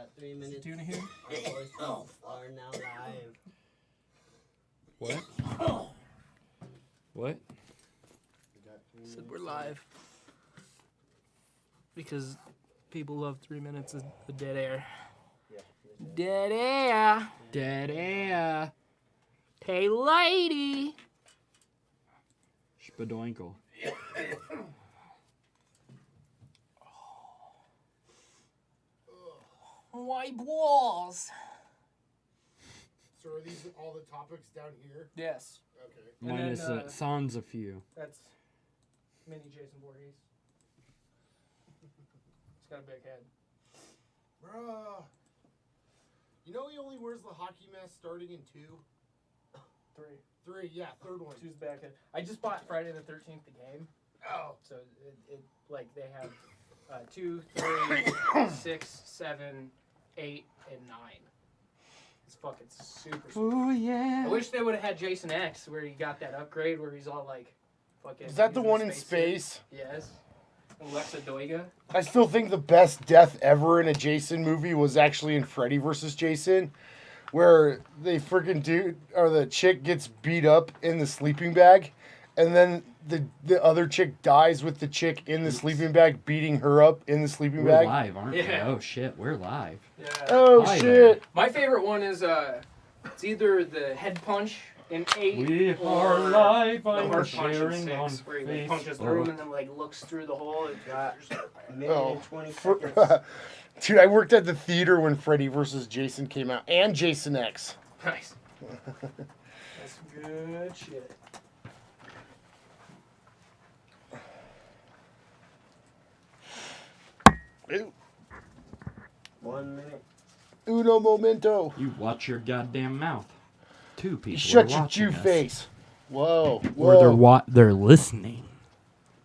got 3 minutes. Doing it here? Our voices are now live. What? What? Said we're live. Because people love 3 minutes of dead air. Yeah. Dead air. Dead air. Hey, lady. Spadoinkle. White walls. So are these all the topics down here? Yes. Okay. Minus sans a few. That's mini Jason Voorhees. He's got a big head. Bruh. You know he only wears the hockey mask starting in 2? 3. 3, yeah, third one. 2's back. I just bought Friday the 13th, the game. Oh. So it like they have 2, 3, 6, 7, 8, and 9. It's fucking super. Oh yeah. I wish they would have had Jason X, where he got that upgrade, where he's all like, fucking. Is that the he's one in space space? suit. Yes. And Lexa Doiga. I still think the best death ever in a Jason movie was actually in Freddy vs. Jason, where they freaking dude or the chick gets beat up in the sleeping bag, and then the other chick dies with the chick in the sleeping bag beating her up in the sleeping We're bag. live, aren't Yeah. we? Oh shit, we're live. Yeah. Oh Hi shit! My favorite one is it's either the head punch in 8 We or are live. the I'm hard punch in sharing 6, on where he like, punches Facebook. through him and then like looks through the hole. It's Got a minute Oh. and 20 seconds. Dude, I worked at the theater when Freddy vs. Jason came out, and Jason X. nice. That's good shit. Ew. 1 minute. Uno momento. You watch your goddamn mouth. 2 people. Shut are your watching Jew us. face. Whoa. Or they're Whoa. they're listening.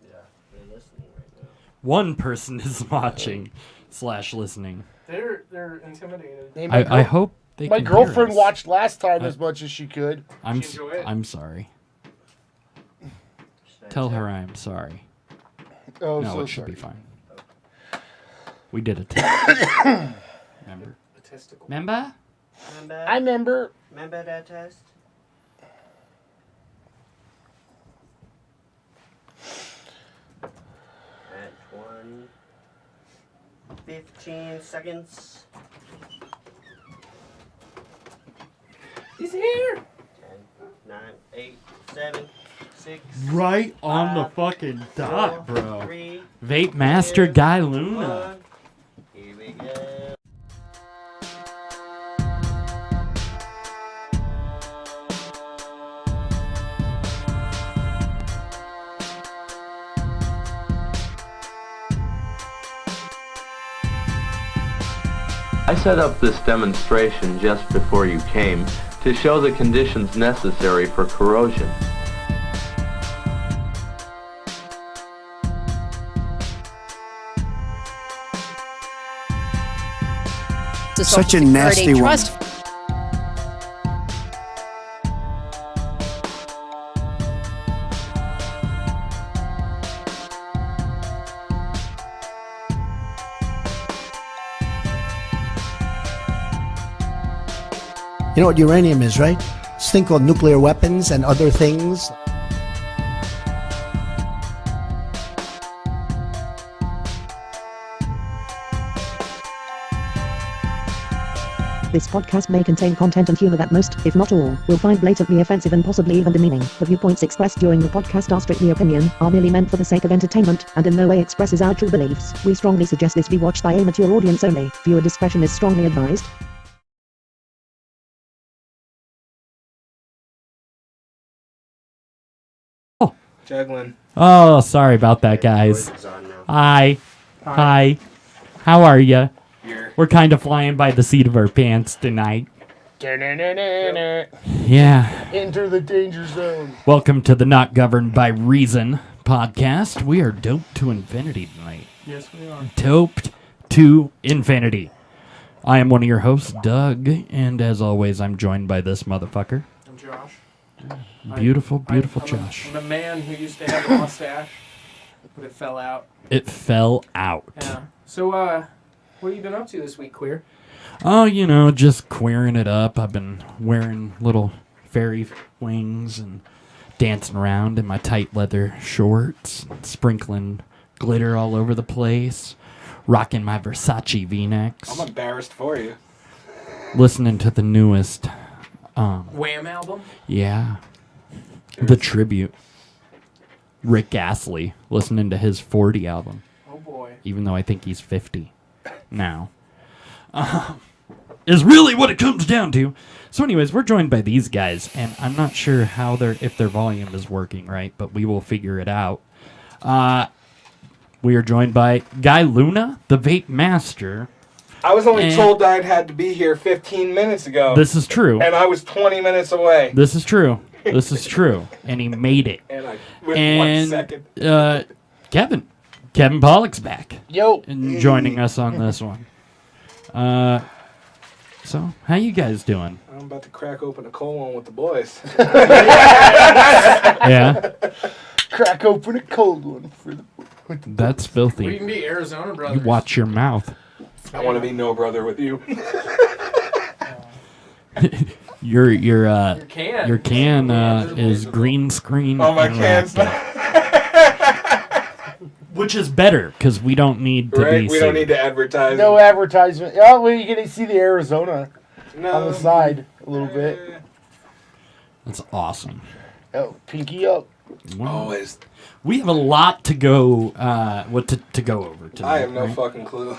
Yeah, they're listening right now. One person is watching / listening. They're intimidated. Hey, my I hope they. my can girlfriend hear us. watched last time as much as she could. I'm Did you enjoy it? I'm sorry. Should I Tell check? her I'm sorry. Oh, No, so it should sorry. be fine. We did a test. Remember? The testicle. Remember? Remember? I remember. Remember that test? At 15 seconds. He's here. 10, 9, 8, 7, 6. Right on the 5, fucking 4, dot, bro. 3, Vape Master 2, Guy Luna. 1. Here we go. I set up this demonstration just before you came to show the conditions necessary for corrosion. Such a nasty one. You know what uranium is, right? This thing called nuclear weapons and other things. This podcast may contain content and humor that most, if not all, will find blatantly offensive and possibly even demeaning. The viewpoints expressed during the podcast are strictly opinion, are merely meant for the sake of entertainment, and in no way expresses our true beliefs. We strongly suggest this be watched by a mature audience only. Viewer discretion is strongly advised. Juggling. Oh, sorry about that, guys. Voice is on now. Hi. Hi. How are ya? Here. We're kind of flying by the seat of our pants tonight. Da-na-na-na-na. Yeah. Enter the danger zone. Welcome to the Not Governed by Reason podcast. We are doped to infinity tonight. Yes, we are. Doped to infinity. I am one of your hosts, Doug, and as always, I'm joined by this motherfucker. I'm Josh. Beautiful, beautiful I'm Josh. I'm a man who used to have a mustache, but it fell out. It fell out. Yeah. So, What have you been up to this week, queer? Oh, you know, just queering it up. I've been wearing little fairy wings and dancing around in my tight leather shorts, and sprinkling glitter all over the place, rocking my Versace V-necks, I'm embarrassed for you. listening to the newest, Wham album? yeah, the tribute. Rick Astley, listening to his 40 album, Oh boy. even though I think he's 50 now. Is really what it comes down to. So anyways, we're joined by these guys, and I'm not sure how if their volume is working right, but we will figure it out. We are joined by Guy Luna, the Vape Master. I was only And- told I'd had to be here 15 minutes ago. This is true. And I was 20 minutes away. This is true. This is true. And he made it. And I with 1 And second. Kevin Pollock's back Yo. and joining us on this one. So how you guys doing? I'm about to crack open a cold one with the boys. Yeah, Crack open a cold one for the. that's We filthy. can be Arizona You brothers. watch your mouth. I want to be no brother with you. Your can. your can is green screen. Oh, my and can's wrapped up. Which is better because we don't need to Right? be. We don't sued. need to advertise. No advertisement. Oh, well, you can see the Arizona No. on the side a little bit. That's awesome. Oh, pinky up. Wow. Always. We have a lot to go. What to go over today? I have no right? fucking clue.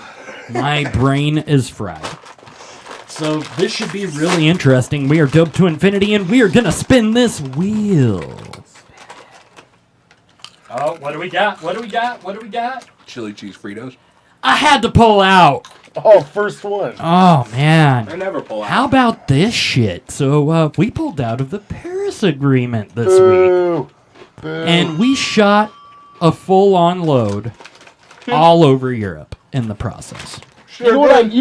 My brain is fried. So this should be really interesting. We are doped to infinity, and we are gonna spin this wheel. Oh, what do we got? What do we got? What do we got? Chili cheese Fritos. I had to pull out. Oh, first one. Oh I man. never pull out. How about this shit? So we pulled out of the Paris Agreement this week, Boo. Boo. and we shot a full-on load all over Europe in the process. You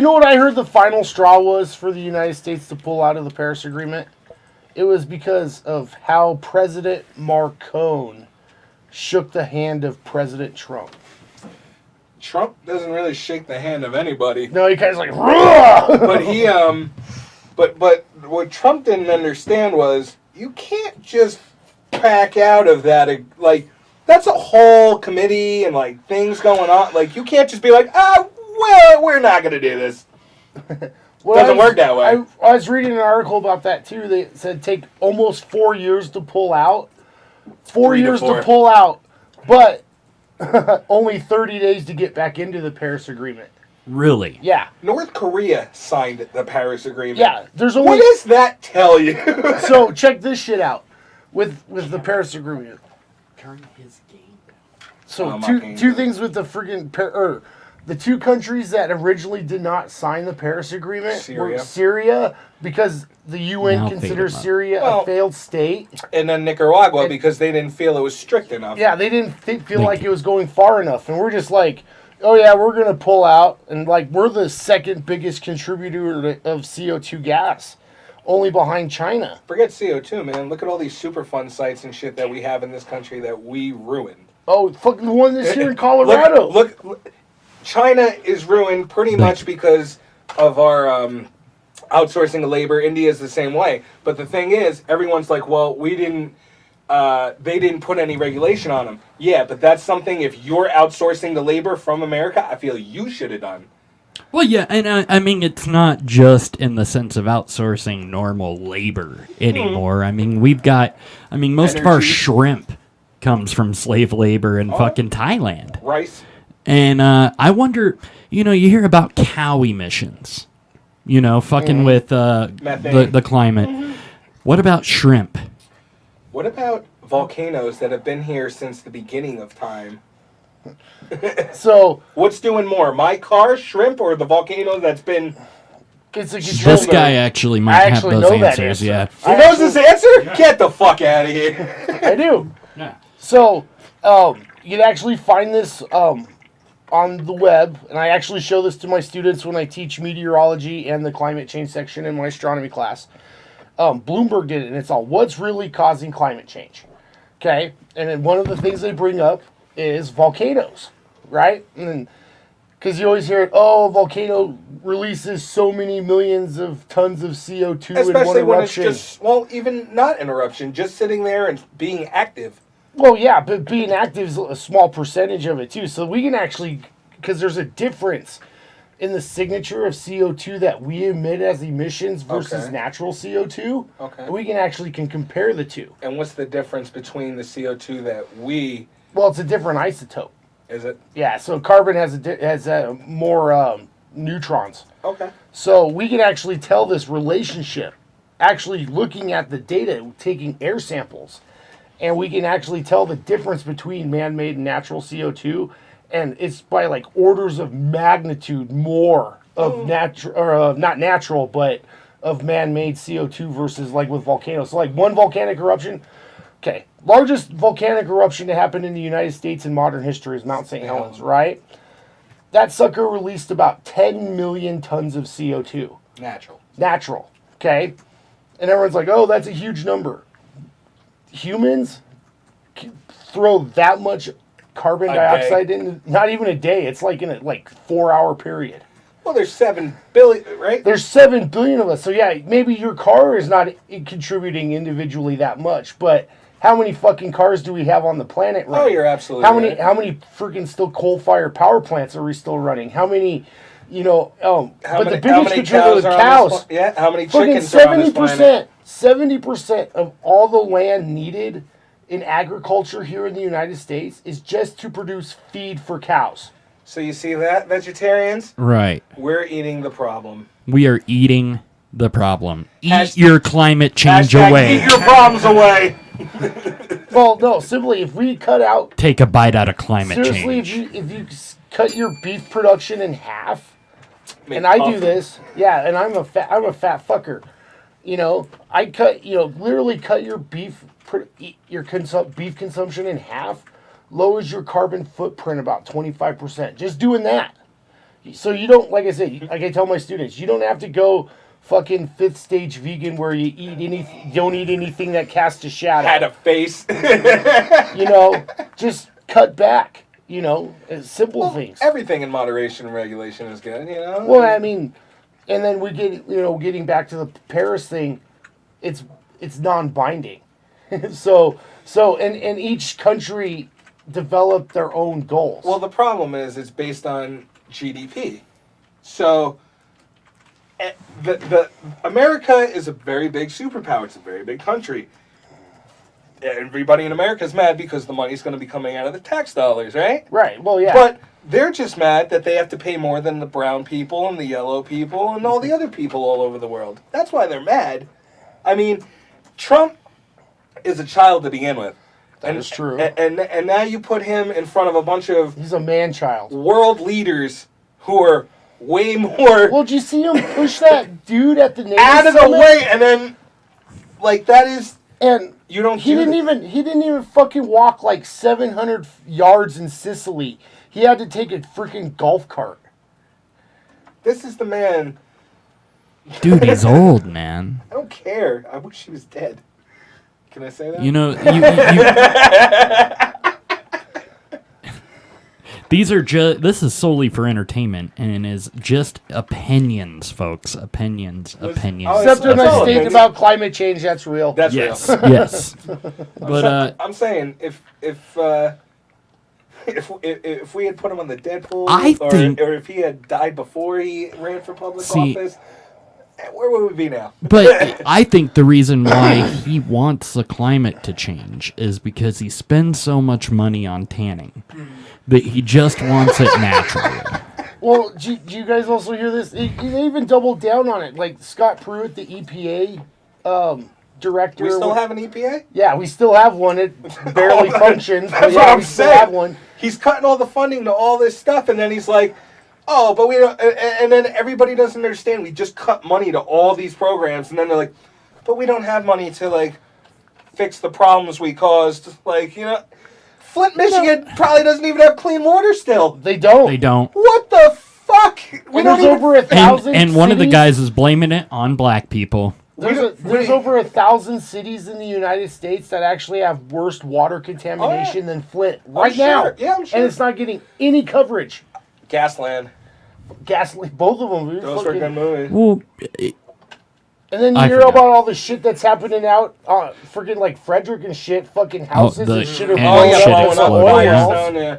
know what I heard the final straw was for the United States to pull out of the Paris Agreement? It was because of how President Marcone shook the hand of President Trump. Trump doesn't really shake the hand of anybody. No, he kind of like, "Rah!" But he but what Trump didn't understand was you can't just back out of that. Like, that's a whole committee and like things going on. Like, you can't just be like, well, we're not gonna do this. Well, Doesn't work that way. I was reading an article about that too. They said take almost 4 years to pull out. 4 3 to years 4. to pull out, but only 30 days to get back into the Paris Agreement. Really? Yeah, North Korea signed the Paris Agreement. yeah. There's What only does that tell you? so check this shit out with the Paris Agreement. Turn his game. So Oh, my two game. things with the friggin' the two countries that originally did not sign the Paris Agreement were Syria. Syria because the UN Now considers fade 'em up. Syria Well- a failed state. And then Nicaragua because they didn't feel it was strict enough. Yeah, they didn't feel like it was going far enough, and we're just like, oh yeah, we're gonna pull out, and like we're the second biggest contributor of CO2 gas, only behind China. Forget CO2, man. Look at all these Superfund sites and shit that we have in this country that we ruined. Oh, fucking the one that's here in Colorado. Look, China is ruined pretty much because of our outsourcing of labor. India is the same way. But the thing is, everyone's like, well, they didn't put any regulation on them. Yeah, but that's something, if you're outsourcing the labor from America, I feel you should have done. Well, yeah, and I mean, it's not just in the sense of outsourcing normal labor anymore. I mean, most of our Energy. shrimp comes from slave labor in fucking Thailand. Rice. And I wonder, you hear about cow emissions, fucking with Methane. the climate. What about shrimp? What about volcanoes that have been here since the beginning of time? So What's doing more, my car, shrimp, or the volcano that's been... it's a control. This guy actually might have actually those know that answers, answer. yeah. He knows this answer? Get the fuck out of here. I do. Yeah. So, you'd actually find this on the web, and I actually show this to my students when I teach meteorology and the climate change section in my astronomy class. Bloomberg did it, and it's all what's really causing climate change. Okay, and then one of the things they bring up is volcanoes, right? And then Because you always hear it, oh, a volcano releases so many millions of tons of CO2 in one Especially when it's eruption. just, well, even not an eruption, just sitting there and being active. Well, yeah, but being active is a small percentage of it, too. So we can actually, because there's a difference in the signature of CO2 that we emit as emissions versus natural CO2. Okay. And we can compare the two. And what's the difference between the CO2 that we... Well, it's a different isotope. Is it? Yeah, so carbon has more neutrons. Okay. So we can actually tell this relationship, actually looking at the data, taking air samples, and we can actually tell the difference between man-made and natural CO2, and it's by like orders of magnitude more of not natural, but of man-made CO2 versus like with volcanoes. So like one volcanic eruption, okay, largest volcanic eruption to happen in the United States in modern history is Mount St. Helens, right? That sucker released about 10 million tons of CO2. Natural, okay? And everyone's like, oh, that's a huge number. Humans throw that much carbon dioxide in, not even a day. It's like in a 4-hour period. Well, there's 7 billion, right? There's 7 billion of us. So yeah, maybe your car is not contributing individually that much, but how many fucking cars do we have on the planet right? Oh, you're absolutely right. How many freaking still coal-fired power plants are we still running? How many, but the biggest contributor is cows. Yeah, how many Fucking chickens are on this planet? 70% of all the land needed in agriculture here in the United States is just to produce feed for cows. So you see that, vegetarians? Right. We're eating the problem. We are eating the problem. Eat your climate change Hashtag away. Eat your problems away. Well, no, simply if we cut out... Take a bite out of climate seriously, change. if you cut your beef production in half, and I do this, yeah, and I'm a fat fucker. I cut, literally cut your beef consumption in half, lowers your carbon footprint about 25%. Just doing that. So you don't, like I said, like I tell my students, you don't have to go fucking 5th stage vegan where you don't eat anything that casts a shadow. Had a face. Just cut back. Simple things. Everything in moderation and regulation is good. Well, I mean, and then we get getting back to the Paris thing, it's non-binding. so each country developed their own goals. Well, the problem is it's based on GDP. So the America is a very big superpower. It's a very big country. Everybody in America is mad because the money's going to be coming out of the tax dollars, right? Right. Well, yeah. But they're just mad that they have to pay more than the brown people and the yellow people and all the other people all over the world. That's why they're mad. I mean, Trump is a child to begin with. That is true. And now you put him in front of a bunch of... He's a man-child. ...world leaders who are way more... Well, did you see him push that dude at the Navy out of the Summit? way, and then, that is... And you don't he didn't even fucking walk 700 yards in Sicily. He had to take a freaking golf cart. This is the man... Dude, he's old, man. I don't care. I wish he was dead. Can I say that? This is solely for entertainment and is just opinions, folks. Opinions. Except when I state about climate change, that's real. That's real. Yes. But I'm saying if we had put him on the Deadpool, or if he had died before he ran for public office, where would we be now? But I think the reason why he wants the climate to change is because he spends so much money on tanning that he just wants it naturally. Well, do you guys also hear this? They even doubled down on it. Like Scott Pruitt, the EPA director. We still have an EPA? Yeah, we still have one. It barely functions. That's what I'm saying. Have one. He's cutting all the funding to all this stuff, and then he's like, oh, but we don't, and then everybody doesn't understand. We just cut money to all these programs, and then they're like, but we don't have money to, fix the problems we caused. Flint, Michigan probably doesn't even have clean water still. They don't. What the fuck? There's over 1,000 and one of the guys is blaming it on black people. There's over 1,000 cities in the United States that actually have worse water contamination than Flint right now. Yeah, I'm sure. And it's not getting any coverage. Gasland. Gasoline, both of them. Dude. Those were good movies. Well, And then you I hear forgot. about all the shit that's happening out, freaking like Frederick and shit, fucking houses the- and shit are and blowing shit up on exploding, oil yeah. wells. Yeah.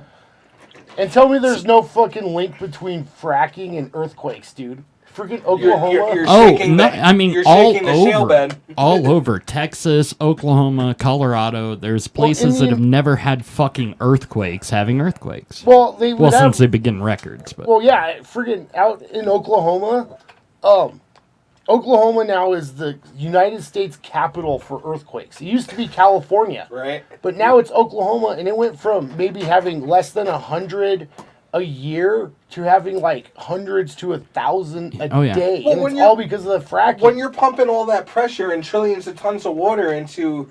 And tell me there's no fucking link between fracking and earthquakes, dude. Freaking Oklahoma. You're Oh, shaking no, the, I mean, you're all shaking the shale over, bed. all over Texas, Oklahoma, Colorado. There's places that have never had fucking earthquakes having earthquakes. Well, they would Well, have, since they begin records, but well, yeah, freaking out in Oklahoma. Oklahoma now is the United States capital for earthquakes. It used to be California, Right. but now it's Oklahoma, and it went from maybe having less than 100 a year to having like hundreds to 1,000 a Oh, yeah. day, Well, and when it's you're- all because of the fracking. When you're pumping all that pressure and trillions of tons of water into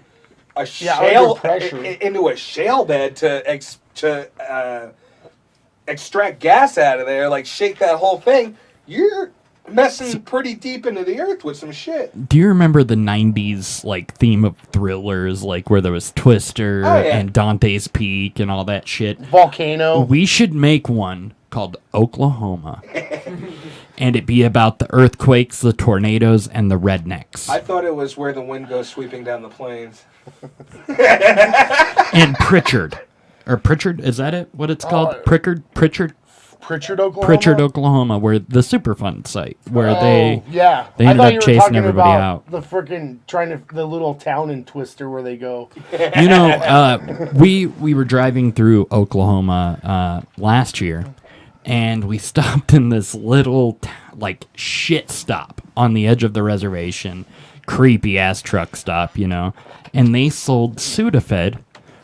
a Yeah, shale under pressure. into a shale bed to extract gas out of there, like shake that whole thing, you're messing pretty deep into the earth with some shit. do you remember the 90s like theme of thrillers, like where there was Twister Oh, yeah. and Dante's Peak and all that shit? Volcano. We should make one called Oklahoma. And it be about the earthquakes, the tornadoes, and the rednecks. I thought it was where the wind goes sweeping down the plains. And Pritchard. Or Pritchard, is that it? What it's called? Pritchard, Pritchard, Oklahoma, where the Superfund site, where yeah. they I ended thought up you were chasing talking everybody about out. the freaking the little town in Twister where they go. You know, we were driving through Oklahoma last year, and we stopped in this little like shit stop on the edge of the reservation, creepy ass truck stop, you know, and they sold Sudafed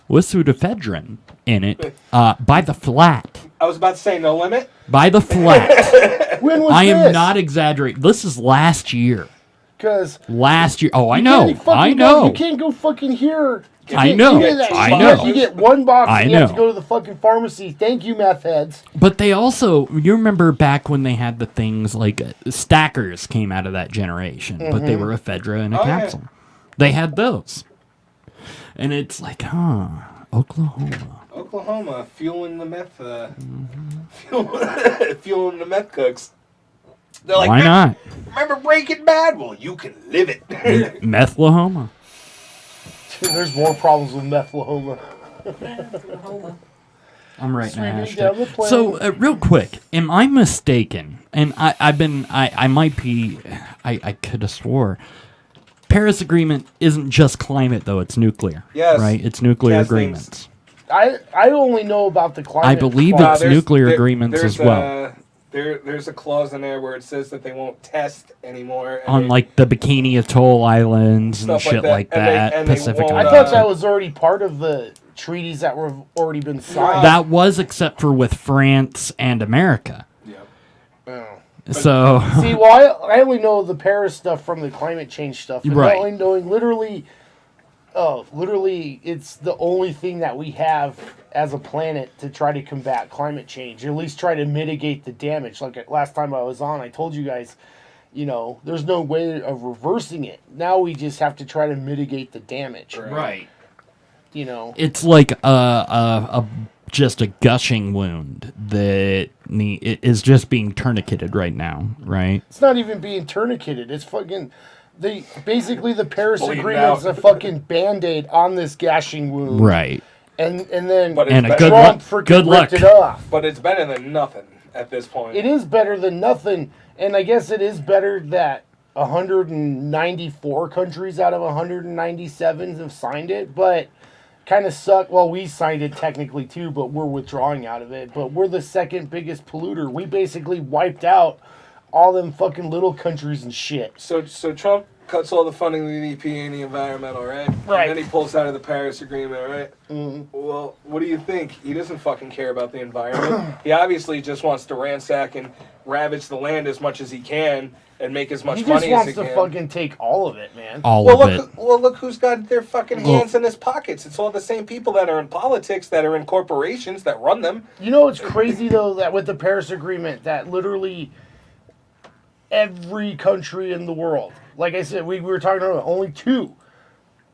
with pseudoephedrine in it by the flat. I was about to say no limit. By the flat. When was I this? am not exaggerating. This is last year. Because Last year. Oh, I know. I you know. can't go fucking here. You I can't know. do that I shit. know. You get one box I and you have to know. go to the fucking pharmacy. Thank you, meth heads. But they also, you remember back when they had the things like stackers came out of that generation, but they were ephedra in a Oh, yeah. capsule. They had those. And it's like, Oklahoma fueling the meth, fueling the meth cooks. They're like, why not? Remember Breaking Bad? Well, you can live it. Methlahoma. Dude, there's more problems with methlahoma. I'm right now. Swimming down the plane. So, real quick, am I mistaken? And I might be, I could have swore. Paris Agreement isn't just climate, though, it's nuclear. Yes. Right? It's nuclear Yes, agreements. I only know about the climate. I believe clause. it's nuclear agreements as well. There's a clause in there where it says that they won't test anymore. and On they- like the Bikini Atoll Islands and Stuff like shit that. like And they- that. and they Pacific won't, I Islands. thought that was already part of the treaties that were already been signed. That was except for with France and America. Yeah. So See, well, I only know the Paris stuff from the climate change stuff. And Right. only knowing literally, it's the only thing that we have as a planet to try to combat climate change, or at least try to mitigate the damage. Like last time I was on, I told you guys, you know, there's no way of reversing it. Now we just have to try to mitigate the damage. right. You know, It's like a just a gushing wound that it is just being tourniqueted right now, right? it's not even being tourniqueted. It's fucking. Basically the Paris Bleeding Agreement's out. a fucking Band-Aid on this gashing wound. Right. And then But it's And a better- good Trump luck. freaking Good luck. ripped it off. But it's better than nothing at this point. It is better than nothing, and I guess it is better that 194 countries out of 197 have signed it, but kind of suck. Well, we signed it technically too, but we're withdrawing out of it. But we're the second biggest polluter. We basically wiped out all them fucking little countries and shit. So Trump cuts all the funding to the EPA and the environmental, right? Right. And then he pulls out of the Paris Agreement, right? Mm-hmm. Well, what do you think? He doesn't fucking care about the environment. He obviously just wants to ransack and ravage the land as much as he can and make as much He money just as he wants to can. fucking take all of it, man. All Well, of it. look who's got their fucking hands in his pockets. It's all the same people that are in politics, that are in corporations, that run them. You know what's crazy though, that with the Paris Agreement, that literally every country in the world, like I said, we were talking about only 2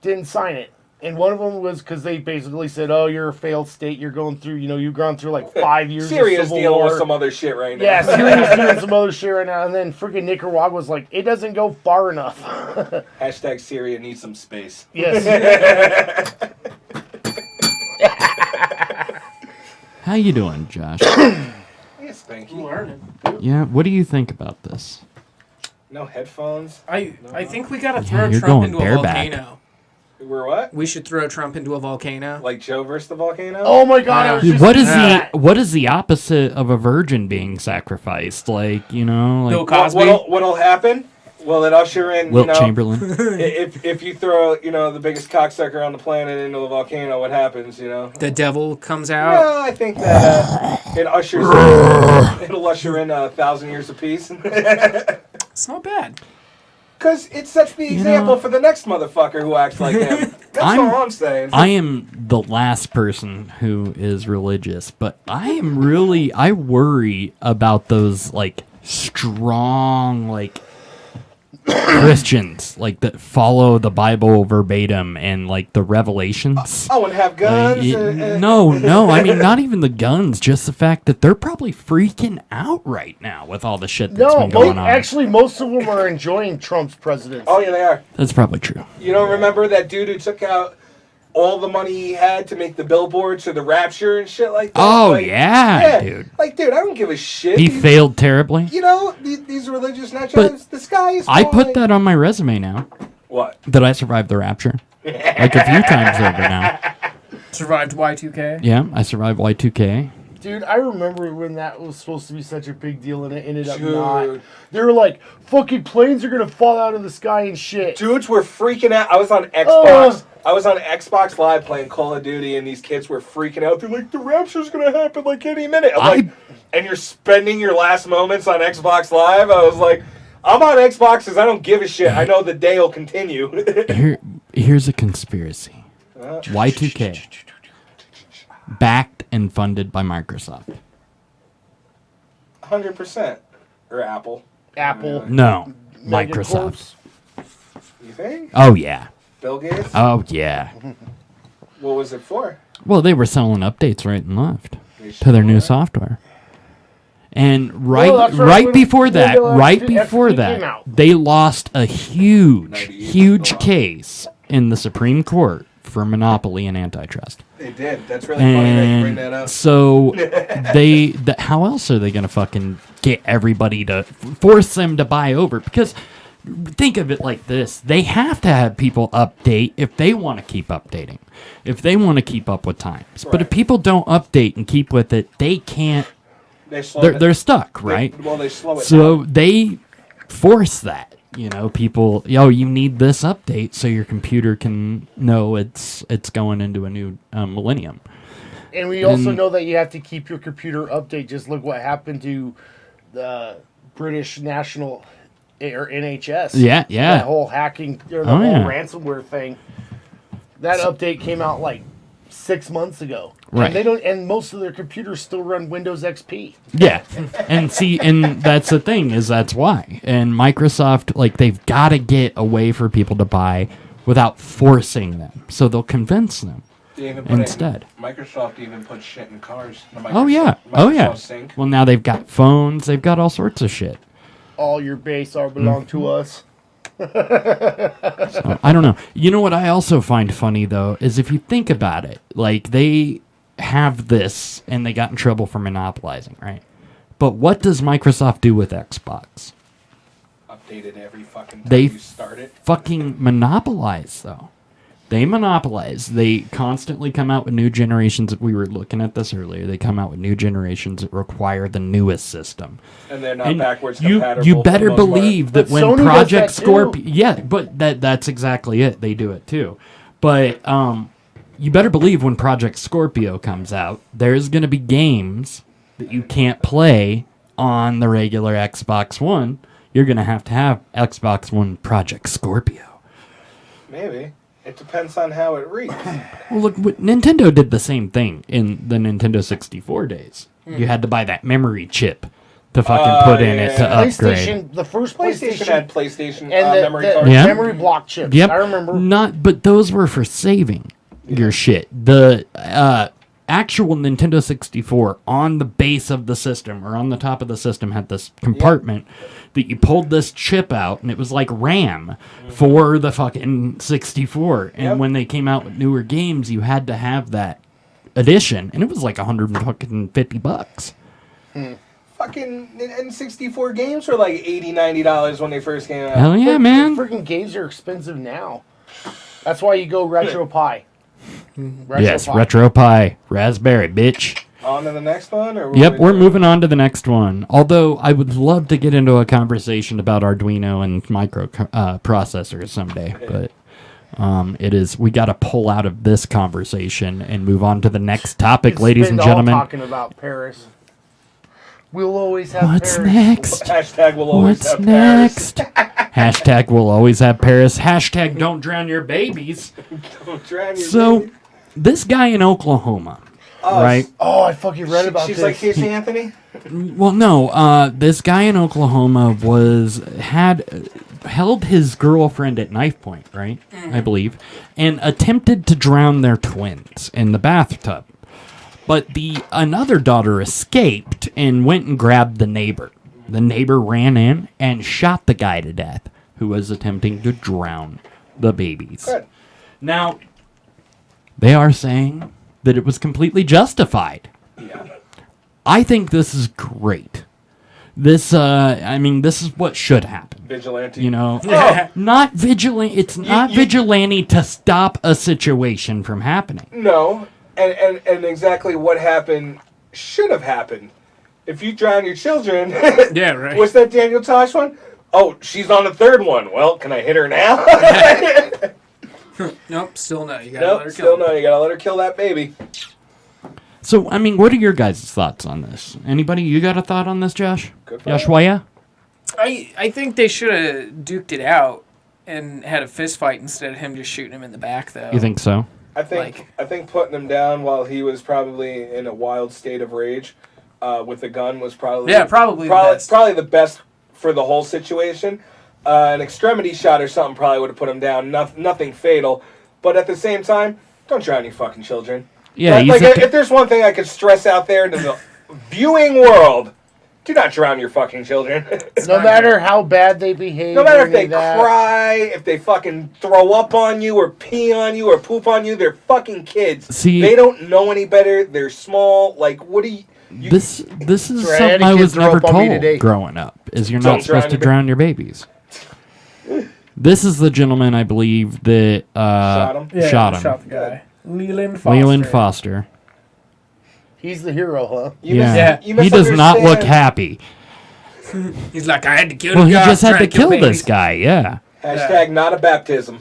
didn't sign it. And one of them was because they basically said, "Oh, you're a failed state. You're going through, you've gone through like 5 years Syria's of civil dealing war." with some other shit right now. Yeah, Syria's doing some other shit right now. And then freaking Nicaragua was like, "It doesn't go far enough." Hashtag Syria needs some space. Yes. How you doing, Josh? Yes, thank I'm you. learning. Yeah, what do you think about this? No headphones. I think we gotta Yeah, throw you're Trump going into a bareback. volcano. We're what? We should throw Trump into a volcano. Like Joe versus the volcano? Oh my god! I was just What is that. what is the opposite of a virgin being sacrificed? Like, Bill like Cosby. What'll happen? Will it usher in, Wilt Chamberlain? if you throw, the biggest cocksucker on the planet into the volcano, what happens, The devil comes out. No, I think that it'll usher in 1,000 years of peace. It's not bad. Because it sets the example for the next motherfucker who acts like him. That's all I'm saying. I am the last person who is religious, but I worry about those like strong like Christians like that follow the Bible verbatim and like the revelations. Oh, and have guns? No, I mean not even the guns, just the fact that they're probably freaking out right now with all the shit that's been going on. Actually, most of them are enjoying Trump's presidency. Oh, yeah, they are. That's probably true. You don't remember that dude who took out all the money he had to make the billboards for the rapture and shit like that? Oh, yeah, dude. Like, dude, I don't give a shit. He failed terribly. These religious nutjobs, the sky is I falling. put that on my resume now. What? That I survived the rapture. Like a few times over now. Survived Y2K. Yeah, I survived Y2K. Dude, I remember when that was supposed to be such a big deal and it ended up Dude. not. They were like, fucking planes are going to fall out of the sky and shit. Dudes were freaking out. I was on Xbox. I was on Xbox Live playing Call of Duty, and these kids were freaking out. They're like, the rapture's going to happen like any minute. I'm like, and you're spending your last moments on Xbox Live? I was like, I'm on Xbox because I don't give a shit. I know the day will continue. Here's a conspiracy. Y2K. Backed and funded by Microsoft. 100%. Or Apple. Apple. No. Megacorps. Microsoft. You think? Oh, yeah. Bill Gates? Oh, yeah. What was it for? Well, they were selling updates right and left to their new software. And right before that, they lost a huge case in the Supreme Court for monopoly and antitrust. They did. That's really funny that you bring that up. So how else are they going to fucking get everybody to force them to buy over? Because think of it like this. They have to have people update if they want to keep updating. If they want to keep up with times. Right. But if people don't update and keep with it, they can't. They're stuck, right? They slow it So down. they force that. People, you need this update so your computer can know it's going into a new millennium. And we also know that you have to keep your computer update. Just look what happened to the British National or NHS. Yeah. That whole hacking, or the whole ransomware thing. That update came out like 6 months ago. Right. And and most of their computers still run Windows XP. Yeah. And that's the thing, that's why. And Microsoft, they've got to get a way for people to buy without forcing them. So they'll convince them instead. Microsoft even puts shit in cars. Microsoft Sync. Well, now they've got phones. They've got all sorts of shit. All your base belong to us. So, I don't know. You know what I also find funny, though, is if you think about it, they have this and they got in trouble for monopolizing, right? But what does Microsoft do with Xbox? Update it every fucking time They you start it. fucking monopolize, though. They monopolize. They constantly come out with new generations. We were looking at this earlier. They come out with new generations that require the newest system. And they're not backwards compatible. You better believe that when Sony Project does that Scorpio... Yeah, but that's exactly it. They do it too. But you better believe when Project Scorpio comes out, there's going to be games that you can't play on the regular Xbox One. You're going to have Xbox One Project Scorpio. Maybe. It depends on how it reads. Well, look, Nintendo did the same thing in the Nintendo 64 days. You had to buy that memory chip to fucking put in it to upgrade. PlayStation, the first PlayStation had PlayStation and the memory cards. Yeah. memory block chips. Yep. I remember. But those were for saving your shit. The actual Nintendo 64 on the base of the system or on the top of the system had this compartment that you pulled this chip out, and it was like RAM for the fucking 64. And when they came out with newer games, you had to have that edition, and it was like $150. Fucking N64 games were like $80-$90 when they first came out. Hell yeah, man. Freaking games are expensive now. That's why you go Retro Pie. Yes, RetroPie. Raspberry, bitch. On to the next one? Or Yep, we're moving on to the next one. Although I would love to get into a conversation about Arduino and microprocessors someday, but we got to pull out of this conversation and move on to the next topic, ladies and gentlemen. Talking about Paris. We'll always have What's Paris. next? Hashtag will always What's have next? Paris. Hashtag will always have Paris. Hashtag don't drown your babies. Don't drown your So, baby. this guy in Oklahoma, right? Oh, I fucking read about She's this. like Casey Anthony? Well, no. This guy in Oklahoma held his girlfriend at knife point, right? I believe, and attempted to drown their twins in the bathtub. But another daughter escaped and went and grabbed the neighbor. The neighbor ran in and shot the guy to death who was attempting to drown the babies. Good. Now, they are saying that it was completely justified. Yeah. I think this is great. This is what should happen. Vigilante. You know, Oh. not vigilante. It's not vigilante to stop a situation from happening. No. And exactly what happened should have happened. If you drown your children... Yeah, right. What's that Daniel Tosh one? Oh, she's on the third one. Well, can I hit her now? Nope, still no. You gotta let her kill still him. no. You gotta let her kill that baby. So, I mean, what are your guys' thoughts on this? Anybody, you got a thought on this, Josh? Good for Joshua? I think they should have duked it out and had a fist fight instead of him just shooting him in the back, though. You think so? I think putting him down while he was probably in a wild state of rage with a gun was probably probably the best. Probably the best for the whole situation. An extremity shot or something probably would have put him down. Nothing fatal, but at the same time, don't drown your fucking children. Yeah, if there's one thing I could stress out there to the viewing world, do not drown your fucking children. No matter how bad they behave. No matter if they cry, if they fucking throw up on you or pee on you or poop on you, they're fucking kids. See, they don't know any better. They're small. Like, what do you... This is Right, something I was throw never up on me told today. growing up, is you're Don't not supposed to drown drown your babies. This is the gentleman, I believe, that Shot him? Yeah, shot him. Shot the guy. Leland Foster. Leland Foster. He's the hero, huh? Yeah. You He does not look misunderstand. happy. He's like, I had to kill Well, the he guy. just had trying to kill this babies." guy, yeah. Hashtag not a baptism.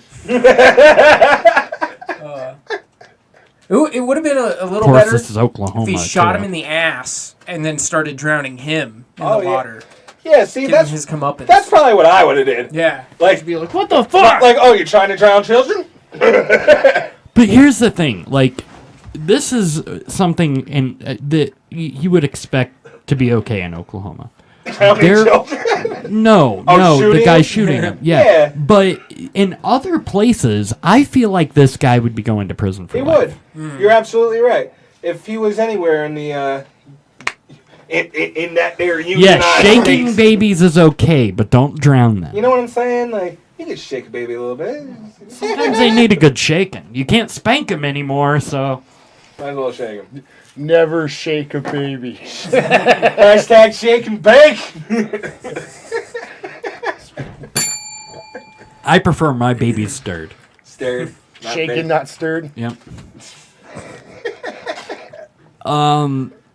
It would have been a Of little course, better this is Oklahoma. if he shot too. him in the ass and then started drowning him in Oh, the yeah. water. Yeah, see, Giving his comeuppance. that's probably what I would have did. Yeah. Like, Be like, what the fuck? like, oh, you're trying to drown children? But here's the thing, like, this is something that you would expect to be okay in Oklahoma. Drowning There- children? No, Oh, no, the shooting guy him? shooting him. Yeah. Yeah. But in other places, I feel like this guy would be going to prison for He life. would. You're absolutely right. If he was anywhere in the in that there unionized Yeah, shaking states, babies is okay, but don't drown them. you know what I'm saying? Like, you can shake a baby a little bit. Sometimes they need a good shaking. You can't spank them anymore, so... Might as well shake him. Never shake a baby. Hashtag shake and bake. I prefer my babies stirred. Stirred. not Shaken, baked. not stirred. Yep.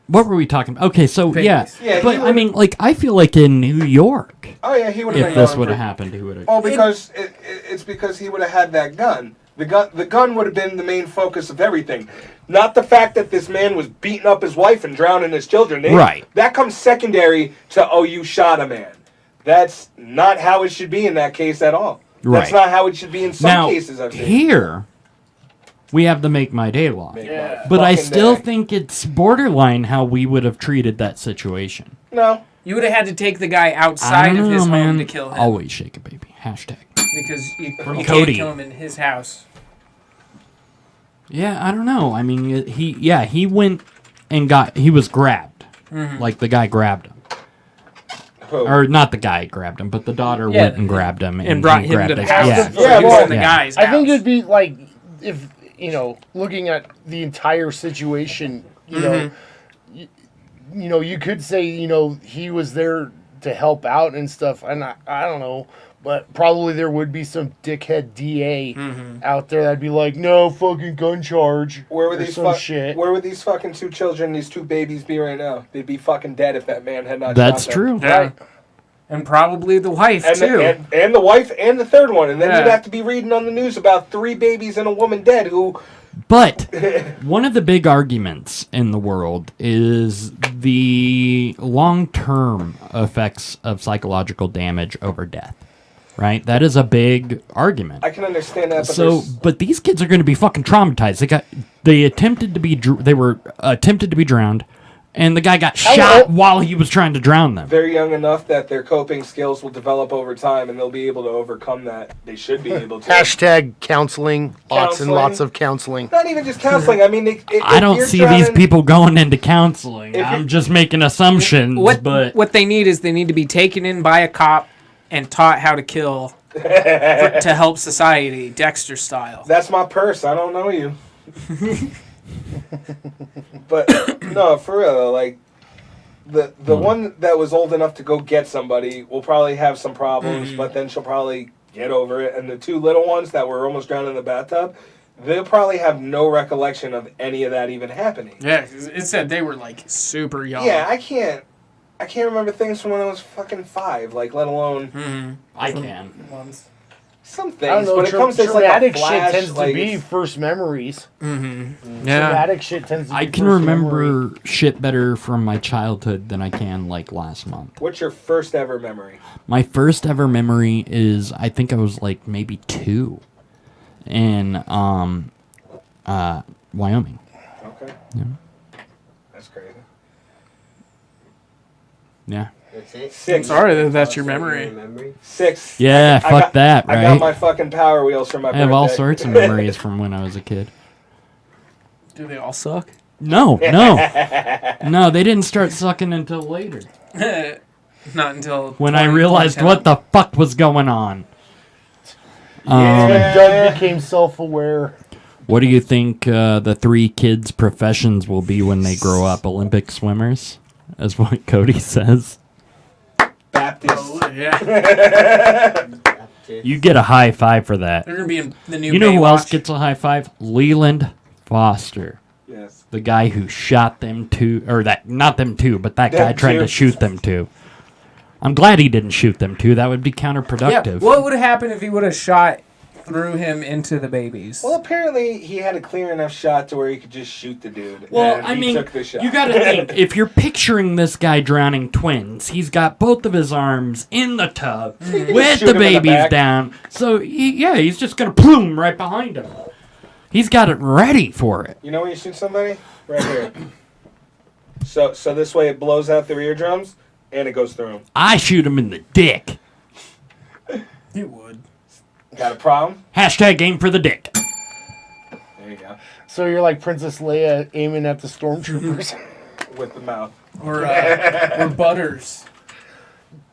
What were we talking about? Okay, so yeah, Yeah, but he I mean, like, I feel like in New York, Oh yeah, he would have if been this going would have for- happened, he would have. Oh, because it's because he would have had that gun. The gun would have been the main focus of everything, not the fact that this man was beating up his wife and drowning his children. Right. That comes secondary to, oh, you shot a man. That's not how it should be in that case at all. That's Right. not how it should be in some Now cases. I've seen. here, we have the Make My Day law, Make Yeah. my but I fucking still day. think it's borderline how we would have treated that situation. No, You would have had to take the guy I outside don't of his know, man. home to kill him. Always shake a baby. Hashtag. Because you can't Cody. kill him in his house. Yeah, I don't know. I mean, he went and he was grabbed. Like the guy grabbed him. Who? Or not the guy grabbed him, but the daughter Yeah, went and grabbed him. and brought he him grabbed to the his- house. Yeah. So Yeah, he was well, in the yeah. guy's I think house. it'd be like if looking at the entire situation, you know, you could say he was there to help out and stuff, and I don't know, but probably there would be some dickhead DA out there that'd be like, no fucking gun charge. Where would or these some shit? Where would these fucking two children, these two babies, be right now? They'd be fucking dead if that man had not. That's shot them. true. Yeah. Right. And probably the wife, And too. and the wife and the third one, and then Yeah. you'd have to be reading on the news about 3 babies and a woman dead who. But one of the big arguments in the world is the long-term effects of psychological damage over death. Right? That is a big argument. I can understand that, but So, but these kids are going to be fucking traumatized. They were attempted to be drowned, and the guy got shot while he was trying to drown them. they're young enough that their coping skills will develop over time, and they'll be able to overcome that. They should be able to. Hashtag counseling. Lots and Counseling. lots of counseling. Not even just counseling. I mean, I don't see these people going into counseling. If I'm you- just making assumptions, but What they need is they need to be taken in by a cop and taught how to kill to help society, Dexter style. That's my purse. I don't know you. But no, for real though, like the one that was old enough to go get somebody will probably have some problems, but then she'll probably get over it. And the 2 little ones that were almost drowned in the bathtub, they'll probably have no recollection of any of that even happening. Yeah, 'cause it said they were like super young. Yeah, I can't remember things from when I was fucking 5, like let alone I can. Ones. some I don't things. know. But it comes as like a traumatic flash. shit tends like, to be it's- first memories. Yeah. Traumatic shit tends to be I can first memory. remember shit better from my childhood than I can like last month. What's your first ever memory? My first ever memory is I think I was like maybe 2 in Wyoming. Okay. Yeah. That's crazy. Yeah. That's it. 6. Sorry that's your memory. 6. Yeah, I fuck got- that, I got right? my fucking Power Wheels for my I birthday. have all sorts of memories from when I was a kid. Do they all suck? No, no, they didn't start sucking until later. Not until When I realized what the fuck was going on. When Doug became self-aware. What do you think the 3 kids' professions will be when they grow up? Olympic swimmers, as what Cody says. Baptist. Yeah, You get a high five for that. they're gonna be in the new. You know who Baywatch. else gets a high five? Leland Foster. Yes. The guy who shot them 2, or that, not them 2, but that guy Them tried 2. to shoot them 2. I'm glad he didn't shoot them 2. That would be Yeah. counterproductive. What would have happened if he would have shot through him into the babies? Well, apparently he had a clear enough shot to where he could just shoot the dude. Well, and I he mean, took the shot. you gotta think, if you're picturing this guy drowning twins, he's got both of his arms in the tub can with just shoot the him in the babies back. down. So, he's just gonna plume right behind him. He's got it ready for it. You know when you shoot somebody? Right here. So this way it blows out their eardrums and it goes through them. I shoot him in the dick. You would. Got a problem? Hashtag aim for the dick. There you go. So you're like Princess Leia aiming at the stormtroopers. With the mouth. Or Butters.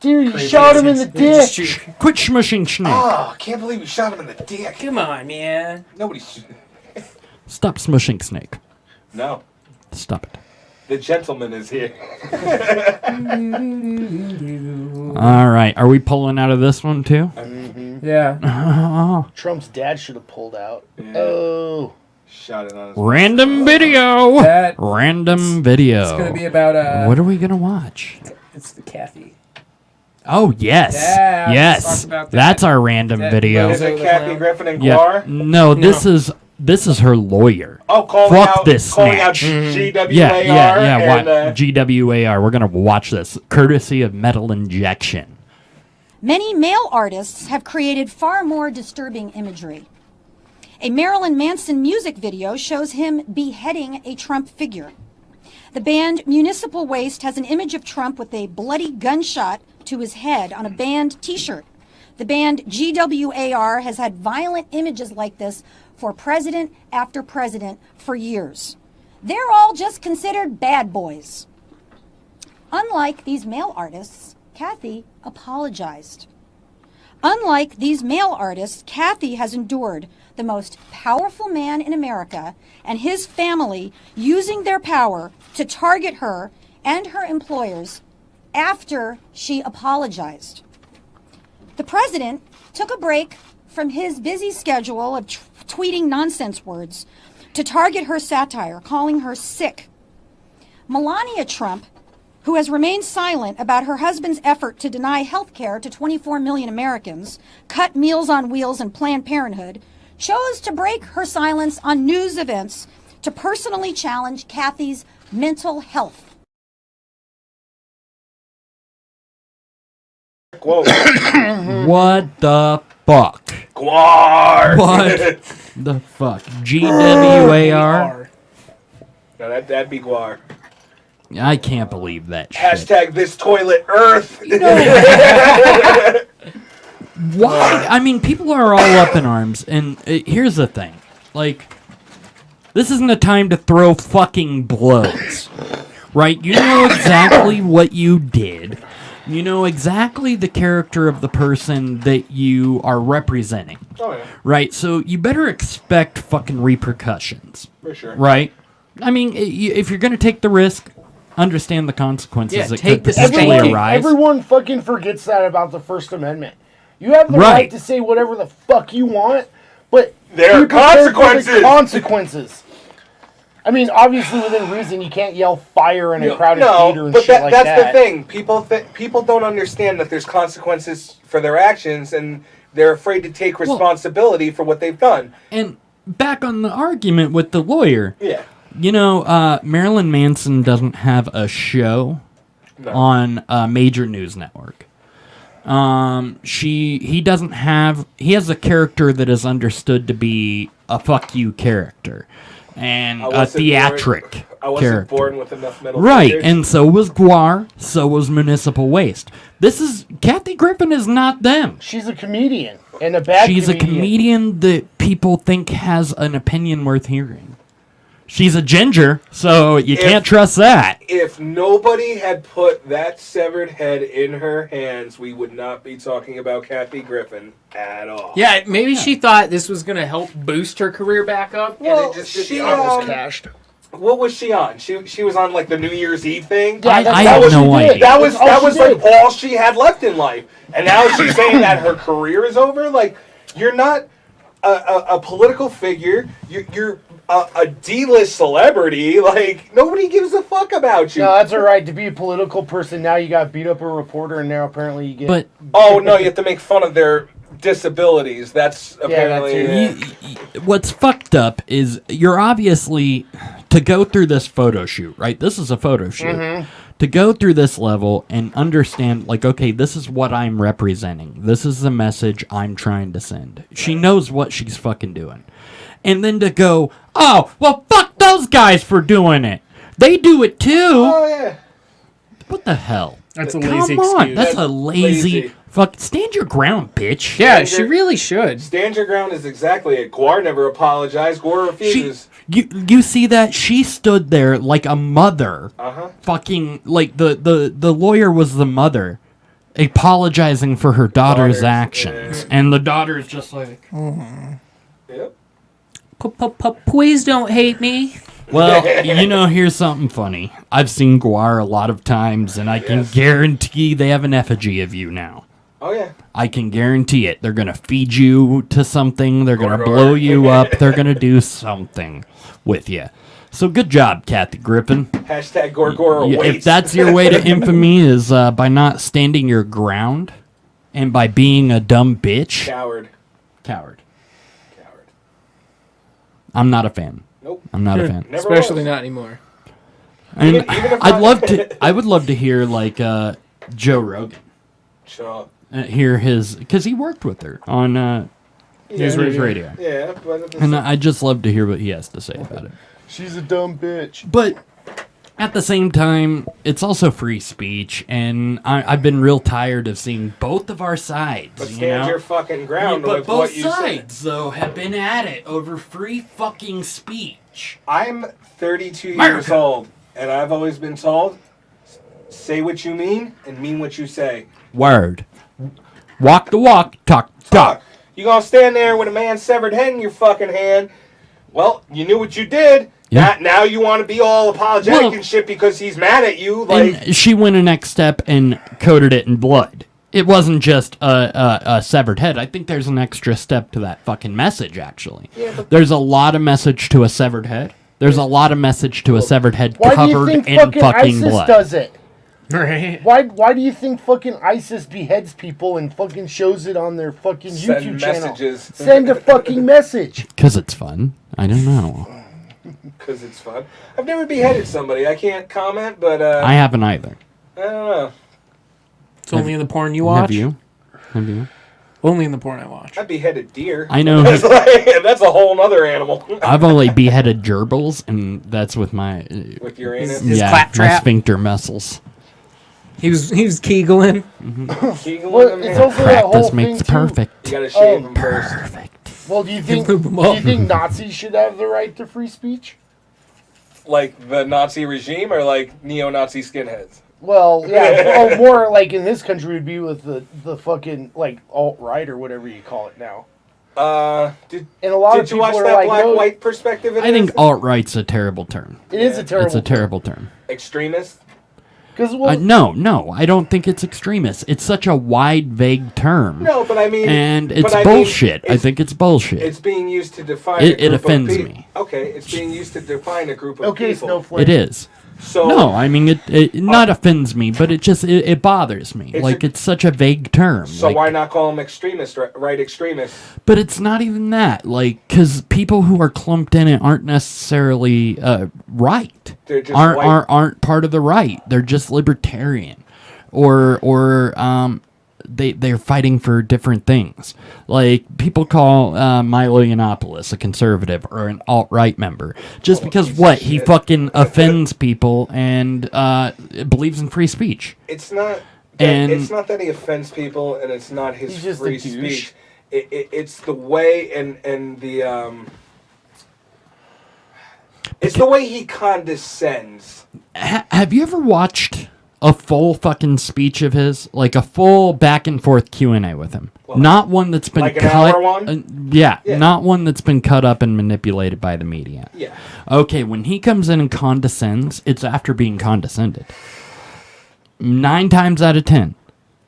Dude, you shot him in the Just dick. shoot. Quit smushing snake. Oh, I can't believe you shot him in the dick. Come on, man. Nobody. Stop smushing snake. No. Stop it. The gentleman is here. All right, are we pulling out of this one too? Yeah. Trump's dad should have pulled out. Yeah. Oh. Shot it on his Random video. That Random video. it's gonna be about What are we gonna watch? It's the Kathy. Oh yes, Yeah, let's yes. talk about that. That's our random That- video. Is it Kathy Griffin and Yeah. Guar? No, this is her lawyer. Oh, calling Fuck out, this calling out snatch. GWAR. Yeah. And, GWAR. We're gonna watch this, courtesy of Metal Injection. Many male artists have created far more disturbing imagery. A Marilyn Manson music video shows him beheading a Trump figure. The band Municipal Waste has an image of Trump with a bloody gunshot to his head on a band t-shirt. The band GWAR has had violent images like this for president after president for years. They're all just considered bad boys. Unlike these male artists, Kathy apologized. Unlike these male artists, Kathy has endured the most powerful man in America and his family using their power to target her and her employers after she apologized. The president took a break from his busy schedule of tweeting nonsense words to target her satire, calling her sick. Melania Trump, who has remained silent about her husband's effort to deny health care to 24 million Americans, cut Meals on Wheels and Planned Parenthood, chose to break her silence on news events to personally challenge Kathy's mental health. Whoa. What the fuck? Guar! What the fuck? GWAR? No, that'd be Guar. I can't believe that shit. Hashtag this toilet earth. Why? I mean, people are all up in arms, and here's the thing. Like, this isn't a time to throw fucking blows. Right? You know exactly what you did. You know exactly the character of the person that you are representing. Oh, yeah. Right? So you better expect fucking repercussions. For sure. Right? I mean, if you're going to take the risk, understand the consequences that take could the potentially spanking. arise. Everyone fucking forgets that about the First Amendment. You have the right to say whatever the fuck you want, but there are be prepared for the consequences. Consequences. I mean, obviously within reason, you can't yell fire in a crowded theater and but shit like that. that's the thing. People don't understand that there's consequences for their actions, and they're afraid to take responsibility for what they've done. And back on the argument with the lawyer. Yeah. You know, Marilyn Manson doesn't have a show on a major news network. He doesn't have. He has a character that is understood to be a fuck you character, and a theatric I wasn't character. born with enough metal Right, fingers. and so was Guar. So was Municipal Waste. This is Kathy Griffin is not them. She's a comedian and a bad. She's a comedian that people think has an opinion worth hearing. She's a ginger, so you can't trust that. If nobody had put that severed head in her hands, we would not be talking about Kathy Griffin at all. Yeah, maybe she thought this was going to help boost her career back up. Well, and it just she almost cashed. What was she on? She was on like the New Year's Eve thing. Yeah, I have no idea. That was like all she had left in life, and now she's saying that her career is over. Like, you're not a political figure. You're a D-list celebrity. Like, nobody gives a fuck about you. No, that's all right. To be a political person, now you got beat up a reporter, and now apparently you get. But oh no, you have to make fun of their disabilities. That's apparently. What's fucked up is you're obviously to go through this photo shoot, right? This is a photo shoot. Mhm. To go through this level and understand, like, okay, this is what I'm representing. This is the message I'm trying to send. She knows what she's fucking doing. And then to go, oh, well, fuck those guys for doing it. They do it too. Oh, yeah. What the hell? That's a Come lazy on, excuse. that's a lazy. Fuck, stand your ground, bitch. Yeah, she really should. Stand your ground is exactly it. Guar never apologized. Guar refuses. You see that? She stood there like a mother. Uh-huh. Fucking, like, the lawyer was the mother apologizing for her daughter's actions. And the daughter's just like... Yep. Please don't hate me. Well, you know, here's something funny. I've seen Guar a lot of times, and I can guarantee they have an effigy of you now. Oh, yeah. I can guarantee it. They're going to feed you to something. They're going to blow you up. They're going to do something with you. So good job, Kathy Griffin. Hashtag Gorgora Yeah, waits. if that's your way to infamy is by not standing your ground and by being a dumb bitch. Coward. I'm not a fan. Nope. I'm not a fan. Never Especially was. not anymore. And Even if I would love to hear like Joe Rogan. Sure. Hear his, because he worked with her on News Radio. Yeah, but And I'd just love to hear what he has to say about it. She's a dumb bitch. But at the same time, it's also free speech, and I've been real tired of seeing both of our sides. But you stand know? your fucking ground But with both what you sides, say. though, have been at it over free fucking speech. I'm 32 years America. old, and I've always been told, say what you mean and mean what you say. Word. Walk the walk, talk the talk. You gonna stand there with a man's severed head in your fucking hand? Well, you knew what you did. Yeah. Now you want to be all apologetic Well, and shit because he's mad at you. Like, And she went a next step and coated it in blood. It wasn't just a severed head. I think there's an extra step to that fucking message, actually. Yeah, but- There's a lot of message to a severed head. There's a lot of message to a severed head Why do you covered think in fucking fucking ISIS blood. does it? Right. Why do you think fucking ISIS beheads people and fucking shows it on their fucking Send YouTube channel? messages. Send a fucking message. Because it's fun. I don't know. because it's fun. I've never beheaded somebody. I can't comment, but I haven't either. I don't know. It's only in the porn you watch. Have you? Have you? Only in the porn I watch. I beheaded deer. I know. That's, that's a whole other animal. I've only beheaded gerbils, and that's with my With your anus. His yeah, my claptrap. sphincter muscles. He was keegling. Keegling Well, them it's in. also that whole Practice thing makes too. perfect. You gotta shave them first. Perfect. Well, do you think lube 'em up. Nazis should have the right to free speech? Like the Nazi regime or like neo-Nazi skinheads? Well, yeah, or more like in this country would be with the fucking like alt-right or whatever you call it now. Did And a lot of you people watch are that like, no, black-white perspective? In I think this? alt-right's a terrible term. it is a terrible. It's a terrible term. Extremist. Because No, I don't think it's extremist. It's such a wide, vague term. No, but I mean, And it's but I mean, bullshit. I think it's bullshit. It's being used to define. It a group offends of me. Okay, it's being used to define a group of okay, people. Snowflake. It is. So No, I mean it not offends me, but it bothers me. It's Like a- it's such a vague term. So like, why not call them extremists, right extremists? But it's not even that. Like, because people who are clumped in it aren't necessarily right. They're just aren't part of the right. They're just libertarian, or they're fighting for different things. Like people call Milo Yiannopoulos a conservative or an alt-right member just because he fucking offends people and believes in free speech. It's not. And- It's not that he offends people, and it's not his He's just a free douche. speech. It's the way and the It's the way he condescends. Have you ever watched a full fucking speech of his, like a full back and forth Q&A with him? Not one that's been Like an cut. hour one? Yeah, Yeah. not one that's been cut up and manipulated by the media. Yeah. Okay, when he comes in and condescends, it's after being condescended. 9 times out of 10,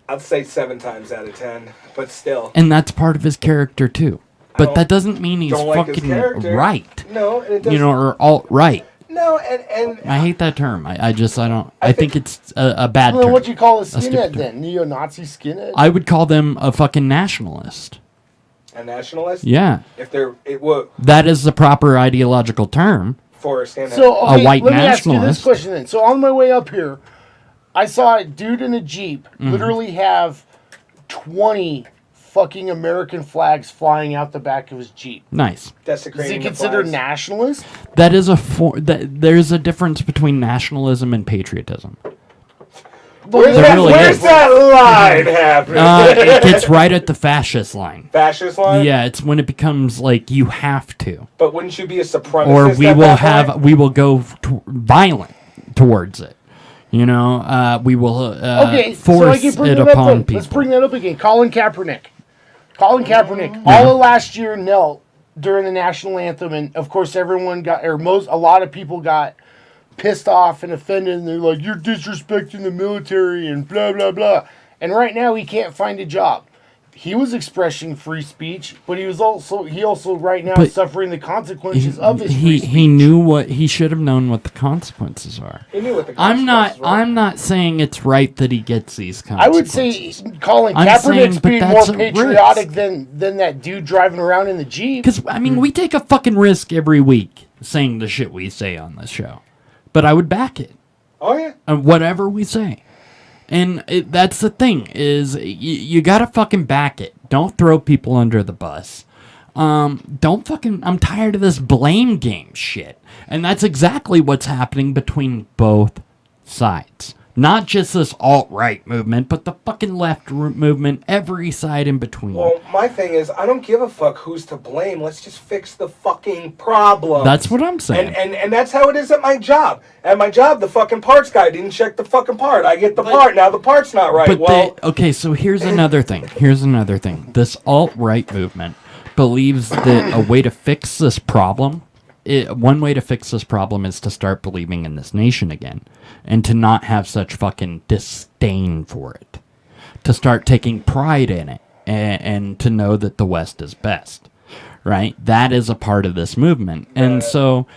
I'd say 7 times out of 10, but still. and that's part of his character too. But that doesn't mean he's don't like his fucking character. right. No, and it doesn't. You know, or alt-right. No, and I hate that term. I don't. I think it's a bad Well, term. what you call a stupid skinhead term. then? Neo-Nazi skinhead? I would call them a fucking nationalist. a nationalist. Yeah. If they're That is the proper ideological term. for a stand So okay, white let me ask you nationalist. this question then. So on my way up here, I saw a dude in a Jeep Mm-hmm. literally have 20 fucking American flags flying out the back of his Jeep. Nice. Is desecrating he the considered flags. nationalist? That is there's a difference between nationalism and patriotism. Where's, There that, really where's is. that line happening? It gets right at the fascist line. Fascist line? Yeah, it's when it becomes like you have to, But wouldn't you be a supremacist? or we at will that point? we will go violent towards it. You know, we will Okay, so I force can bring it that up upon then. people. Let's bring that up again. Colin Kaepernick. Colin Kaepernick. Mm-hmm. All of last year knelt during the national anthem, and of course everyone got, or a lot of people got pissed off and offended, and they're like, "You're disrespecting the military," and blah blah blah. And right now he can't find a job. He was expressing free speech, but he also right now But is suffering the consequences of his free he speech. knew what he should have known what the consequences are. He knew what the I'm consequences were. not saying it's right that he gets these I would consequences. say Colin I'm saying, Kaepernick's but being that's more a patriotic risk. than that dude driving around in the Jeep. Because I mean, we take a fucking risk every week saying the shit we say on this show, but I would back it. Oh yeah. Whatever we say. And that's the thing, is you gotta fucking back it. Don't throw people under the bus. I'm tired of this blame game shit. And that's exactly what's happening between both sides. Not just this alt-right movement, but the fucking left movement, every side in between. Well, my thing is, I don't give a fuck who's to blame. Let's just fix the fucking problem. That's what I'm saying. And that's how it is at my job. At my job, the fucking parts guy didn't check the fucking part. I get the part, now the part's not right. But okay, so here's another thing. This alt-right movement believes that a way to fix this problem, one way to fix this problem is to start believing in this nation again. And to not have such fucking disdain for it. To start taking pride in it. And to know that the West is best. Right? That is a part of this movement. And so,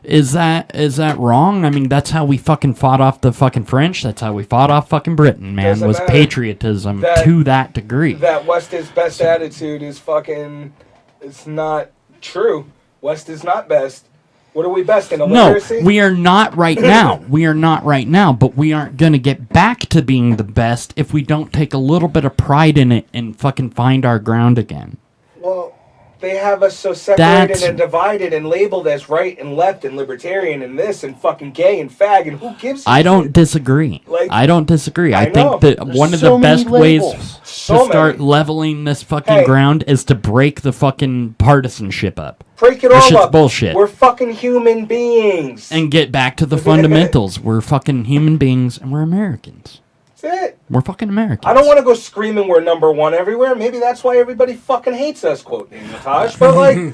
is that wrong? I mean, that's how we fucking fought off the fucking French. That's how we fought off fucking Britain, man. Was patriotism to that degree. That West is best attitude is fucking... It's not true. West is not best. What are we best in? Illiteracy? No, we are not right now. We are not right now, but we aren't going to get back to being the best if we don't take a little bit of pride in it and fucking find our ground again. Well, they have us so separated and divided and labeled as right and left and libertarian and this and fucking gay and fag and who gives a I don't disagree. I don't disagree. I think that one of the best ways to start leveling this fucking ground is to break the fucking partisanship up. Break it all up. Bullshit. We're fucking human beings. And get back to the fundamentals. We're fucking human beings and we're Americans. That's it. We're fucking Americans. I don't want to go screaming we're number one everywhere. Maybe that's why everybody fucking hates us, quote Name Nataj. But like,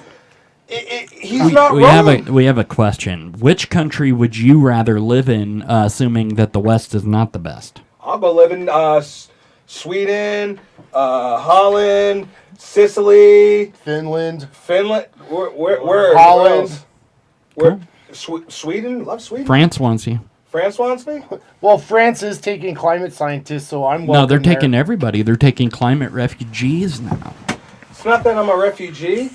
he's not wrong. We have a question. Which country would you rather live in, assuming that the West is not the best? I'll go live in Sweden, Holland, Sicily, Finland. Where Holland. Sweden? Love Sweden. France wants you. France wants me? Well, France is taking climate scientists, so I'm welcome. No, they're taking everybody. They're taking climate refugees now. It's not that I'm a refugee.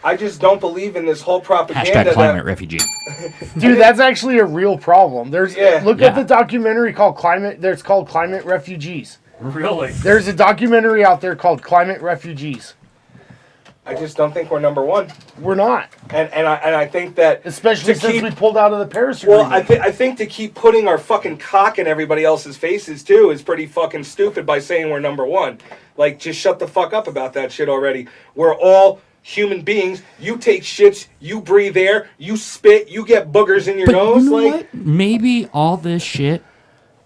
I just don't believe in this whole propaganda. Hashtag climate refugee. Dude, that's actually a real problem. Look at the documentary called Climate. There's called Climate Refugees. Really? There's a documentary out there called Climate Refugees. I just don't think we're number one. We're not. And I think that... Especially since we pulled out of the Paris Agreement. Well, I think to keep putting our fucking cock in everybody else's faces, too, is pretty fucking stupid by saying we're number one. Like, just shut the fuck up about that shit already. We're all human beings. You take shits, you breathe air, you spit, you get boogers in your nose. You know what? Maybe all this shit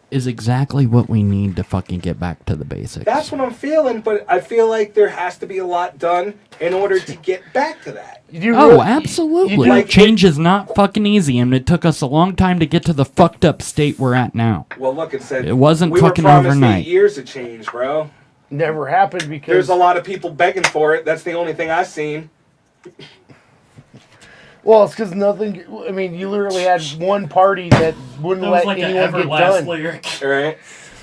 is exactly what we need to fucking get back to the basics. That's what I'm feeling, but I feel like there has to be a lot done in order to get back to that. Absolutely. Change is not fucking easy, and it took us a long time to get to the fucked up state we're at now. Well, look, it wasn't we fucking were promised overnight. 8 years of change, bro. Never happened because... There's a lot of people begging for it. That's the only thing I've seen. Well, it's because nothing... I mean, you literally had one party that wouldn't let anyone get done. Lyric. Right?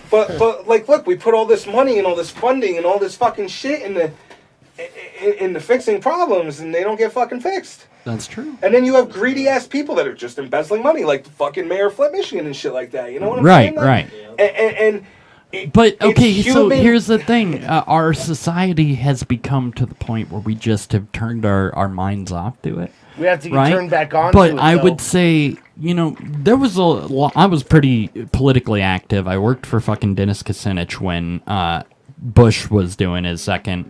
But like, look, we put all this money and all this funding and all this fucking shit in the fixing problems, and they don't get fucking fixed. That's true. And then you have greedy ass people that are just embezzling money, like the fucking mayor of Flint, Michigan, and shit like that. You know what I'm saying? Right. But okay, so here's the thing: our society has become to the point where we just have turned our minds off to it. We have to get turned back on. But I would say, there was I was pretty politically active. I worked for fucking Dennis Kucinich when Bush was doing his second.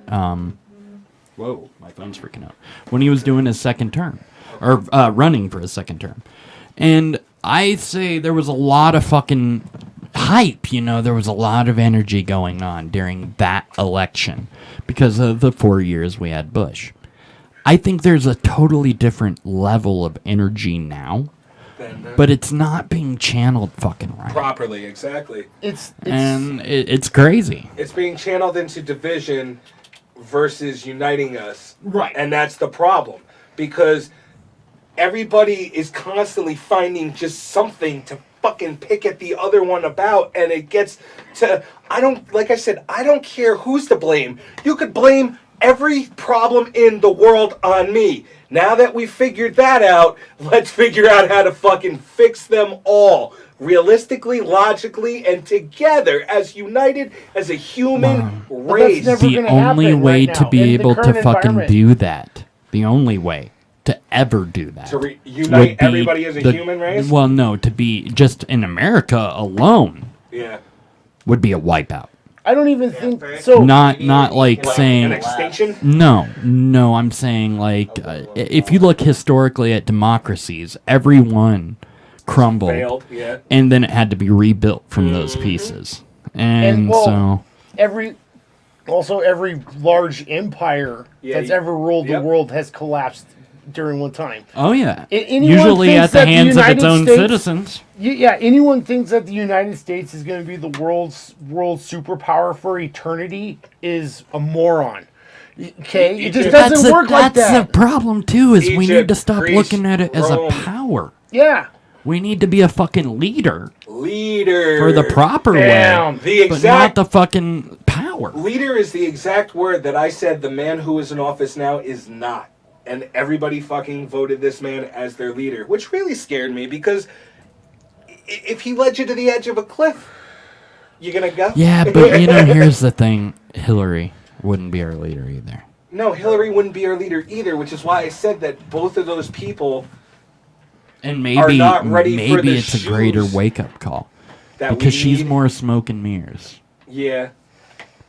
Whoa, my phone's freaking out. When he was doing his second term, or running for his second term, and I say there was a lot of fucking hype. There was a lot of energy going on during that election because of the 4 years we had Bush. I think there's a totally different level of energy now, but it's not being channeled fucking right. Properly, exactly. It's crazy. It's being channeled into division versus uniting us. Right. And that's the problem. Because everybody is constantly finding just something to fucking pick at the other one about, and it gets to... like I said, I don't care who's to blame. You could blame every problem in the world on me. Now that we figured that out, let's figure out how to fucking fix them all. Realistically, logically, and together as united as a human race. The only way to be able to fucking do that the only way to ever do that. To would unite be everybody as a human race? Well, no, to be just in America alone Yeah. would be a wipeout. I don't even think so. Not like saying an extinction? No, I'm saying like if you look historically at democracies, everyone crumbled, Failed, yeah. and then it had to be rebuilt from those pieces. And well, so every large empire that's ever ruled the world has collapsed during one time. oh yeah, Anyone usually thinks at the that hands of its United own States- citizens. Yeah, anyone thinks that the United States is going to be the world's superpower for eternity is a moron. Okay, it just doesn't work like that. That's the problem too. Is we need Egypt, to stop Greece, looking at it as Rome. a power. Yeah. We need to be a fucking leader Leader. for the proper Damn. way, The but exact not the fucking power. leader is the exact word that I said the man who is in office now is not. And everybody fucking voted this man as their leader, which really scared me because if he led you to the edge of a cliff, you're gonna go. Yeah, but here's the thing: Hillary wouldn't be our leader either. No, Hillary wouldn't be our leader either, which is why I said that both of those people And are maybe not ready for the it's a greater shoes wake up call that we because she's need. more smoke and mirrors. Yeah,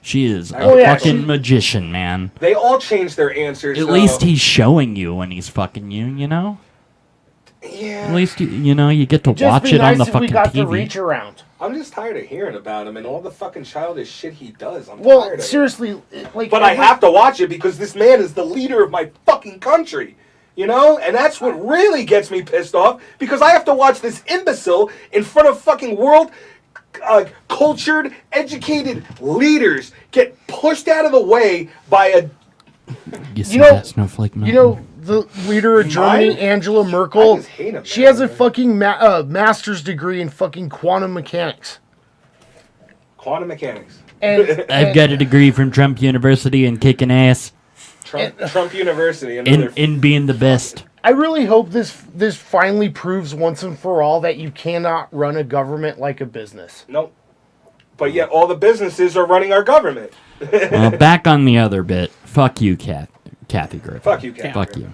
She is a Oh, yeah, fucking she- magician, man. they all changed their answers. At though. least he's showing you when he's fucking you. Yeah. At least you get to Just watch be it nice on the if fucking we got to TV. reach around. I'm just tired of hearing about him and all the fucking childish shit he does. I'm tired Well, of it. seriously, like. But I have to watch it because this man is the leader of my fucking country. You know? And that's what really gets me pissed off because I have to watch this imbecile in front of fucking world cultured, educated leaders get pushed out of the way by a... You see know- that snowflake mountain? You know, the leader of Germany, Mine? Angela I Merkel, just hate him, she man. has a fucking master's degree in fucking quantum mechanics. Quantum mechanics. And, I've got a degree from Trump University in kicking ass Trump University. in being the best. I really hope this finally proves once and for all that you cannot run a government like a business. Nope. But yet all the businesses are running our government. Well, back on the other bit. Fuck you, Kathy Griffin. Fuck you, Kathy Fuck you.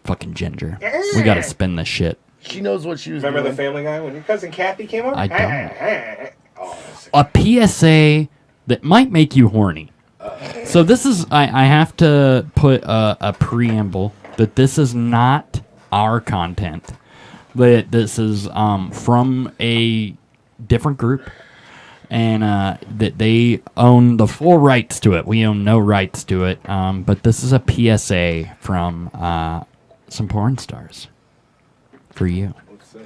Fucking ginger. We gotta spin this shit. She knows what she was Remember doing. the Family Guy when your cousin Kathy came over? I don't. Oh, that's A PSA that might make you horny. So this is, I have to put a preamble that this is not our content. That this is from a different group. And that they own the full rights to it. We own no rights to it. But this is a PSA from some porn stars. For you. Let's see.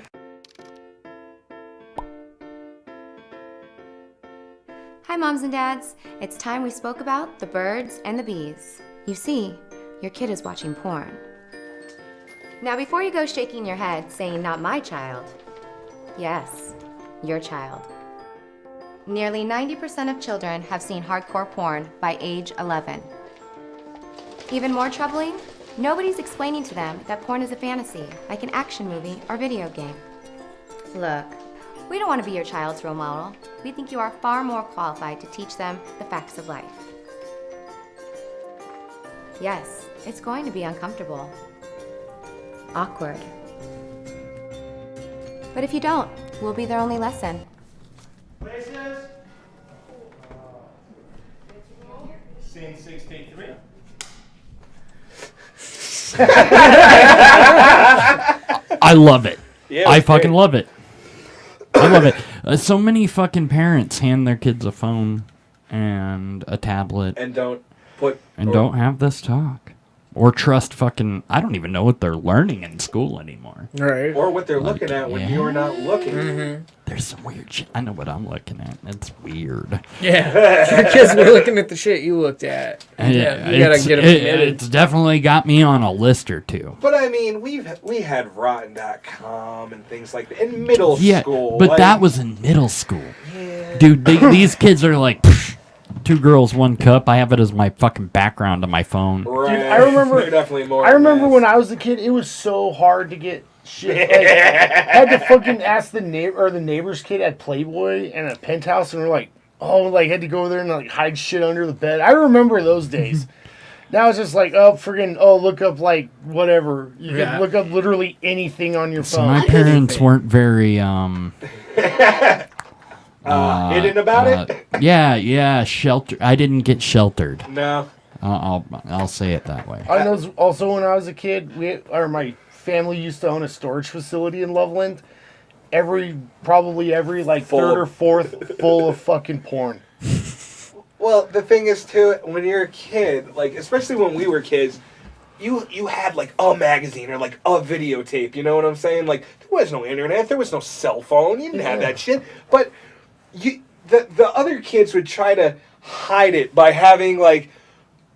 Hi, moms and dads. It's time we spoke about the birds and the bees. You see, your kid is watching porn. Now, before you go shaking your head saying, not my child, yes, your child. Nearly 90% of children have seen hardcore porn by age 11. Even more troubling, nobody's explaining to them that porn is a fantasy, like an action movie or video game. Look, we don't want to be your child's role model. We think you are far more qualified to teach them the facts of life. Yes, it's going to be uncomfortable. Awkward. But if you don't, we'll be their only lesson. Places. Scene 63. I love it. Yeah, it I was fucking great. love it. I love it. So many fucking parents hand their kids a phone and a tablet And don't put... and don't have this talk. Or trust fucking... I don't even know what they're learning in school anymore. Right. Or what they're looking at when you're not looking. There's some weird shit. I know what I'm looking at. It's weird. Yeah. Your kids were looking at the shit you looked at. Yeah, you gotta It's- get them committed. It's definitely got me on a list or two. But I mean, we had Rotten.com and things like that in middle Yeah, school. but like, that was in middle school. Dude, these kids are like, "Pfft, 2 girls, 1 cup. I have it as my fucking background on my phone. Right. Dude, I remember- They're definitely more. I remember advanced. when I was a kid, it was so hard to get shit. Like, I had to fucking ask the neighbor's kid at Playboy and a penthouse, and we're like, oh, like had to go there and like hide shit under the bed. I remember those days. Now it's just like, look up like whatever. You Yeah. can look up literally anything on your So phone. my parents weren't very Hidden about it? Yeah, shelter. I didn't get sheltered. No. I'll say it that way. I know. Also, when I was a kid, my family used to own a storage facility in Loveland. Probably every like Full. third or fourth full of fucking porn. Well, the thing is, too, when you're a kid, like, especially when we were kids, you had, like, a magazine or, like, a videotape, you know what I'm saying? Like, there was no internet, there was no cell phone, you didn't have that shit. But the other kids would try to hide it by having, like,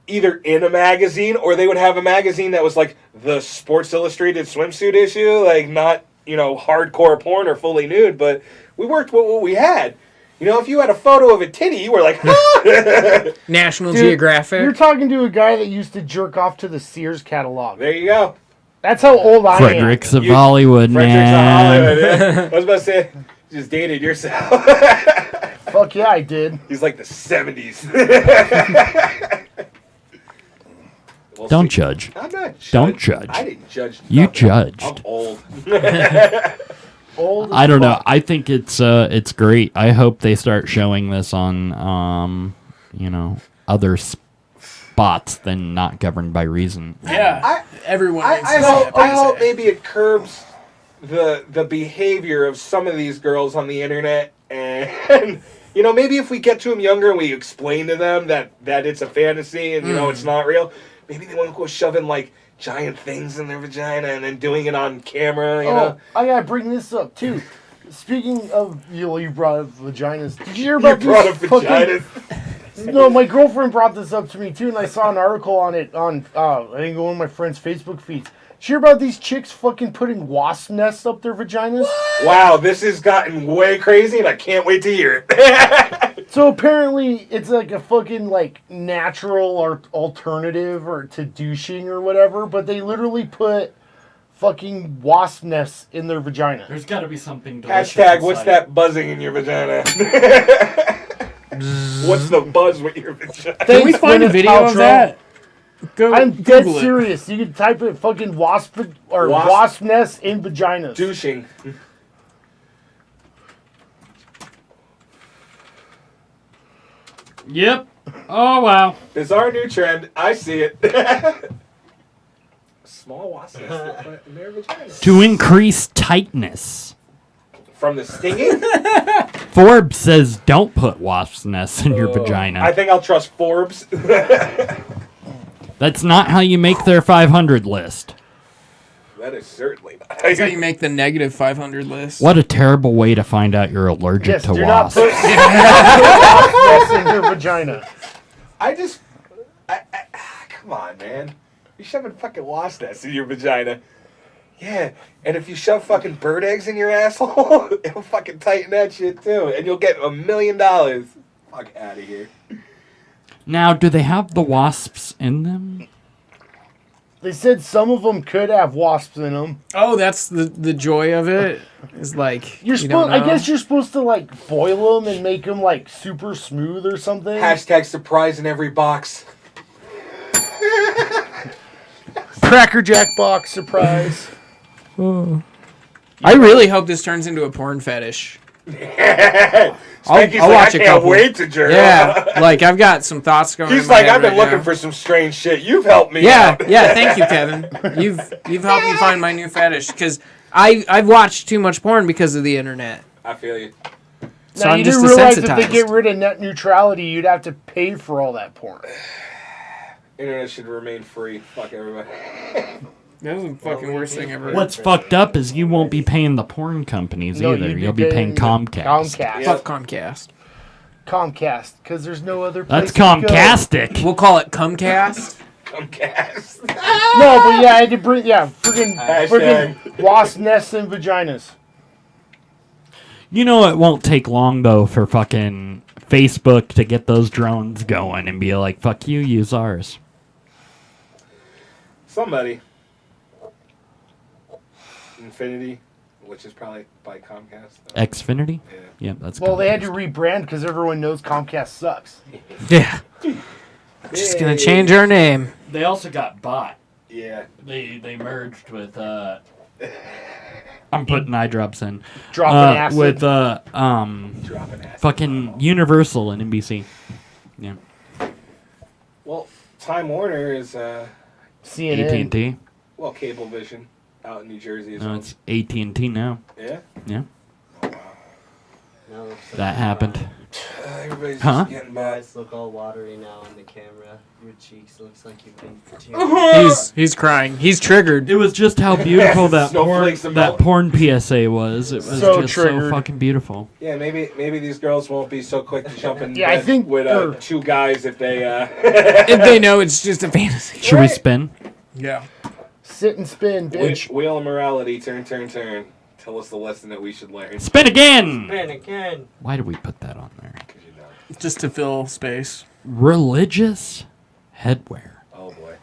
either in a magazine, or they would have a magazine that was, like, the Sports Illustrated swimsuit issue, like, not, hardcore porn or fully nude, but we worked with what we had. If you had a photo of a titty, you were like, ah! National Geographic. You're talking to a guy that used to jerk off to the Sears catalog. There you go. That's how old I am. Fredericks of Hollywood, Fredericks man. of Hollywood, yeah. I was about to say, you just dated yourself. Fuck yeah, I did. He's like the 70s. Don't judge. I'm not judging. Don't judge. I didn't judge. You nothing. judged. I'm old. Old. I don't know. I think it's great. I hope they start showing this on other spots than not governed by reason. Yeah, everyone. I hope maybe it curbs the behavior of some of these girls on the internet, and maybe if we get to them younger and we explain to them that it's a fantasy and it's not real, maybe they won't go shoving like giant things in their vagina and then doing it on camera. You know, I gotta bring this up too. Speaking of, you brought up vaginas. Did you hear about you brought up this vaginas? No, my girlfriend brought this up to me too, and I saw an article on it on I think one of my friend's Facebook feeds. Did you hear about these chicks fucking putting wasp nests up their vaginas? Wow, this has gotten way crazy, and I can't wait to hear it. So apparently, it's like a fucking like natural or alternative or to douching or whatever, but they literally put fucking wasp nests in their vagina. There's got to be something delicious. Hashtag, what's that buzzing in your vagina? What's the buzz with your vagina? Can we find a video of that? I'm dead serious. You can type it fucking wasp nest in vaginas. Douching. Yep. Oh, wow. It's our new trend. I see it. Small wasp nest in their vagina. To increase tightness. From the stinging? Forbes says don't put wasp nests in your vagina. I think I'll trust Forbes. That's not how you make their 500 list. That is certainly not. That's how you make the negative 500 list. What a terrible way to find out you're allergic to do wasps. not put wasp nests in your vagina. Come on, man. You're shoving fucking wasp nests in your vagina. Yeah, and if you shove fucking bird eggs in your asshole, it'll fucking tighten that shit too, and you'll get $1 million. Fuck out of here. Now, do they have the wasps in them? They said some of them could have wasps in them. Oh, that's the joy of it. Is like You're supposed. I guess you're supposed to like boil them and make them like super smooth or something. Hashtag surprise in every box. Cracker Jack box surprise. I really hope this turns into a porn fetish. I'll watch a couple. Wait to jerk. Yeah, like I've got some thoughts going. He's in my like, head I've been right looking now. for some strange shit. You've helped me out. Yeah, thank you, Kevin. You've helped me find my new fetish because I've watched too much porn because of the internet. I feel you. So now I'm you just do realize if they desensitized. get rid of net neutrality, you'd have to pay for all that porn. Internet should remain free. Fuck everybody. That was the fucking worst thing ever. What's fucked up is you won't be paying the porn companies either. You'll be paying Comcast. Comcast. Fuck Comcast. Comcast, because there's no other place That's to go. Comcastic. We'll call it Comcast. Comcast. No, but yeah, I had to bring, friggin' wasp nests and vaginas. You know it won't take long, though, for fucking Facebook to get those drones going and be like, fuck you, use ours. Somebody. Infinity, which is probably by Comcast. Xfinity? Yeah. Yep, that's Well, they had Comcast. to rebrand because everyone knows Comcast sucks. Yeah. Just gonna change our name. They also got bought. Yeah. They merged with I'm putting eye drops in. Dropping acid. With Dropping acid. fucking Universal and NBC. Yeah. Well, Time Warner is CNN. AT&T. well, Cablevision out in New Jersey as No, well. it's AT&T now. Yeah. Yeah. Now looks like That happened. Everybody's Huh? just getting Your back. eyes look all watery now on the camera. Your cheeks looks like you've been tearing. He's crying. He's triggered. It was just how beautiful that porn, Snowflakes and that porn PSA was. It was So just triggered. so fucking beautiful. Yeah, maybe these girls won't be so quick to jump in Yeah, I bed think with they're- two guys if they If they know it's just a fantasy. Should we spin? Yeah. Sit and spin, bitch. Wheel of morality, turn. Tell us the lesson that we should learn. Spin again! Man, again. Why did we put that on there? Just to fill space. Religious headwear. Oh boy.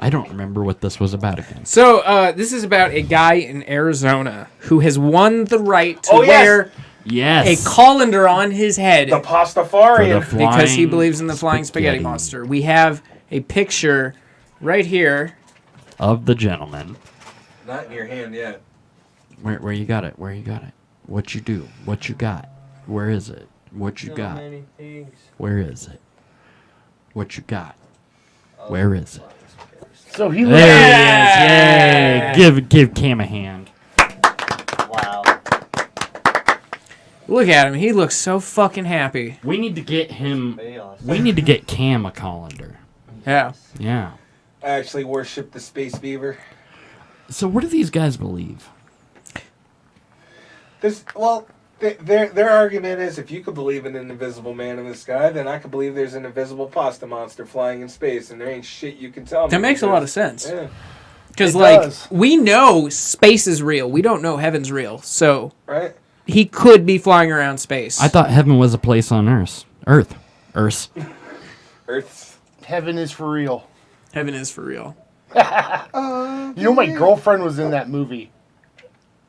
I don't remember what this was about again. So, this is about a guy in Arizona who has won the right to Oh, yes! wear Yes. a colander on his head The Pastafarian. For the because he flying believes in the flying spaghetti monster. We have a picture right here. Of the gentleman. Not in your hand yet. Where you got it? Where you got it? What you do? What you got? Where is it? What you So got? many things. Where is it? What you got? Where is it? So he There he is! Yay! Give Cam a hand. Wow. Look at him. He looks so fucking happy. We need to get him. Very awesome. We need to get Cam a colander. Yeah. Yeah. I actually worship the space beaver. So what do these guys believe? Their argument is if you could believe in an invisible man in the sky, then I could believe there's an invisible pasta monster flying in space, and there ain't shit you can tell me. That makes a lot of sense. Yeah. Because, It like, does. we know space is real. We don't know heaven's real. So, Right? he could be flying around space. I thought heaven was a place on Earth. Earth. Earth's. Heaven is for real. Heaven is for real. You know, my girlfriend was in that movie.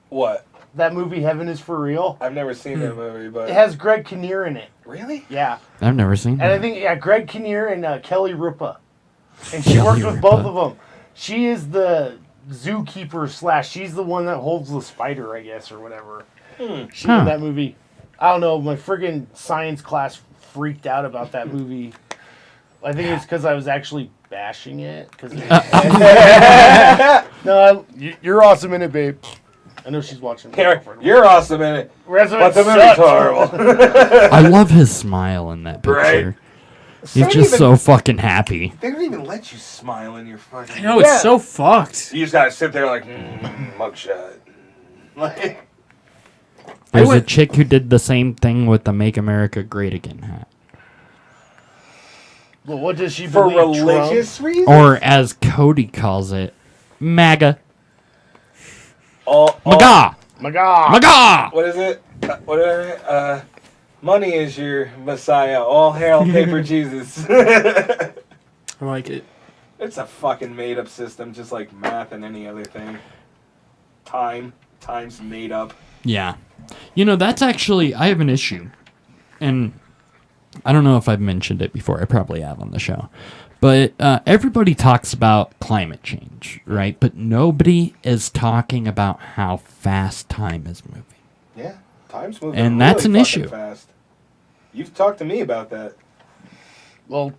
What? That movie, Heaven is for Real. I've never seen that movie, but It has Greg Kinnear in it. really? Yeah. I've never seen And I that. think, Greg Kinnear and Kelly Ripa. And she Kelly works with Ripa. both of them. She is the zookeeper / she's the one that holds the spider, I guess, or whatever. She's Huh. in that movie. I don't know, my friggin' science class freaked out about that movie. I think it's because I was actually bashing it. No, you're awesome in it, babe. I know she's watching. You're awesome in it. Resident But the movie's sucks. horrible. I love his smile in that picture. Right. He's just so fucking happy. They don't even let you smile in your fucking. I know, it's so fucked. You just gotta sit there like mugshot. Like There's a chick who did the same thing with the Make America Great Again hat. Well, what does she for believe? religious reasons. Or as Cody calls it, MAGA. All, MAGA! My God. MAGA! What is it? Money is your messiah. All hail paper Jesus. I like it. It's a fucking made up system, just like math and any other thing. Time's made up. Yeah. You know, that's actually, I have an issue. And I don't know if I've mentioned it before. I probably have on the show. But everybody talks about climate change, right? But nobody is talking about how fast time is moving. Yeah, time's moving. And that's really an fucking issue. Fast. You've talked to me about that. Well,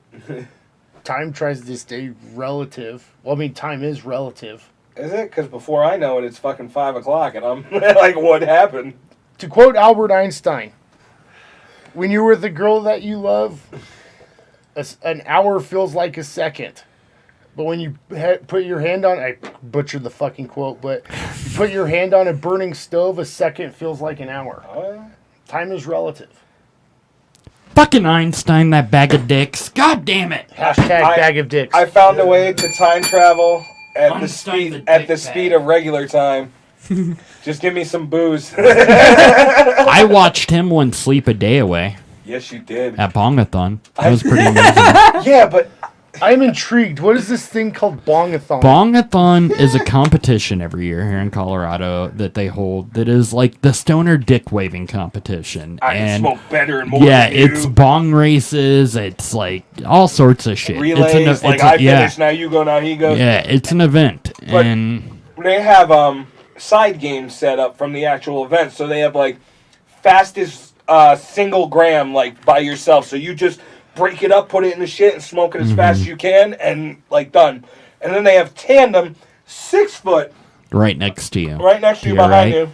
time tries to stay relative. Well, I mean, time is relative. Is it? Because before I know it, it's fucking 5 o'clock, and I'm like, what happened? To quote Albert Einstein, when you're with a girl that you love, an hour feels like a second. But when you put your hand on, I butchered the fucking quote, but you put your hand on a burning stove, a second feels like an hour. Time is relative. Fucking Einstein, that bag of dicks. God damn it. Hashtag bag of dicks. I found a way to time travel at Einstein the the at dick the bag. speed of regular time. Just give me some booze. I watched him one sleep a day away Yes, you did. at Bongathon. That was pretty amazing. Yeah, but I'm intrigued. What is this thing called Bongathon? Bongathon is a competition every year here in Colorado that they hold that is like the stoner dick waving competition. I can and smoke better and more yeah, than you. it's bong races. It's like all sorts of shit. Relays, it's like I finish, now you go, now he goes. Yeah, it's an event. But and they have side games set up from the actual event. So they have like fastest single gram like by yourself. So you just break it up, put it in the shit, and smoke it as fast as you can, and like done. And then they have tandem 6 foot right next to you. right next to you, You're behind right. you.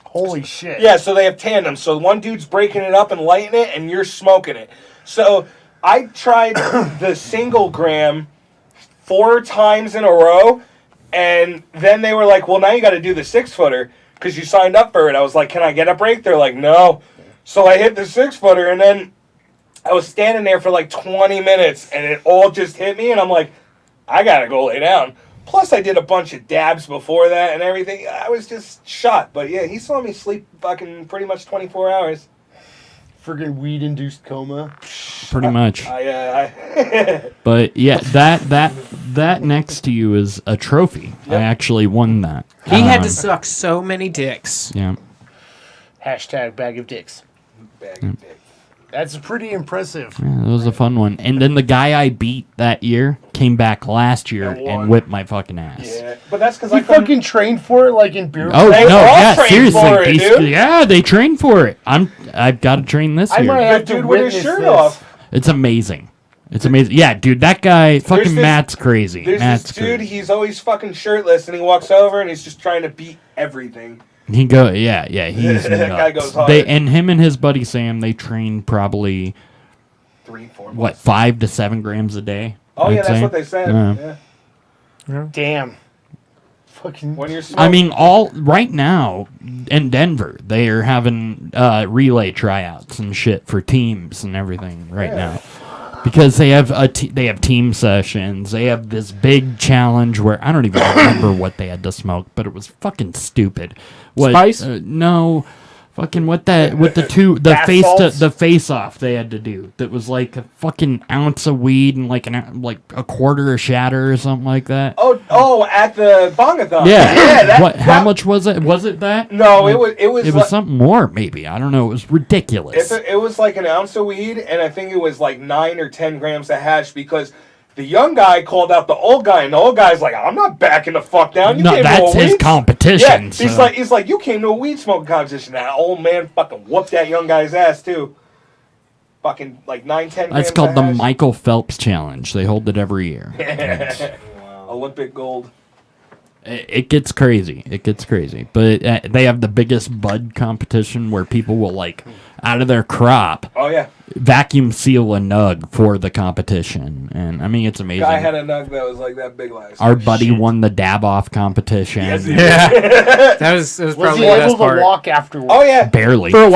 Holy shit. Yeah, so they have tandem. So one dude's breaking it up and lighting it, and you're smoking it. So I tried the single gram 4 times in a row, and then they were like, well, now you got to do the 6 footer because you signed up for it. I was like, can I get a break? They're like, no. So I hit the 6 footer, and then I was standing there for like 20 minutes, and it all just hit me, and I'm like, I got to go lay down. Plus, I did a bunch of dabs before that and everything. I was just shot. But yeah, he saw me sleep fucking pretty much 24 hours. Friggin' weed-induced coma. Pretty much. But yeah, that next to you is a trophy. Yep. I actually won that. He had to suck so many dicks. Yeah. Hashtag bag of dicks. Bag of dicks. That's pretty impressive. Yeah, that was a fun one. And then the guy I beat that year came back last year and whipped my fucking ass. Yeah, but that's because I fucking trained for it, like in beer. Oh They no! all Yeah, train seriously. for it, dude. Yeah, they train for it. I've got to train this I year. might have to Dude with his witness shirt this. off. It's amazing. It's amazing. Yeah, dude, that guy, fucking this- Matt's crazy. There's Matt's this dude, crazy. he's always fucking shirtless, and he walks over, and he's just trying to beat everything. He's he's That guy nuts. goes hard. And him and his buddy Sam, they train probably 3-4 what 5 to 7 grams a day. Oh I'd yeah, that's say. what they said. Yeah. Yeah. Damn. Fucking. When you're I smoking, mean, right now in Denver, they are having relay tryouts and shit for teams and everything right now, because they have they have team sessions. They have this big challenge where I don't even remember what they had to smoke, but it was fucking stupid. What? Spice? No. Fucking the face off they had to do that was like a fucking ounce of weed and like a quarter of shatter or something like that. Oh, at the Bongathon. Yeah. How much was it? Was it that? No, Like, it was It was something more, maybe. I don't know. It was ridiculous. It was like an ounce of weed, and I think it was like 9 or 10 grams of hash because the young guy called out the old guy, and the old guy's like, "I'm not backing the fuck down. You No, came that's to a his weed competition. Yeah, so- he's like, you came to a weed smoking competition. That old man fucking whooped that young guy's ass too. Fucking like 9-10 grams. That's called of the hash. Michael Phelps Challenge. They hold it every year. And Olympic gold. it gets crazy. It gets crazy. But they have the biggest bud competition where people will like out of their crop. Oh yeah. Vacuum seal a nug for the competition, and I mean it's amazing. Guy had a nug that was like that big last. Our buddy won the dab off competition. Yes, he That was probably he the able best to part. walk afterwards? Oh yeah. Barely For a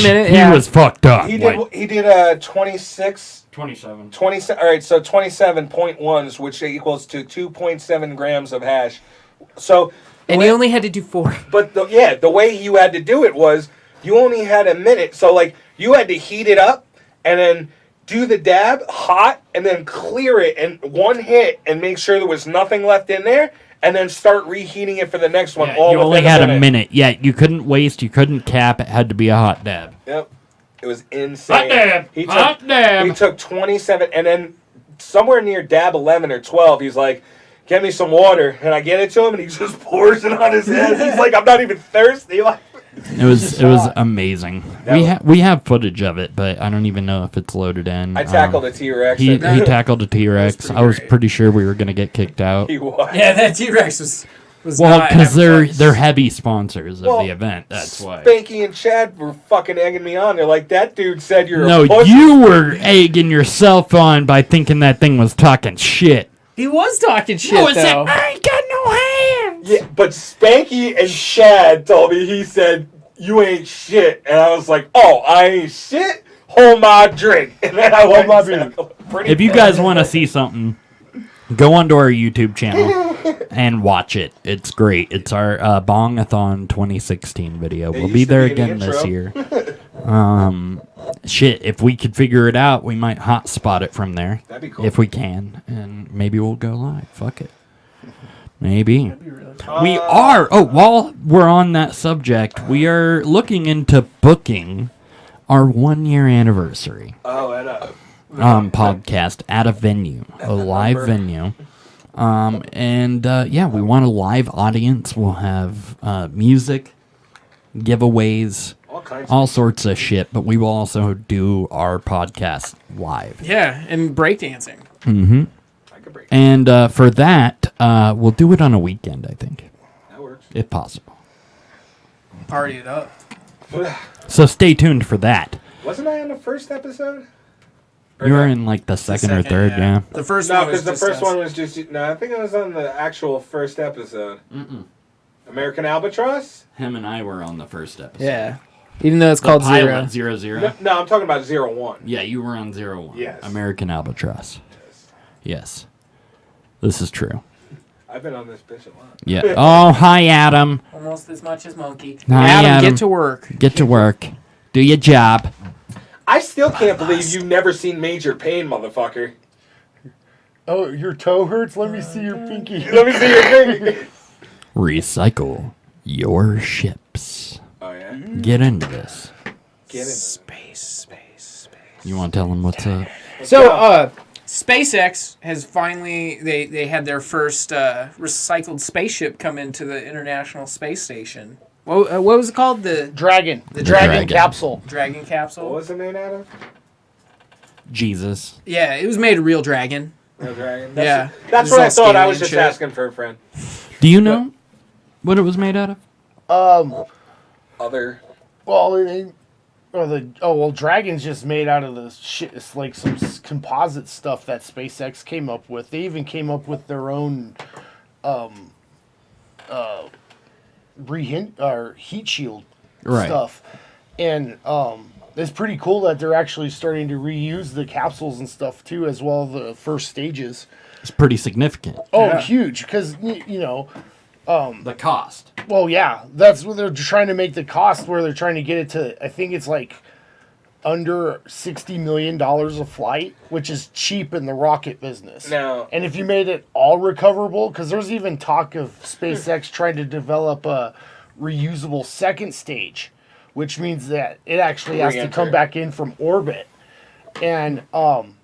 minute, He yeah. was fucked up. He like, did a 26. 27. 27. All right, so 27.1s, which equals to 2.7 grams of hash. So, And you only had to do 4. but the way you had to do it was you only had a minute. So like you had to heat it up and then do the dab hot and then clear it in one hit and make sure there was nothing left in there and then start reheating it for the next one. Yeah, all you only within had a minute. Yeah, you couldn't waste. You couldn't cap. It had to be a hot dab. Yep. It was insane. Hot dab. He took 27, and then somewhere near dab 11 or 12, he's like, get me some water. And I get it to him, and he just pours it on his head. He's like, I'm not even thirsty. Like, It was amazing. We have footage of it, but I don't even know if it's loaded in. I tackled a T-Rex. He tackled a T-Rex. I was pretty sure we were gonna get kicked out. He was. Yeah, that T-Rex was Well, not because having fun. they're heavy sponsors of Well, the event. That's why. Spanky and Chad were fucking egging me on. They're like, that dude said you're No, a pussy. you were egging yourself on by thinking that thing was talking shit. He was talking shit, No, it said, though. I ain't got no hands. Yeah, but Spanky and Chad told me, he said, you ain't shit. And I was like, oh, I ain't shit? Hold my drink. And then I went my beer. If you guys want to see something, go onto our YouTube channel and watch it. It's great. It's our Bongathon 2016 video. We'll be there again this year. shit, if we could figure it out, we might hotspot it from there. That'd be cool. If we can. And maybe we'll go live. Fuck it. Maybe. That'd be really fun. We are. Oh, while we're on that subject, we are looking into booking our 1 year anniversary at a podcast at a venue, a live venue. Yeah, we want a live audience. We'll have music, giveaways, all sorts of shit. But we will also do our podcast live. Yeah, and breakdancing. Mm-hmm. And for that, we'll do it on a weekend, I think. That works. If possible. Party it up. So stay tuned for that. Wasn't I on the first episode? You were in like the second or third, yeah. The first No, one was because the first us. one was just... No, I think I was on the actual first episode. American Albatross? Him and I were on the first episode. Yeah. Even though it's The called pilot, Zero. 00. No, I'm talking about 01. Yeah, you were on 01. Yes. American Albatross. Yes. This is true. I've been on this bitch a lot. Yeah. Oh, hi, Adam. Almost as much as Monkey. Hi, Adam, get to work. Get to work. Do your job. I still can't believe you've never seen Major Pain, motherfucker. Oh, your toe hurts? Let me see your pinky. Let me see your pinky. Recycle your ships. Oh, yeah? Get into this. Get in. Space. You want to tell them what's up? So, SpaceX has finally, they had their first recycled spaceship come into the International Space Station. What was it called? The Dragon. The Dragon. Dragon capsule. Dragon What capsule? was it made out of? Jesus. Yeah, it was made of real dragon. No dragon. Yeah. That's It was what I all thought. I scaly was and just shit. asking for a friend. Do you know what it was made out of? Other. Well, Dragon's just made out of the shit. It's like some composite stuff that SpaceX came up with. They even came up with their own heat shield Right. stuff. And it's pretty cool that they're actually starting to reuse the capsules and stuff too, as well as the first stages. It's pretty significant. Oh, Yeah. huge! Because The cost. well, yeah, that's what they're trying to make the cost where they're trying to get it to. I think it's like under $60 million a flight, which is cheap in the rocket business. No. And if you made it all recoverable, because there's even talk of SpaceX trying to develop a reusable second stage, which means that it actually has to come back in from orbit. And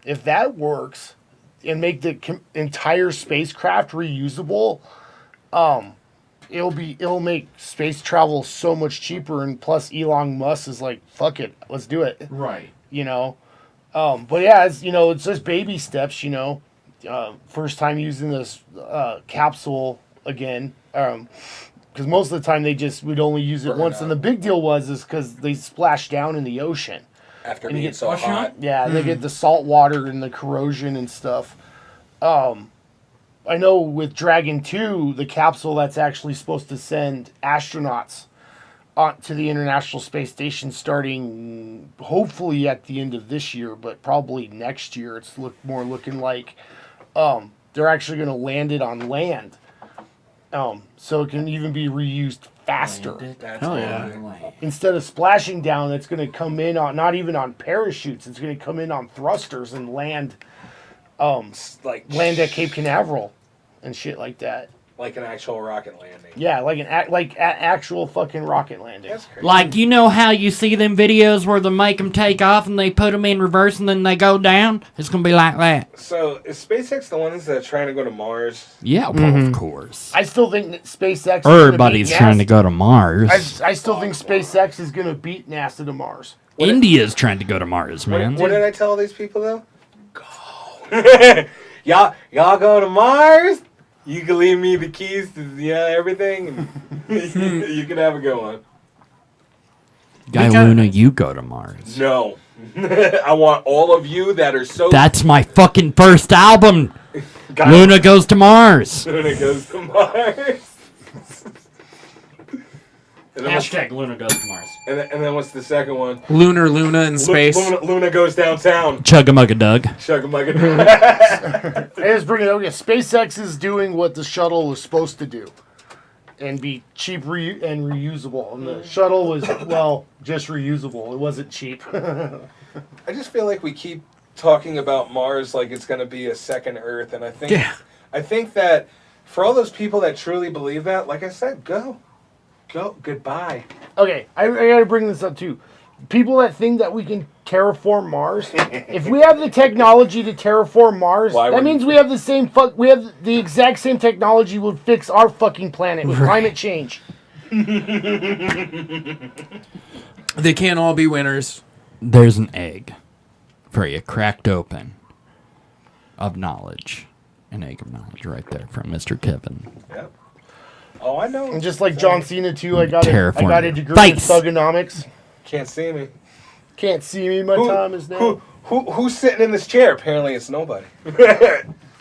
if that works and make the entire spacecraft reusable, it'll make space travel so much cheaper. And plus, Elon Musk is like, "Fuck it, let's do it." Right. But yeah, it's just baby steps. First time using this capsule again. Because most of the time we'd only use it once, and the big deal is because they splash down in the ocean. After And you being get so hot. Yeah, they get the salt water and the corrosion and stuff. I know with Dragon 2, the capsule that's actually supposed to send astronauts to the International Space Station starting hopefully at the end of this year, but probably next year. It's looking like they're actually going to land it on land. So it can even be reused faster. That's Hell cool. yeah. Instead of splashing down, it's going to come in on, not even on parachutes, it's going to come in on thrusters and land at Cape Canaveral and shit like that. Like an actual rocket landing. Yeah, like an actual fucking rocket landing. That's crazy. Like, you know how you see them videos where they make them take off and they put them in reverse and then they go down? It's going to be like that. So, is SpaceX the ones that are trying to go to Mars? Yeah, well, of course. I still think that SpaceX. Everybody's trying to go to Mars. I still think SpaceX is going to beat NASA to Mars. India's trying to go to Mars, man. What did I tell these people, though? Go. y'all go to Mars? You can leave me the keys to everything, and you can have a good one. Guy Luna, you go to Mars. No. I want all of you that are so... That's my fucking first album. Guy Luna Goes to Mars. Luna goes to Mars. And then Hashtag Luna Goes to Mars. and then what's the second one? Luna in space. Luna goes downtown. Chug-a-mug-a-dug. Chug-a-mug-a-dug. I just bring it up. Yeah, SpaceX is doing what the shuttle was supposed to do, and be cheap and reusable. And the shuttle was just reusable. It wasn't cheap. I just feel like we keep talking about Mars like it's going to be a second Earth, and I think that for all those people that truly believe that, like I said, go, goodbye. Okay, I gotta bring this up too. People that think that we can terraform Mars, if we have the technology to terraform Mars, that means we have the exact same technology would fix our fucking planet with climate change. They can't all be winners. There's an egg for you, cracked open, of knowledge. An egg of knowledge right there from Mr. Kevin. Yep. Oh, I know. And just like John Cena too, I got a degree in thugonomics. Can't see me. Can't see me. My time is now. Who's sitting in this chair? Apparently, it's nobody.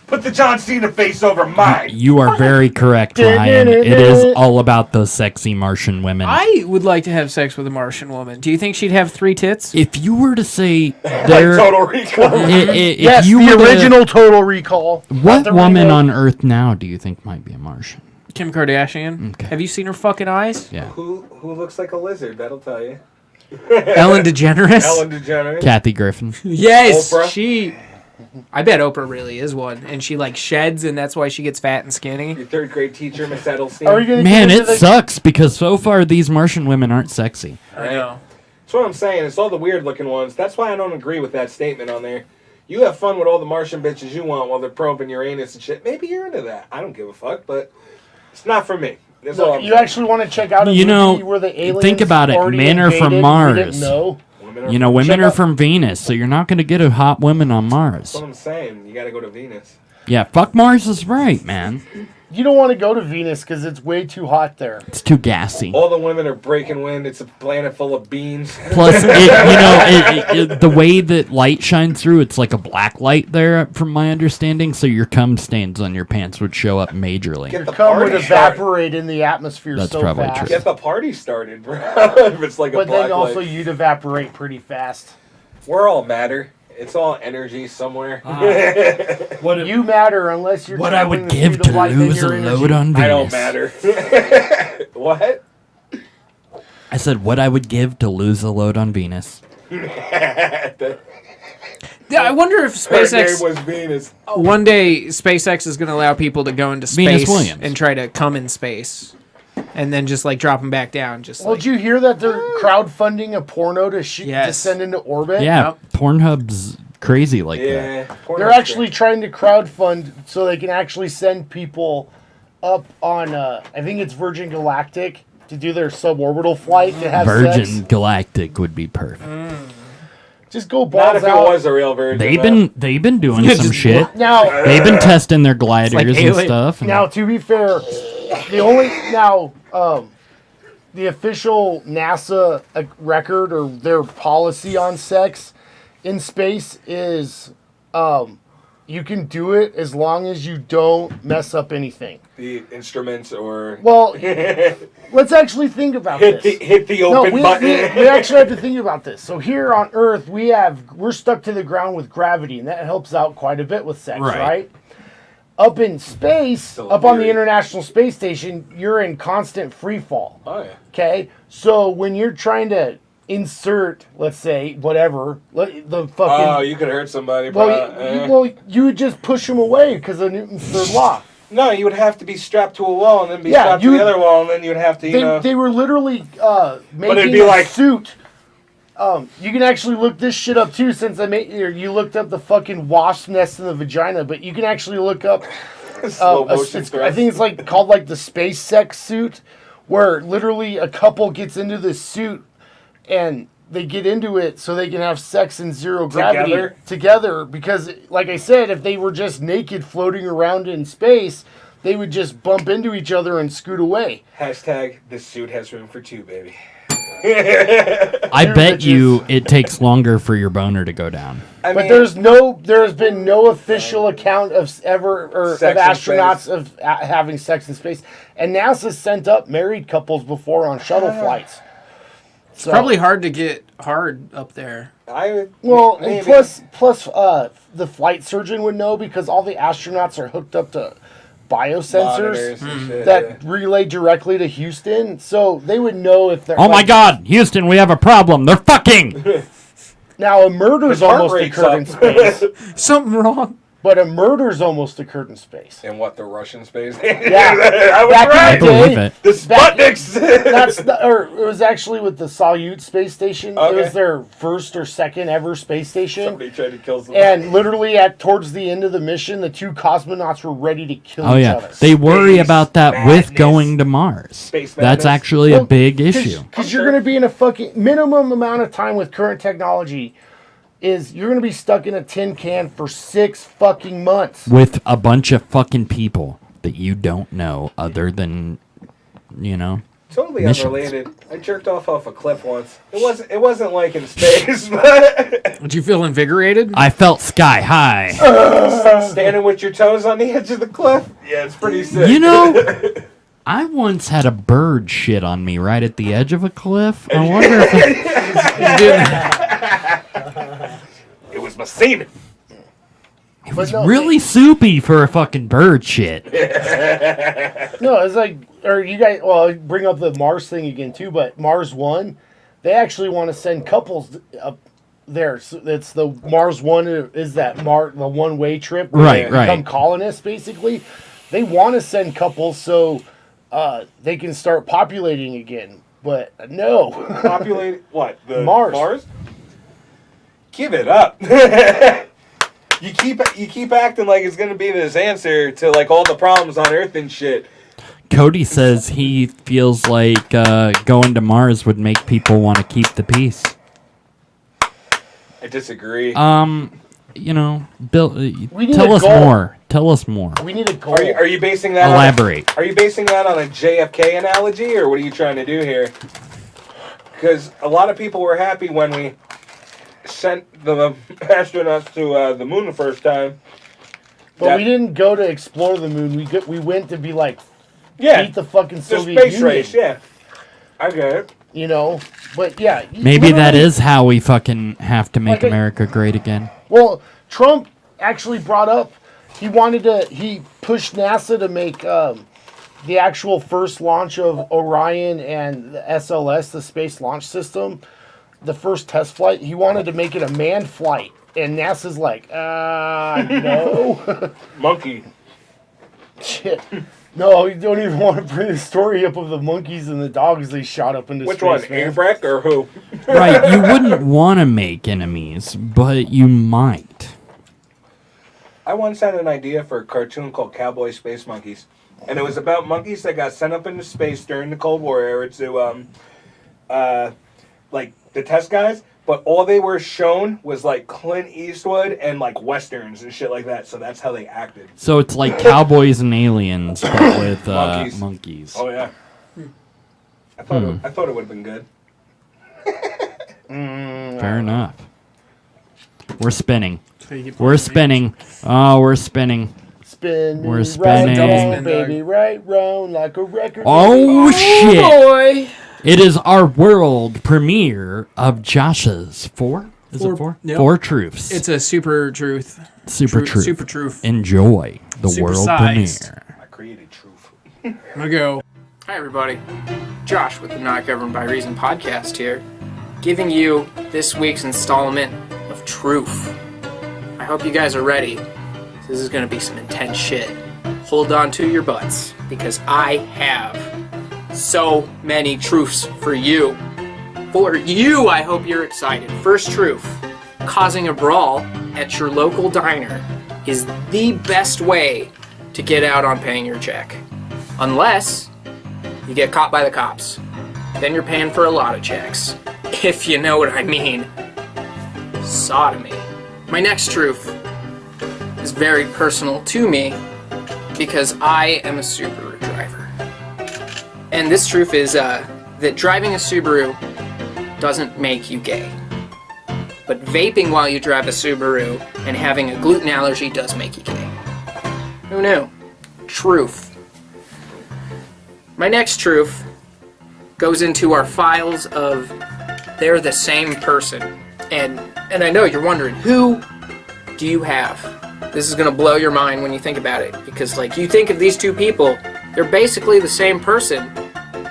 Put the John Cena face over mine. You are very correct, Ryan. It is all about those sexy Martian women. I would like to have sex with a Martian woman. Do you think she'd have 3 tits? If you were to say Total Recall. Yes, the original Total Recall. What woman on Earth now do you think might be a Martian? Kim Kardashian. Okay. Have you seen her fucking eyes? Yeah. Who looks like a lizard? That'll tell you. Ellen DeGeneres. Ellen DeGeneres. Kathy Griffin. Yes, Oprah. I bet Oprah really is one, and she like sheds, and that's why she gets fat and skinny. Your 3rd grade teacher, Miss Edelstein. Man, it sucks because so far these Martian women aren't sexy. I know. That's what I'm saying. It's all the weird looking ones. That's why I don't agree with that statement on there. You have fun with all the Martian bitches you want while they're probing your anus and shit. Maybe you're into that. I don't give a fuck, but it's not for me. Look, you actually want to check out a movie where the aliens think about it. Men are from Mars. Women are from Venus, so you're not going to get a hot woman on Mars. That's what I'm saying. You got to go to Venus. Yeah, fuck Mars is right, man. You don't want to go to Venus because it's way too hot there. It's too gassy. All the women are breaking wind. It's a planet full of beans. Plus, the way that light shines through, it's like a black light there, from my understanding. So your cum stains on your pants would show up majorly. Your cum would evaporate in the atmosphere. That's so probably fast. true. Get the party started, bro. If it's like a but black then also light. you'd evaporate pretty fast. We're all matter. It's all energy somewhere. You matter unless you're. What I would give to lose a load on Venus. I don't matter. What? I said what I would give to lose a load on Venus. Yeah, I wonder if Her SpaceX. name was Venus. One day, SpaceX is going to allow people to go into Venus space Williams. and try to come in space, and then just like drop them back down. Just Well, like, did you hear that they're crowdfunding a porno to descend into orbit? Yeah, Pornhub's crazy like that. Yeah. They're actually trying to crowdfund so they can actually send people up on, I think it's Virgin Galactic, to do their suborbital flight to have Virgin sex. Galactic would be perfect. Just go Not balls if it out. was a real virgin. They've been doing some shit. Now, They've been testing their gliders and alien. stuff. now, to be fair, the official NASA record or their policy on sex in space is you can do it as long as you don't mess up anything. The instruments or... Well, let's actually think about this. Hit the open button. We actually have to think about this. So here on Earth, we're stuck to the ground with gravity, and that helps out quite a bit with sex, right? Up in space, up on the International Space Station, you're in constant free fall. Oh, yeah. Okay? So when you're trying to insert, let's say, whatever, the fucking... Oh, you could hurt somebody. Well, you would just push them away because of Newton's third law. No, you would have to be strapped to a wall and then be strapped to the other wall, and then you'd have to, They were literally making it'd be a suit. You can actually look this shit up too, since you looked up the fucking wasp nest in the vagina, but you can actually look up. I think it's called the space sex suit, where literally a couple gets into the suit and they get into it so they can have sex in zero gravity together. Because, like I said, if they were just naked floating around in space, they would just bump into each other and scoot away. Hashtag, this suit has room for 2, baby. I bet you it takes longer for your boner to go down. But there has been no official account of astronauts having sex in space. And NASA sent up married couples before on shuttle flights. it's probably hard to get hard up there. And plus, the flight surgeon would know because all the astronauts are hooked up to biosensors that relay directly to Houston, so they would know if they're. Oh my God, Houston, we have a problem. They're fucking. Now, a murder's His heart almost rate's occurred in up. space. Something wrong. But a murder's almost occurred in space. And what, the Russian space? Yeah. I was Back in right. the day, believe it. The Sputniks. It was actually with the Salyut space station. Okay. It was their first or second ever space station. Somebody tried to kill somebody. And literally towards the end of the mission, the two cosmonauts were ready to kill each other. They worry Space about that madness. with going to Mars. Space That's madness. actually a big issue. Because you're going to be in a fucking minimum amount of time with current technology. You're going to be stuck in a tin can for 6 fucking months. With a bunch of fucking people that you don't know other than, Totally missions. unrelated. I jerked off a cliff once. It wasn't like in space, but Did you feel invigorated? I felt sky high. standing with your toes on the edge of the cliff. Yeah, it's pretty sick. I once had a bird shit on me right at the edge of a cliff. I wonder if It was my semen. it was really soupy for a fucking bird shit. No, it's like, or you guys, well, I bring up the Mars thing again too, but Mars One, they actually want to send couples up there. So it's the Mars One is that the one-way trip. Where Right, they right. become colonists, basically. They want to send couples so they can start populating again. But no. Populate what? The Mars. Give it up. You keep acting like it's gonna be this answer to like all the problems on Earth and shit. Cody says he feels like going to Mars would make people want to keep the peace. I disagree. Bill, need tell a us goal. more. Tell us more. We need a goal. Are you basing that? Elaborate. Are you basing that on a JFK analogy, or what are you trying to do here? Because a lot of people were happy when we sent the astronauts to the moon the first time. But we didn't go to explore the moon. We went to be like, Yeah, beat the fucking the Soviet space Union. race. Yeah, I get it. But yeah. Maybe that literally- is how we fucking have to make Like America great again. Well, Trump actually brought up he pushed NASA to make the actual first launch of Orion and the SLS, the Space Launch System, the first test flight. He wanted to make it a manned flight, and NASA's like, no. Monkey. Shit. No, you don't even want to bring the story up of the monkeys and the dogs they shot up into Which space. one, man. Abrek or who? Right, you wouldn't want to make enemies, but you might. I once had an idea for a cartoon called Cowboy Space Monkeys. And it was about monkeys that got sent up into space during the Cold War era to, like, the test guys. But all they were shown was, like, Clint Eastwood and, like, Westerns and shit like that. So that's how they acted. So it's like cowboys and aliens, but with monkeys. Oh, yeah. I thought it would have been good. Fair enough. We're spinning. We're spinning. Oh, we're spinning. Spin me We're spinning. right round, baby, right round like a record. Oh, shit. Boy. It is our world premiere of Josh's four? Is it four? Yep. 4 Truths. It's a super truth. Super Truth. Super truth. Enjoy the world Supersized. premiere. I created truth. I'm gonna go. Hi, everybody. Josh with the Not Governed by Reason podcast here, giving you this week's installment of Truth. I hope you guys are ready. This is gonna be some intense shit. Hold on to your butts, because I have so many truths for you. For you, I hope you're excited. First truth: causing a brawl at your local diner is the best way to get out on paying your check. Unless you get caught by the cops. Then you're paying for a lot of checks. If you know what I mean. Sodomy. My next truth is very personal to me because I am a Subaru driver. And this truth is that driving a Subaru doesn't make you gay. But vaping while you drive a Subaru and having a gluten allergy does make you gay. Who knew? Truth. My next truth goes into our files of they're the same person. And I know you're wondering, who do you have? This is gonna blow your mind when you think about it, because like you think of these two people, they're basically the same person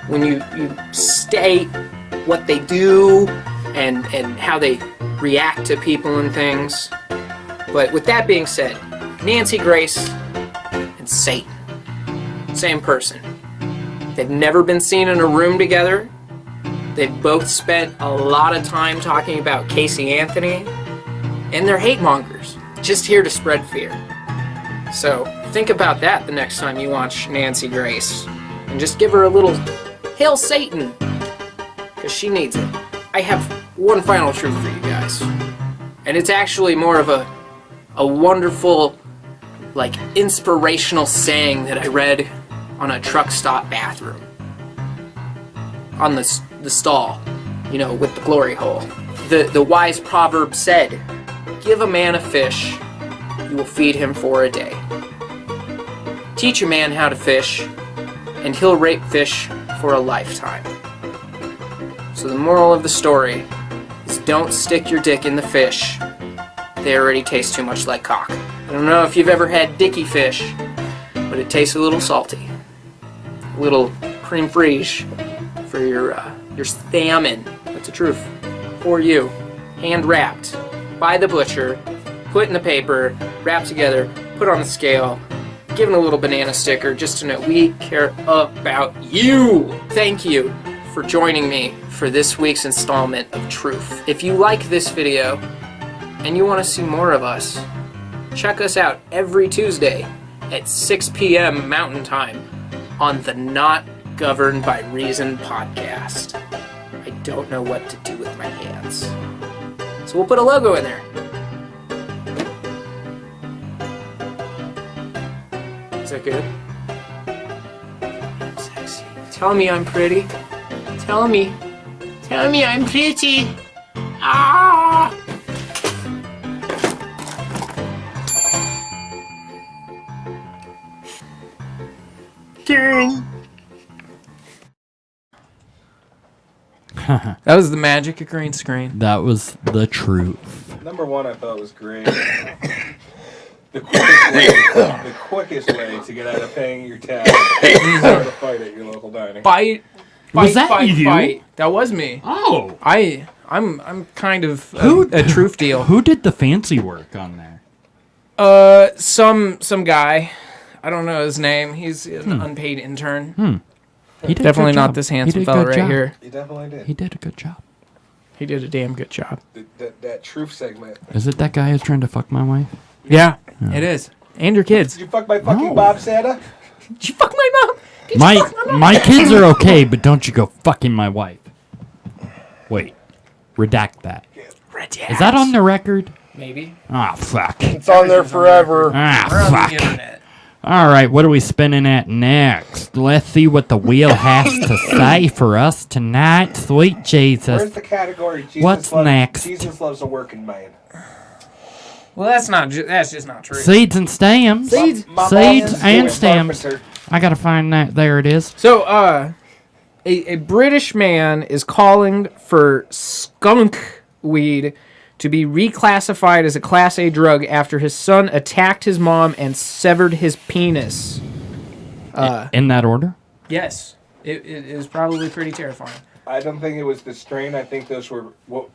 when you state what they do and how they react to people and things. But with that being said, Nancy Grace and Satan, same person. They've never been seen in a room together. They've both spent a lot of time talking about Casey Anthony, and they're hate mongers, just here to spread fear. So think about that the next time you watch Nancy Grace, and just give her a little Hail Satan, because she needs it. I have one final truth for you guys, and it's actually more of a wonderful, like, inspirational saying that I read on a truck stop bathroom. On the stall, you know, with the glory hole. The wise proverb said, "Give a man a fish, you will feed him for a day. Teach a man how to fish, and he'll rape fish for a lifetime." So the moral of the story is, don't stick your dick in the fish. They already taste too much like cock. I don't know if you've ever had dicky fish, but it tastes a little salty. A little creme fraiche for your salmon. That's the truth. For you. Hand wrapped by the butcher, put in the paper, wrapped together, put on the scale, given a little banana sticker just to know we care about you. Thank you for joining me for this week's installment of Truth. If you like this video and you want to see more of us, check us out every Tuesday at 6 p.m. Mountain Time on the Not Governed by Reason podcast. I don't know what to do with my hands, so we'll put a logo in there. Is that good? Sexy. Tell me I'm pretty. Tell me I'm pretty. Ah! Dang. That was the magic of green screen. That was the truth. Number one, I thought was great. The quickest way to get out of paying your tab is start a fight at your local dining. Fight, Was that you? fight. That was me. Oh. I'm kind of a truth deal. Who did the fancy work on there? Some guy. I don't know his name. He's an unpaid intern. He did Definitely a good not job. this He handsome did a fella good right job. here. He definitely did. He did a good job. He did a damn good job. That truth segment. Is it that guy who's trying to fuck my wife? Yeah, it is. And your kids. Did you fuck my fucking No. Bob Santa? Did you fuck my mom? Did you fuck my mom? My kids are okay, but don't you go fucking my wife. Wait. Redact that. Is that on the record? Maybe. Ah, fuck. It's on there forever. Ah, We're on fuck. the internet. All right, what are we spinning at next? Let's see what the wheel has to say for us tonight. Sweet Where's Jesus. the category? Jesus What's loves, next? Jesus loves a working man. Well, that's just not true. Seeds and stems. Seeds. Seeds mom's and doing stems. carpenter. I gotta find that. There it is. So, a British man is calling for skunk weed to be reclassified as a Class A drug after his son attacked his mom and severed his penis. In that order? Yes, it is probably pretty terrifying. I don't think it was the strain. I think those were what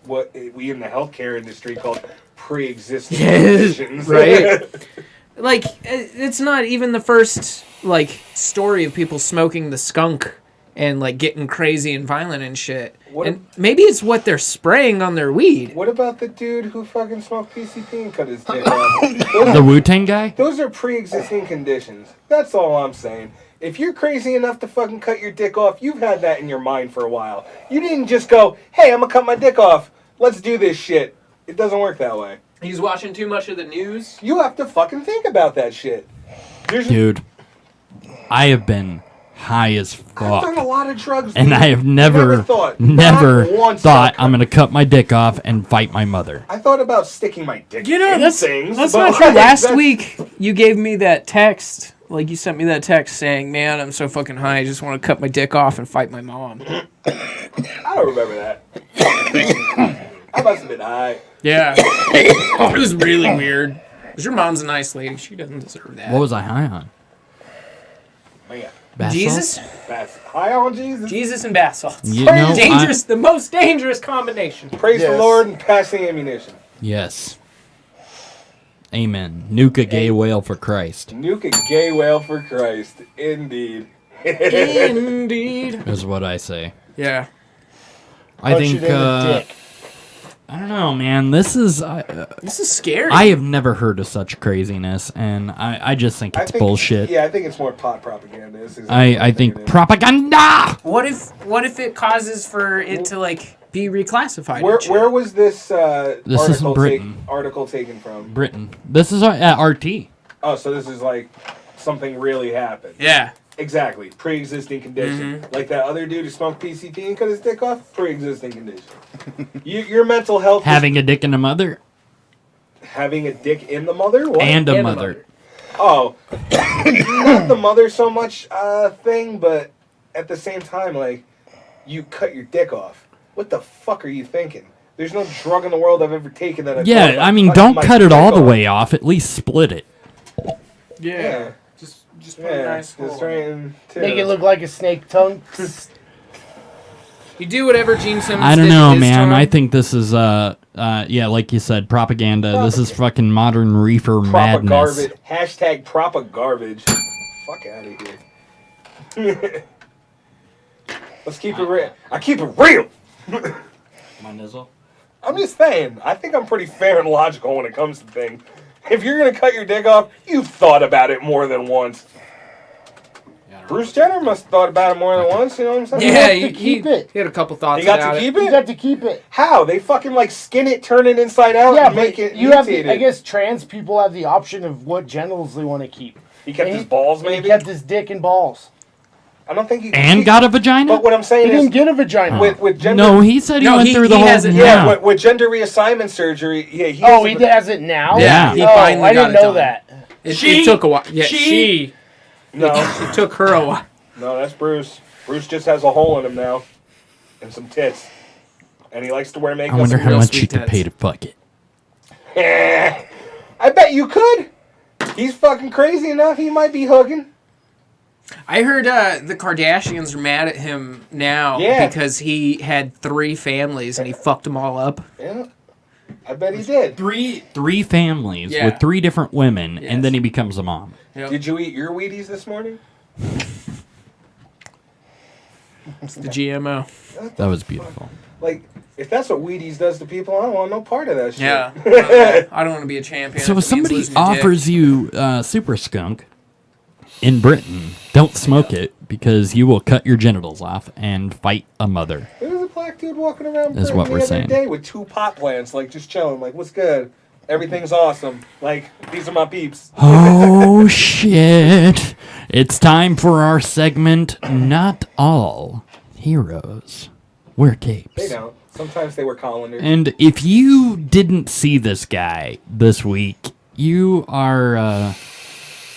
we in the healthcare industry call pre-existing conditions. Right? Like, it's not even the first, like, story of people smoking the skunk and, like, getting crazy and violent and shit. And maybe it's what they're spraying on their weed. What about the dude who fucking smoked PCP and cut his dick off? The Wu-Tang guy? Those are pre-existing conditions. That's all I'm saying. If you're crazy enough to fucking cut your dick off, you've had that in your mind for a while. You didn't just go, hey, I'm gonna cut my dick off. Let's do this shit. It doesn't work that way. He's watching too much of the news. You have to fucking think about that shit. Dude, I have been high as I've done a fuck. lot of drugs. And dude. I have never thought I'm gonna cut my dick off and fight my mother. I thought about sticking my dick You know, in that's things. not but true. like, Last that's- week, you gave me that text. Like, you sent me that text saying, man, I'm so fucking high, I just want to cut my dick off and fight my mom. I don't remember that. I must have been high. Yeah. It was really weird. Because your mom's a nice lady. She doesn't deserve that. What was I high on? Oh, yeah. Bath Jesus? salts? High on Jesus. Jesus and bath salts. You know, dangerous, the most dangerous combination. Praise the Lord and pass the ammunition. Yes. Amen. Nuke a gay whale for Christ. Nuke a gay whale for Christ. Indeed. Indeed. Is what I say. Yeah. I think, I don't know, man. This is scary. I have never heard of such craziness, and I just think it's bullshit. Yeah, I think it's more pot propaganda. I think propaganda! What if it causes for it to, like, be reclassified? Where was this, This is in Britain. Article taken from? Britain. This is at RT. Oh, so this is like something really happened. Yeah. Exactly. Pre-existing condition. Mm-hmm. Like that other dude who smoked PCP and cut his dick off? Pre-existing condition. Your mental health... Having a dick in a mother? Having a dick in the mother? What? And a mother. Oh. Not the mother so much thing, but at the same time, like, you cut your dick off. What the fuck are you thinking? There's no drug in the world I've ever taken that... Yeah, I mean, don't cut it all the way off. At least split it. Yeah. Just put a nice hole. Make it look like a snake tongue. You do whatever Gene Simmons I don't did know, his man. time. I think this is, yeah, like you said, propaganda. This is fucking modern reefer madness. Garbage. Hashtag propagarbage. Fuck out of here. Let's keep it real. I keep it real. My nizzle? I'm just saying. I think I'm pretty fair and logical when it comes to things. If you're going to cut your dick off, you've thought about it more than once. Bruce Jenner must have thought about it more than once, you know what I'm saying? Yeah, he had a couple thoughts He got about to keep it. it? You got to keep it. How? They fucking like skin it, turn it inside out, Yeah, and but make it you have. mutated. I guess trans people have the option of what genitals they want to keep. He kept his balls, and maybe? He kept his dick and balls. I don't think he... And got a vagina? But what I'm saying He is... didn't get a vagina. With gender... No, he said he went through the whole... Yeah, with gender reassignment surgery, yeah, he has it now? Yeah. He Oh, finally I got didn't it know done. that. It took a while. Yeah, she... No. It took her a while. No, that's Bruce. Bruce just has a hole in him now. And some tits. And he likes to wear makeup. I wonder and how real much sweet you could tits. pay to fuck it. I bet you could. He's fucking crazy enough. He might be hooking. I heard the Kardashians are mad at him now because he had 3 families and he fucked them all up. Yeah. I bet he did. Three families Yeah. with 3 different women, and then he becomes a mom. Yep. Did you eat your Wheaties this morning? It's the GMO. That was beautiful. Like, if that's what Wheaties does to people, I don't want no part of that shit. Yeah. I don't want to be a champion. So if if it means somebody losing a dick. offers you Super Skunk in Britain, don't smoke it because you will cut your genitals off and fight a mother. There was a black dude walking around Is what the we're other saying. day with 2 pot plants, like, just chilling. Like, what's good? Everything's awesome. Like, these are my peeps. Oh shit. It's time for our segment, Not All Heroes Wear Capes. They don't. Sometimes they were colanders. And if you didn't see this guy this week, you are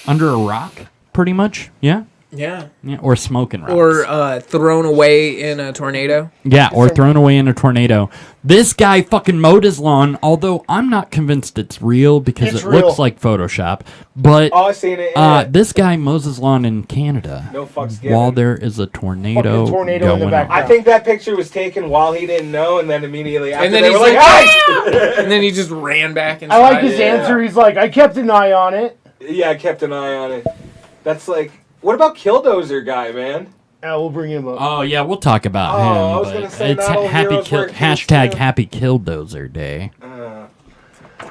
under a rock, pretty much. Yeah? Yeah. Or smoking rocks. Or thrown away in a tornado. Yeah, or thrown away in a tornado. This guy fucking mowed his lawn, although I'm not convinced it's real because It's it real. looks like Photoshop. But Oh, I seen it, yeah. this guy mows his lawn in Canada No fucks given. while there is a tornado, Fucking tornado in the going background. I think that picture was taken while he didn't know, and then immediately after And then they he's were like, like, "Hey!" And then he just ran back inside. I like his answer. He's like, I kept an eye on it. Yeah, I kept an eye on it. That's like, what about Killdozer guy, man? We'll bring him up. Oh yeah, we'll talk about Oh, I him. was but gonna say it's not all heroes wear capes, hashtag too. Happy Killdozer Day.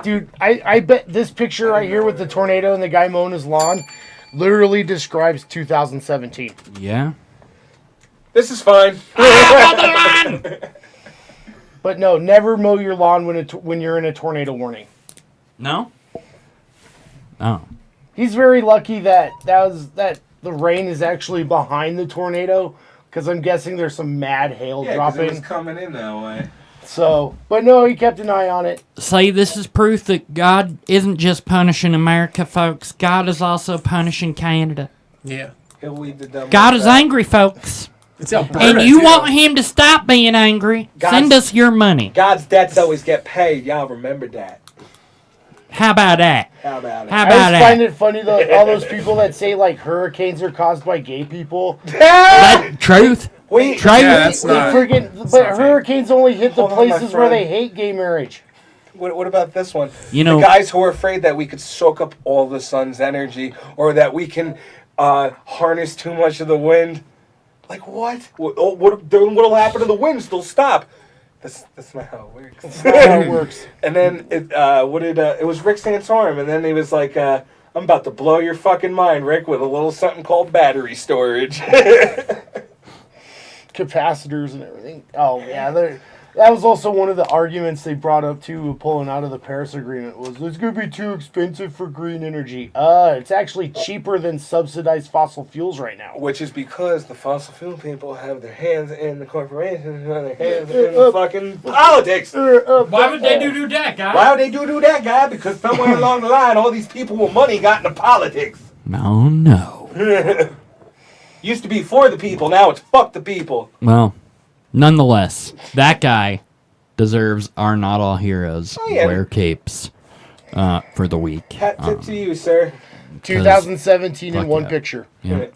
Dude, I bet this picture right here with the tornado and the guy mowing his lawn literally describes 2017. Yeah. This is fine. But no, never mow your lawn when you're in a tornado warning. No? Oh. He's very lucky that the rain is actually behind the tornado, because I'm guessing there's some mad hail Yeah, 'cause it was dropping. coming in that way. So, but no, he kept an eye on it. See, this is proof that God isn't just punishing America, folks. God is also punishing Canada. Yeah. He'll lead the dumb God ones is back. angry, folks. It's And you want him to stop being angry? Send us your money. God's debts always get paid. Y'all remember that. How about that? How about it? How I about just find that? it funny though, all those people that say like hurricanes are caused by gay people. That truth? Wait, Truth? Yeah, that's They not. friggin', not but fake. hurricanes only hit the Hold on, my places where friend. they hate gay marriage. What about this one? You know- the guys who are afraid that we could soak up all the sun's energy, or that we can harness too much of the wind. Like what? What'll happen to the winds? They'll stop. That's not how it works. That's not how it works. And then it was Rick Santorum, and then he was like, I'm about to blow your fucking mind, Rick, with a little something called battery storage. Capacitors and everything. Oh yeah, that was also one of the arguments they brought up too, pulling out of the Paris Agreement, was it's gonna be too expensive for green energy. It's actually cheaper than subsidized fossil fuels right now. Which is because the fossil fuel people have their hands in the corporations and their hands in the fucking politics. Why would they do that, guy? Why would they do that, guy? Because somewhere along the line, all these people with money got into politics. Oh, no. Used to be for the people, now it's fuck the people. Well, nonetheless, that guy deserves our Not All Heroes wear capes for the week. Hat tip to you, sir. 2017 in fuck one yeah. picture. Yeah.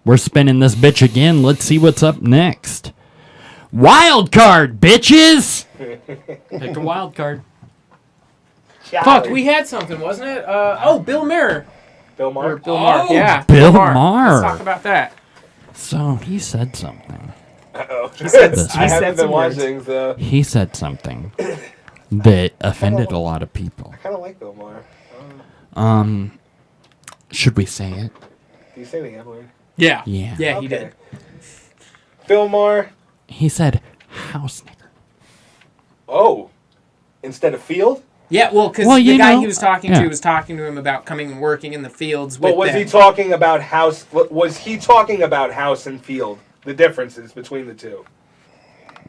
We're spinning this bitch again. Let's see what's up next. Wild card, bitches! Pick a wild card. Fuck, we had something, wasn't it? Bill Maher. Bill Or Maher. Bill Maher. Oh, Yeah. Bill Maher. Let's talk about that. So he said something. Uh-oh. He said I haven't been some words. watching, so He said something that offended a lot of people. I kind of like Bill Maher. Should we say it? Do you say the M word? Yeah. Yeah. Yeah, he Okay. did. Bill Maher. He said house nigger. Oh, instead of field. Yeah, well, because Well, the you guy know, he was talking yeah. to was talking to him about coming and working in the fields with But was them. he talking about house? Was he talking about house and field? The differences between the two.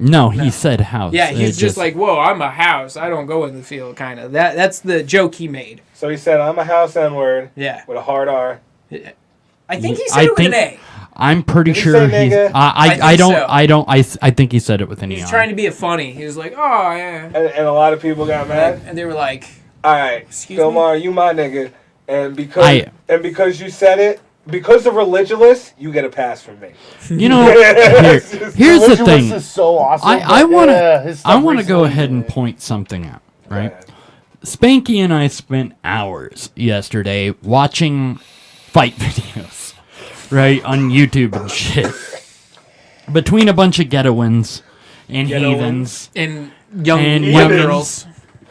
No, he said house. Yeah, he's It just like, whoa, I'm a house. I don't go in the field, kind of. That's the joke he made. So he said, "I'm a house N-word." Yeah. With a hard R. I think he said it with an A. I'm pretty Did he sure say he's. nigga? I don't. so. I think he said it with an E. He's on trying it. to be a funny. He was like, oh, yeah. And a lot of people got mad. And they were like, All right, Excuse Bill me? Maher, you my nigga, and because you said it, because of religious, you get a pass from me. You know, here's the Religious thing. is so awesome. I but, want his to. stuff I want to go recently- ahead and point something out. Right. ahead. Spanky and I spent hours yesterday watching fight videos, right, on YouTube and shit. Between a bunch of ghettoans and heathens. and young And young youngins. girls.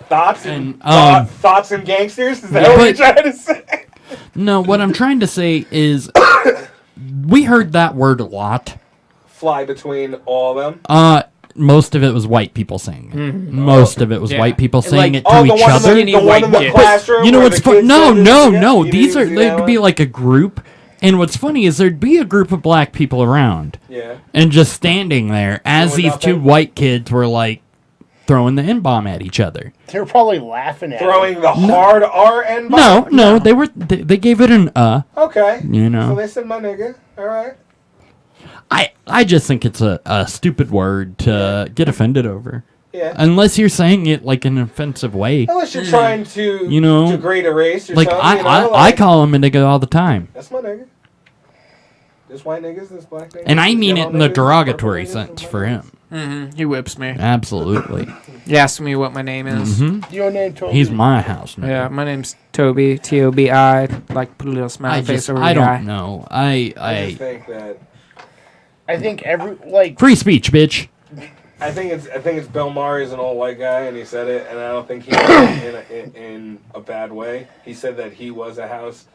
Thoughts And, and thoughts and gangsters. Is that yeah, what you're but- trying to say? No, what I'm trying to say is we heard that word a lot. Fly between all of them. Most of it was white people saying it. Most of it was Yeah. white people And, saying like, it to the each one in other. the, the one in the White kids. classroom. You know where what's the fun? kids No, said this no, together? no. You These are didn't see that there'd be one? like a group, and what's funny is there'd be a group of black people around, Yeah. and just standing there as Doing these two nothing? white kids were like throwing the N-bomb at each other. They were probably laughing at Throwing him. the hard R and No, they gave it an Okay. you know. So they said my nigga. All right. I just think it's a stupid word to get offended over. Yeah. Unless you're saying it like in an offensive way. Unless you're trying to You know, degrade a race or Like something. you know, I like, call him a nigga all the time. That's my nigga. This white niggas, this black niggas. And I this mean it yellow in the niggas, this derogatory purple niggas, sense this for my him. Mm-hmm. He whips me. Absolutely. He asks me what my name is. Your name, Toby. He's my house nigga. Yeah, my name's Toby. Tobi. Like put a little smiley face over I the eye. don't know. I just I think that I think every like free speech, bitch. I think it's Bill Maher is an old white guy, and he said it, and I don't think he said it in a bad way. He said that he was a house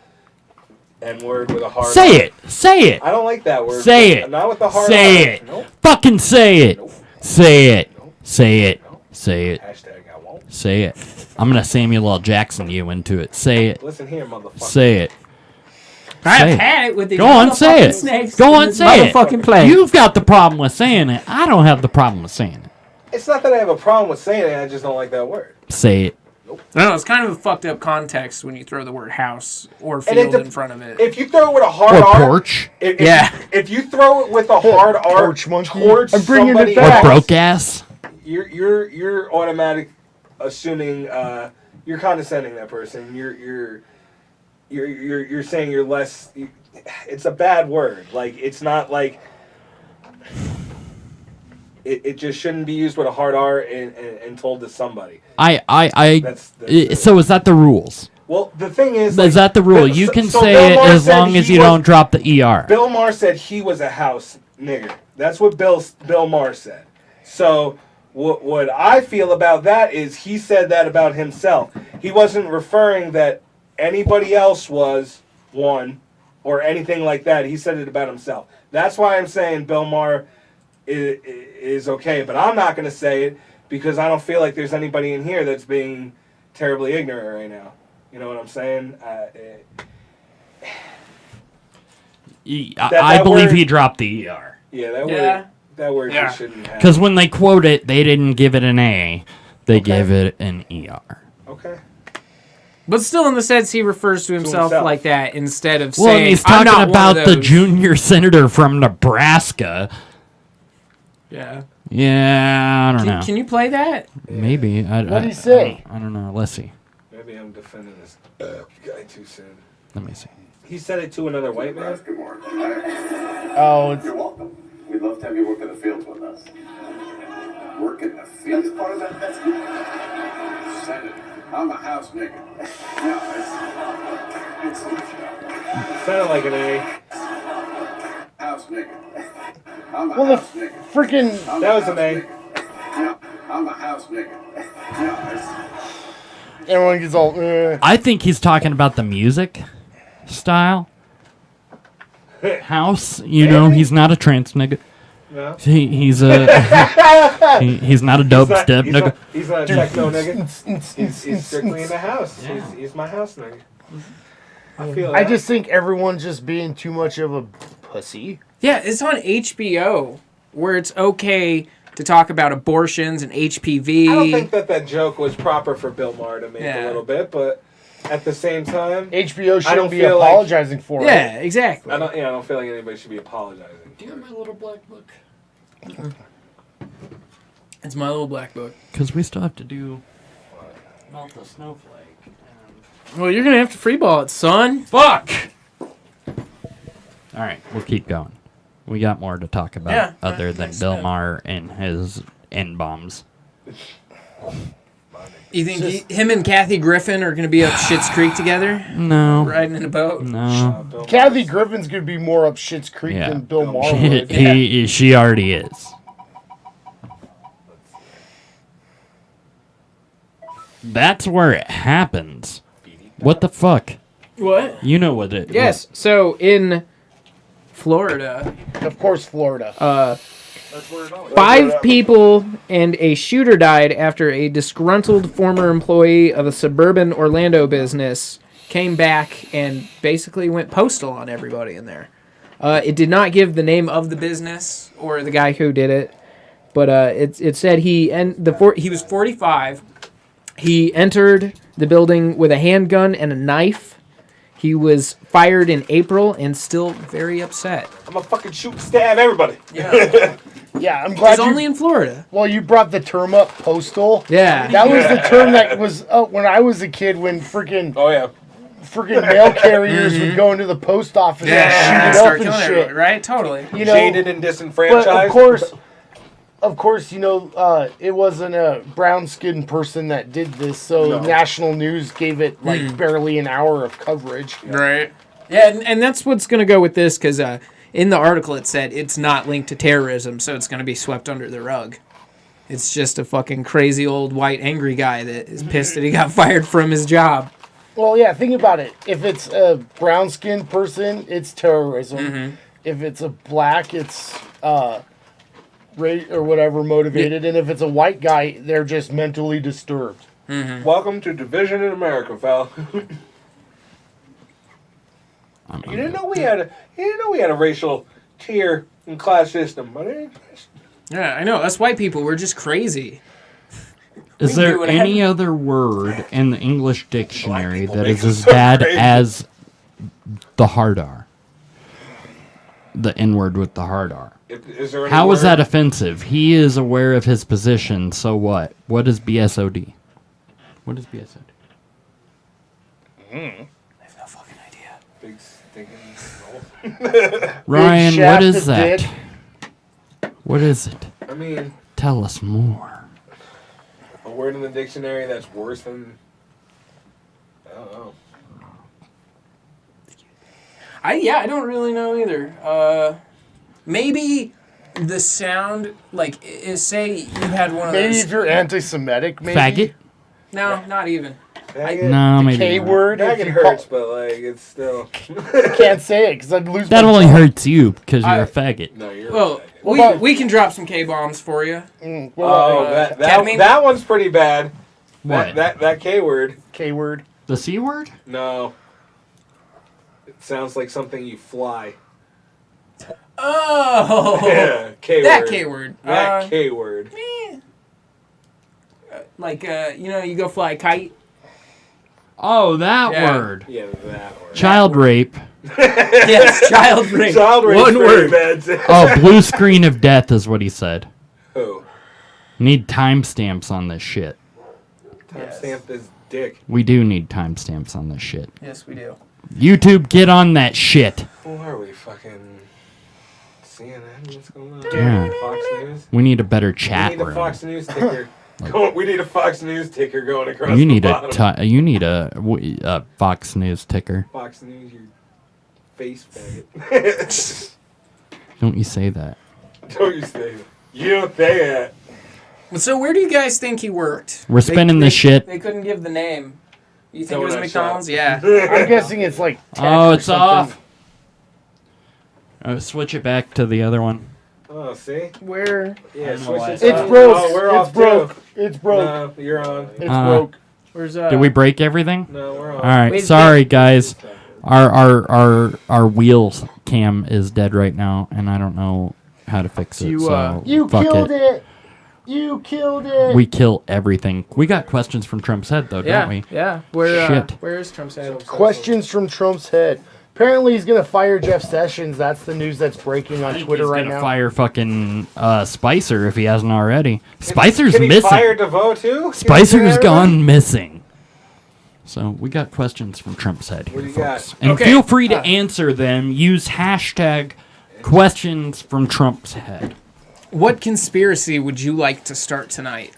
N-word with a hard. Say R. it. Say it. I don't like that word. Say but it. Not with the hard. Say R. it. Nope. Fucking say it. Nope. Say it. Nope. Say it. Nope. Say it. Hashtag I won't. Say it. I'm gonna Samuel L. Jackson you into it. Say it. Listen here, motherfucker. Say it. I've Say it. had it with these Go on, say motherfucking it. snakes Go in on, this say it. motherfucking place. You've got the problem with saying it. I don't have the problem with saying it. It's not that I have a problem with saying it. I just don't like that word. Say it. No, it's kind of a fucked up context when you throw the word house or And field it in front of it. If you throw it with a hard Or R, porch. If you throw it with a hard R Porch monkey. towards I'm bringing it somebody back. Or else, broke ass. you're automatic assuming you're condescending that person. You're saying you're less. It's a bad word. Like it's not like. It just shouldn't be used with a hard R and told to somebody. So is that the rules? Well, the thing is that the rule? You can say it as long as you don't drop the ER. Bill Maher said he was a house nigger. That's what Bill Maher said. So what I feel about that is he said that about himself. He wasn't referring that anybody else was one or anything like that. He said it about himself. That's why I'm saying Bill Maher is okay, but I'm not going to say it because I don't feel like there's anybody in here that's being terribly ignorant right now. You know what I'm saying? I believe he dropped the ER. Yeah, that word just shouldn't have. Because when they quote it, they didn't give it an A. They gave it an ER. Okay. But still, in the sense, he refers to himself like that instead of Well, saying, and he's talking I'm not about one of the those. junior senator from Nebraska. Yeah. Yeah, I don't know. Can you play that? Maybe. What did he say? I don't know. Let's see. Maybe I'm defending this guy too soon. Let me see. He said it to another white man? Oh, you're welcome. We'd love to have you work in the fields with us. Work in the fields? That's part of that. That's Senator. I'm a house nigga. No, it's Sounded like an A. House nigga. I'm a well, the house nigga. freaking. That was an A. No, I'm a house nigga. No, Everyone gets all. I think he's talking about the music style. House, he's not a trance nigga. No. He's a he's not a dubstep nigga. He's not a techno nigga. He's strictly in the house. Yeah. He's my house nigga. I feel that. I just think everyone's just being too much of a pussy. Yeah, it's on HBO where it's okay to talk about abortions and HPV. I don't think that joke was proper for Bill Maher to make a little bit, but at the same time, HBO shouldn't be apologizing for it. Yeah, exactly. I don't feel like anybody should be apologizing. Do you have my little black book? It's my little black book. Because we still have to do Melt the Snowflake. Well, you're going to have to freeball it, son. Fuck! Alright, we'll keep going. We got more to talk about other than Bill Maher and his N-bombs. You think him and Kathy Griffin are going to be up Schitt's Creek together? No. Riding in a boat? No. Kathy Griffin's going to be more up Schitt's Creek than Bill Maher would. She already is. That's where it happens. What the fuck? What? You know what it is. Yes, so in Florida. Of course, Florida. 5 people and a shooter died after a disgruntled former employee of a suburban Orlando business came back and basically went postal on everybody in there. It did not give the name of the business or the guy who did it, but it said he was 45. He entered the building with a handgun and a knife. He was fired in April and still very upset. I'm gonna fucking shoot and stab everybody. Yeah. Yeah, I'm glad He's only in Florida. Well, you brought the term up, postal. Yeah. That was the term that was when I was a kid when freaking mail carriers would go into the post office and shoot it up and shit. Right? Totally. Jaded and disenfranchised. But of course, it wasn't a brown-skinned person that did this, so national news gave it like barely an hour of coverage. Right. Yeah, and that's what's going to go with this, because in the article it said it's not linked to terrorism, so it's going to be swept under the rug. It's just a fucking crazy old white angry guy that is pissed that he got fired from his job. Well, yeah, think about it. If it's a brown-skinned person, it's terrorism. If it's a black, it's race or whatever motivated. And if it's a white guy, they're just mentally disturbed. Welcome to Division in America, fella. You didn't know we had a racial tier and class system, buddy. Yeah, I know. Us white people, we're just crazy. Is there any other word in the English dictionary that is as bad as the hard R? The N-word with the hard R. How is that offensive? He is aware of his position, so what? What is BSOD? What is BSOD? I have no fucking idea. Big stinking Ryan, Big what shaft is of that? dick. What is it? I mean, Tell us more. a word in the dictionary that's worse than... I don't know. I don't really know either. Maybe the sound, like, say you had one of Maybe those... if you're anti-Semitic, maybe. Faggot? No, not even. No, maybe K not. word. Faggot hurts, but, like, it's still... I can't say it because I'd lose That my only job. hurts you because you're a faggot. No, you're Well, right. we can drop some K-bombs for you. That one's pretty bad. What? That K word. K word. The C word? No. It sounds like something you fly. Oh! Yeah, K word. That K word. That K word. Like, you go fly a kite. Oh, that Yeah. word. Yeah, that word. Child rape. Yes, child rape. Child rape. One word. Bad too. Oh, blue screen of death is what he said. Who? Need timestamps on this shit. Timestamp this dick. We do need timestamps on this shit. Yes, we do. YouTube, get on that shit. Who are we? Fucking CNN? What's going on? Yeah. Fox News? We need a better We chat need a room. Fox News ticker. We need a Fox News ticker going across You the need bottom. you need a Fox News ticker. Fox News, your face faggot. Don't you say that. Don't you say that. You don't say that. So where do you guys think he worked? We're spinning this shit. They couldn't give the name. You think it was Donut McDonald's? shop. Yeah. I'm guessing it's like tech Oh, or it's something. off. Switch it back to the other one. Oh, see? Where? Yeah, don't know why switch it. It's broke. Oh, we're It's off broke. too. It's broke. No, you're on. It's broke. Where's Did we break everything? No, we're on. All right, Wait, sorry guys. Our wheels cam is dead right now, and I don't know how to fix it. So You fuck killed it. it. You killed it. We kill everything. We got questions from Trump's head though, Yeah, don't we? yeah. Where? Shit. Where is Trump's head? Questions from Trump's head. Apparently, he's gonna fire Jeff Sessions. That's the news that's breaking on Twitter He's right gonna now. fire fucking Spicer if he hasn't already. Spicer's Can he missing. fire DeVoe too? Spicer's gone missing. So we got questions from Trump's head What here, do you folks. got? And Okay. feel free to answer them. Use hashtag questions from Trump's head. What conspiracy would you like to start tonight?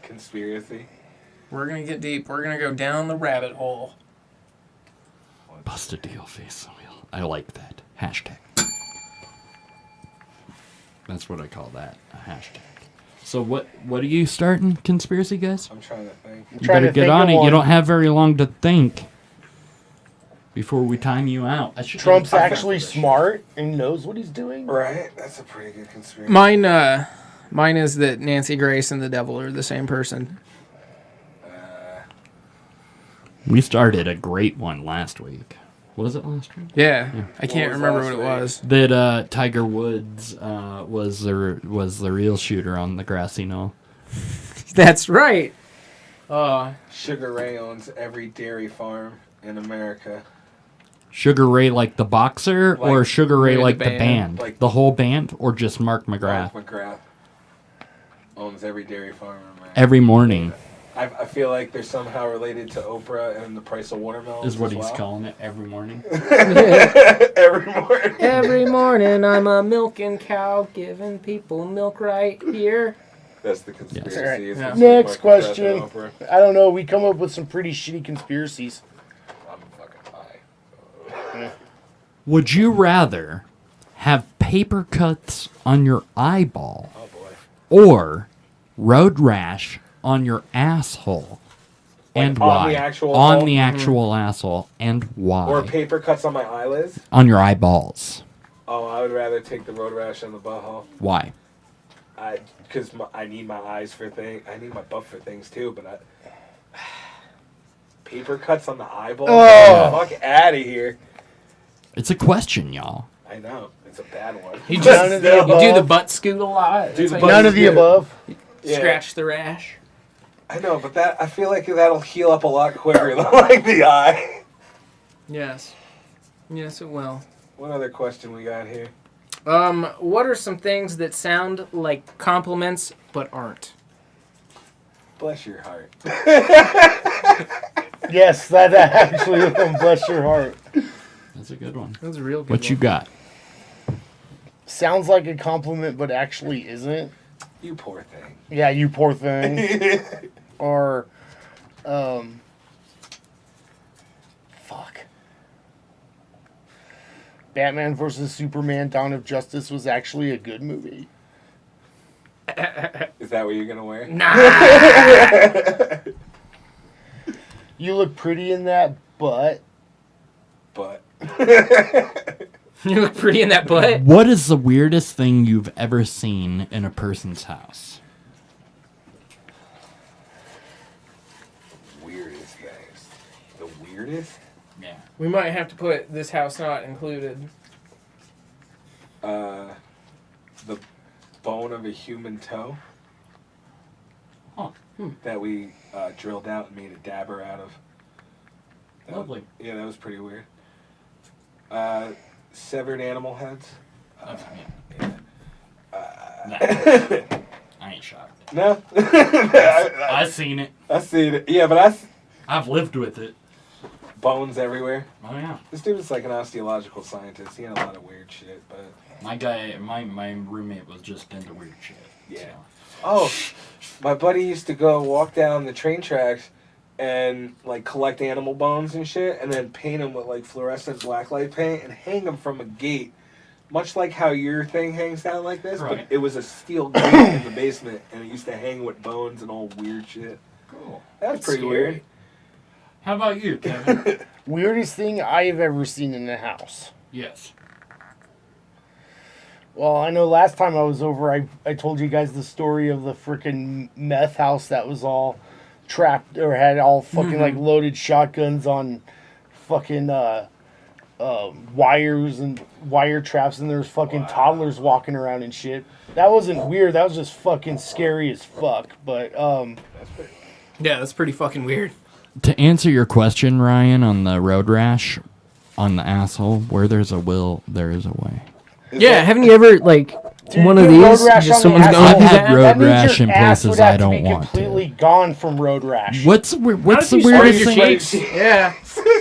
Conspiracy. We're gonna get deep. We're gonna go down the rabbit hole. Bust a deal face. I like that. Hashtag. That's what I call that. A hashtag. So what are you starting, conspiracy guys? I'm trying to think. You better get on it. You don't have very long to think before we time you out. I should Trump's actually smart and knows what he's doing. Right? That's a pretty good conspiracy. Mine is that Nancy Grace and the devil are the same person. We started a great one last week. Was it last week? Yeah. I can't was remember last what it week? was. That Tiger Woods was the real shooter on the grassy knoll. That's right. Sugar Ray owns every dairy farm in America. Sugar Ray like the boxer, Like or Sugar Ray the like the band. band? Like- the whole band, or just Mark McGrath? Mark McGrath owns every dairy farm in America. Every morning I feel like they're somehow related to Oprah and the price of watermelons. is what as he's well. calling it. Every morning. Every morning. Every morning I'm a milking cow, giving people milk right here. That's the conspiracy. Yes. is Yeah. between Next Mark McGrath question. and Oprah. I don't know. We come up with some pretty shitty conspiracies. I'm fucking high. Would you rather have paper cuts on your eyeball Oh boy. or road rash on your asshole? And on why? the actual on hole? the actual asshole, and why? Or paper cuts on my eyelids. On your eyeballs. Oh, I would rather take the road rash on the butthole. Why? Because I need my eyes for things. I need my butt for things too. But paper cuts on the eyeball. Oh. Fuck out of here. It's a question, y'all. I know it's a bad one. You None just of the you do above. the butt scoot a lot. Do That's the how butt you None of the Yeah. above. Yeah. scratch the rash. I know, but I feel like that'll heal up a lot quicker than like the eye. Yes. Yes, it will. What other question we got here? What are some things that sound like compliments but aren't? Bless your heart. Yes, that actually bless your heart. That's a good one. That's a real good What you got? Sounds like a compliment, but actually isn't. You poor thing. Yeah, you poor thing. Or, fuck. Batman vs. Superman: Dawn of Justice was actually a good movie. Is that what you're gonna wear? Nah. You look pretty in that, but. You look pretty in that butt. What is the weirdest thing you've ever seen in a person's house? Weirdest things. The weirdest? Yeah. We might have to put this house not included. The bone of a human toe. Huh. That we drilled out and made a dabber out of. Lovely. Yeah, that was pretty weird. Severed animal heads. I ain't shocked. No? I've seen it. I've seen it. Yeah, but I've lived with it. Bones everywhere. Oh, yeah. This dude was like an osteological scientist. He had a lot of weird shit, but... My roommate was just into weird shit. Yeah. So. Oh, my buddy used to go walk down the train tracks and like collect animal bones and shit, and then paint them with like fluorescent blacklight paint and hang them from a gate, much like how your thing hangs down like this. Right. But it was a steel gate in the basement, and it used to hang with bones and all weird shit. Cool. That's pretty scary. weird. How about you, Kevin? Weirdest thing I have ever seen in the house. Yes. Well, I know last time I was over, I told you guys the story of the freaking meth house that was all trapped or had all fucking like loaded shotguns on fucking wires and wire traps, and there's fucking toddlers walking around and shit. That wasn't weird. That was just fucking scary as fuck. But Yeah, that's pretty fucking weird. To answer your question, Ryan, on the road rash on the asshole, where there's a will, there is a way. Yeah, haven't you ever, like, one of road these, rash just on the someone's asshole. going I've through had that? road that means rash your in ass places would have I don't to be want to. completely gone from road rash. What's the weirdest Spread thing? your cheeks. Yeah.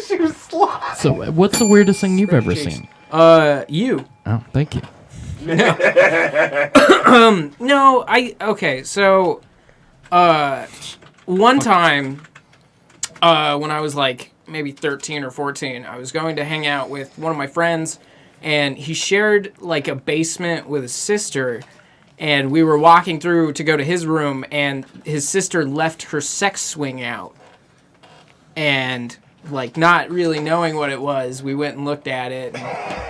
She was slow. So, what's the weirdest thing you've ever seen? You. Oh, thank you. No, okay, so, one time, when I was like maybe 13 or 14, I was going to hang out with one of my friends, and he shared like a basement with his sister, and we were walking through to go to his room, and his sister left her sex swing out. And like not really knowing what it was, we went and looked at it,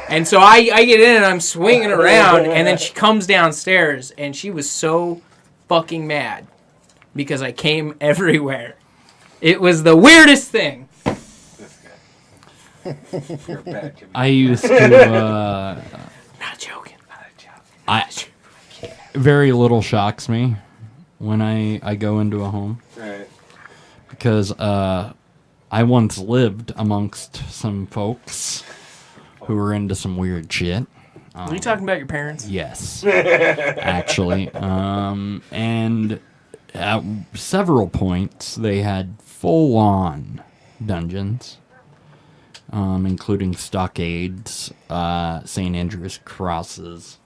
and so I get in and I'm swinging around, and then she comes downstairs, and she was so fucking mad because I came everywhere. It was the weirdest thing. You're a bad comedian. I used to. Not joking. Very little shocks me when I go into a home Right. because I once lived amongst some folks who were into some weird shit. Are you talking about your parents? Yes, actually. And at several points, they had full-on dungeons, including stockades, St. Andrew's crosses,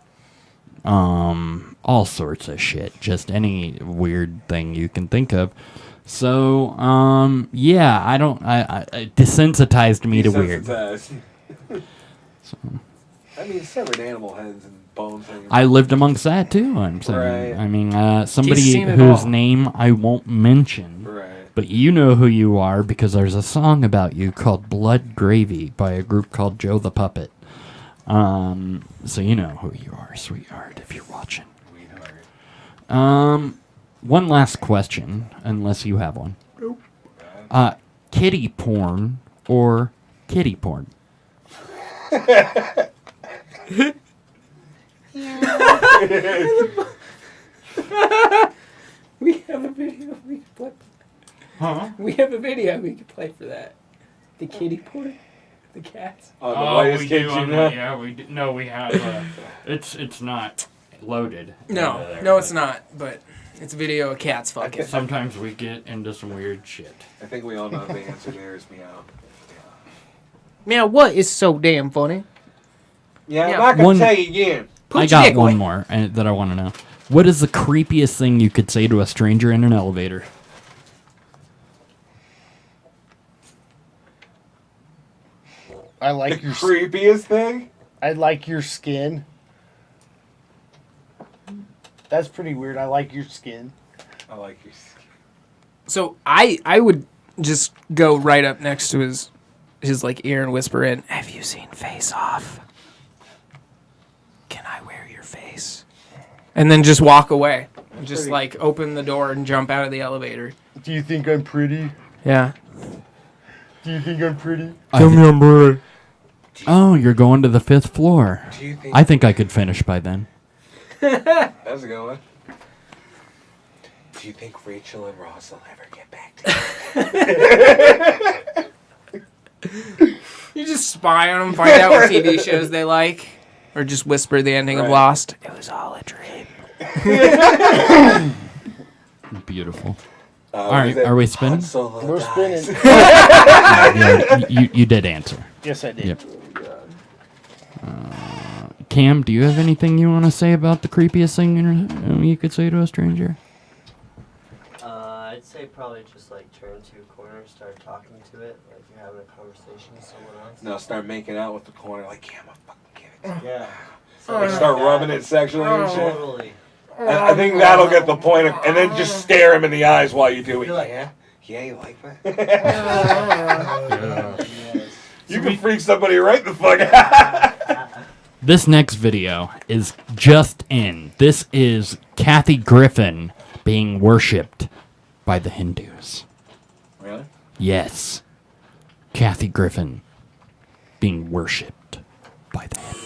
all sorts of shit. Just any weird thing you can think of. So, yeah, it desensitized me to weird. So, I mean, severed animal heads and bones. I lived amongst that too. I'm saying. Right. I mean, somebody seen it whose all. name I won't mention, Right. but you know who you are because there's a song about you called "Blood Gravy" by a group called Joe the Puppet. So you know who you are, sweetheart, if you're watching. One last question, unless you have one. Nope. Kitty porn or kitty porn? We have a video we can play. Huh? We have a video we can play for that. The kitty porn, the cats. Oh, the whitest we kid do. you know? Yeah, we do. No, we have. It's not loaded. No, it's not. But It's a video of cats fucking. Sometimes we get into some weird shit. I think we all know the answer there is meow. Meow, what is so damn funny? Yeah, I'm not going to tell you again. I got one more that I want to know. What is the creepiest thing you could say to a stranger in an elevator? I like your creepiest thing? I like your skin. That's pretty weird. I like your skin. I like your skin. So I would just go right up next to his like ear and whisper in, "Have you seen Face Off? Can I wear your face?" And then just walk away. Just like open the door and jump out of the elevator. Do you think I'm pretty? Yeah. Do you think I'm pretty? Tell me I'm pretty. Oh, you're going to the 5th floor. Do you think I think I could finish by then. That's a good one. Do you think Rachel and Ross will ever get back together? You just spy on them, find out what TV shows they like, or just whisper the ending of Lost. It was all a dream. Beautiful. All right, are we spinning? We're spinning. You did answer. Yes, I did. Yep. Cam, do you have anything you want to say about the creepiest thing you could say to a stranger? I'd say probably just like turn to a corner, start talking to it, like you're having a conversation with someone else. No, start making out with the corner, like, yeah, I'm gonna fucking give it to you. Yeah. Like, start rubbing it sexually and shit. Totally. I think that'll get the point of, and then just stare him in the eyes while you do it. Like, yeah, you like that? You can freak somebody right the fuck out. This next video is just in. This is Kathy Griffin being worshipped by the Hindus. Really? Yes. Kathy Griffin being worshipped by the Hindus.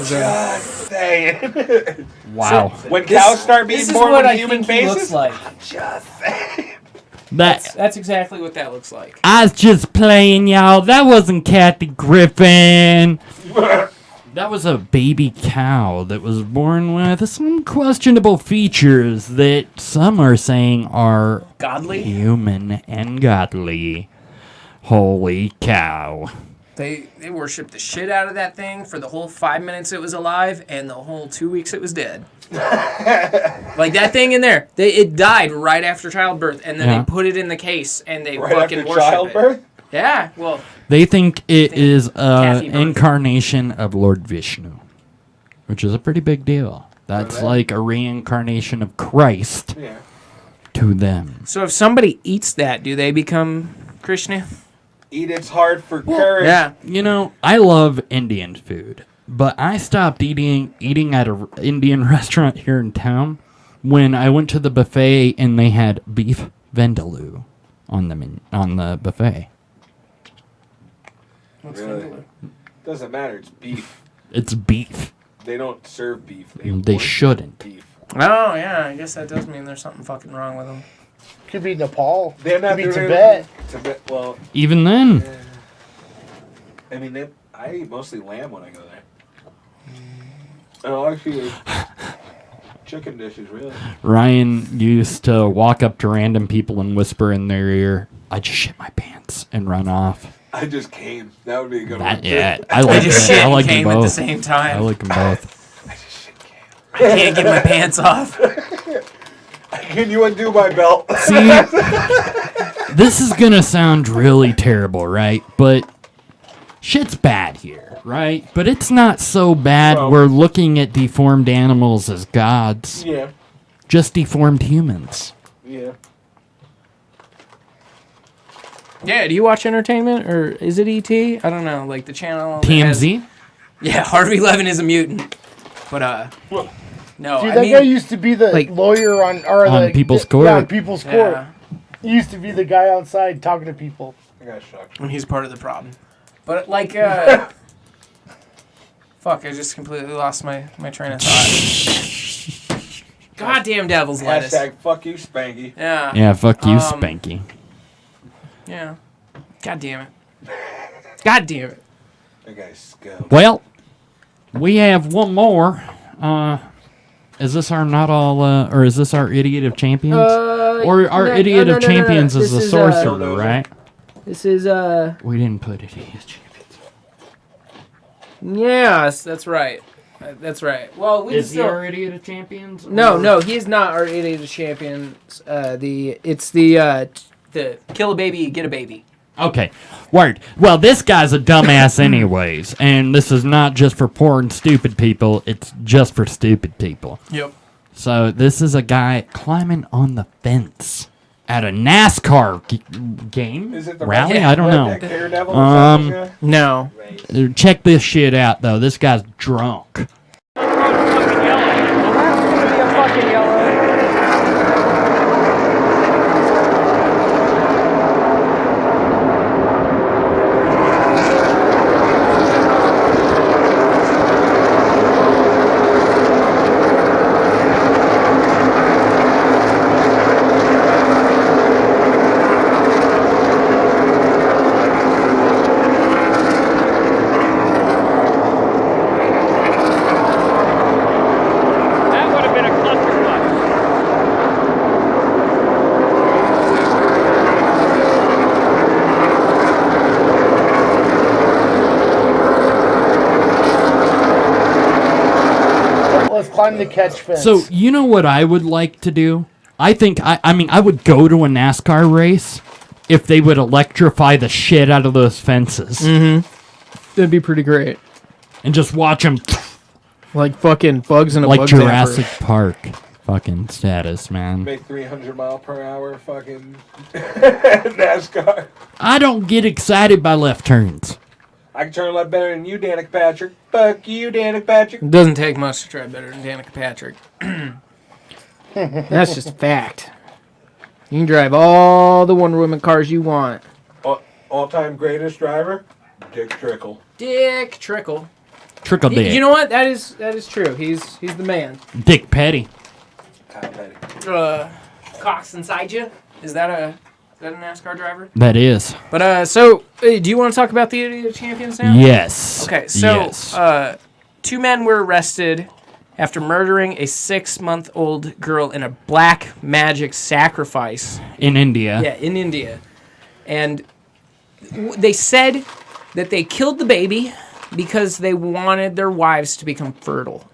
Just saying. Wow. When cows start being born on human faces, looks like. just saying. That's exactly what that looks like. I was just playing, y'all. That wasn't Kathy Griffin. That was a baby cow that was born with some questionable features that some are saying are Godly? human and godly. Holy cow. They worshipped the shit out of that thing for the whole 5 minutes it was alive and the whole 2 weeks it was dead. Like that thing in there, it died right after childbirth, and then they put it in the case and they Right fucking after worship childbirth? it. Yeah, well, They think it is Kathy an birthed. incarnation of Lord Vishnu, which is a pretty big deal. That's like a reincarnation of Christ to them. so if somebody eats that, do they become Krishna? Eat its heart for courage. Yeah. You know, I love Indian food, but I stopped eating at an Indian restaurant here in town when I went to the buffet and they had beef vindaloo on the buffet. Really? Doesn't matter. It's beef. It's beef. They don't serve beef. They worship shouldn't. Beef. Oh, yeah, I guess that does mean there's something fucking wrong with them. Could be Nepal. They're not Could be doing Tibet. Tibet. Well, Even then, I mean, I eat mostly lamb when I go there. Oh, actually, chicken dishes, really. Ryan used to walk up to random people and whisper in their ear, "I just shit my pants," and run off. I just came. That would be a good one. Yeah, I like just it. shit I and like them came at both. the same time. I like them both. I just shit came. I can't get my pants off. Can you undo my belt? See, this is gonna sound really terrible, right? But shit's bad here, right? But it's not so bad. Well- We're looking at deformed animals as gods. Yeah. Just deformed humans. Yeah. Yeah, do you watch entertainment, or is it ET? I don't know, like the channel. that TMZ? has- Yeah, Harvey Levin is a mutant. But, No, Dude, I that mean, guy used to be the lawyer on People's Court. Yeah, on People's Court. Yeah. He used to be the guy outside talking to people. That guy sucks. And he's part of the problem. But like, fuck, I just completely lost my train of thought. Goddamn devil's lettuce. Hashtag fuck you, Spanky. Yeah. Yeah, fuck you, Spanky. Yeah. God damn it. God damn it. That guy's scum. Well, we have one more. Is this our not all, or is this our Idiot of Champions? Or our Idiot of Champions is the sorcerer, right? This is, We didn't put Idiot of Champions. Yes, that's right. That's right. Well, we Is he still... our Idiot of Champions? No, he's not our Idiot of Champions. It's the kill a baby, get a baby. Okay, word. Well, this guy's a dumbass anyways, and this is not just for poor and stupid people, it's just for stupid people. Yep. So this is a guy climbing on the fence at a NASCAR game? Is it the Rally? Redneck- I don't know. Redneck Daredevil? Is that this guy? No. Check this shit out, though. This guy's drunk. Let's climb the catch fence. So, you know what I would like to do? I think, I mean, I would go to a NASCAR race if they would electrify the shit out of those fences. Mm-hmm. That'd be pretty great. And just watch them like fucking bugs in a like bug Jurassic zapper. Park fucking status, man. Make 300 mile per hour fucking NASCAR. I don't get excited by left turns. I can turn a lot better than you, Danica Patrick. Fuck you, Danica Patrick. It doesn't take much to try better than Danica Patrick. That's just a fact. You can drive all the Wonder Woman cars you want. All-time greatest driver, Dick Trickle. Dick Trickle. Trickle Dick. You know what? That is true. He's the man. Dick Petty. Kyle Petty. Cox inside you. Is that a NASCAR driver? That is. But so do you want to talk about the Idiot Champions now? Yes. Okay, so Yes. 2 men were arrested after murdering a 6-month-old girl in a black magic sacrifice. In India. Yeah, in India. And they said that they killed the baby because they wanted their wives to become fertile.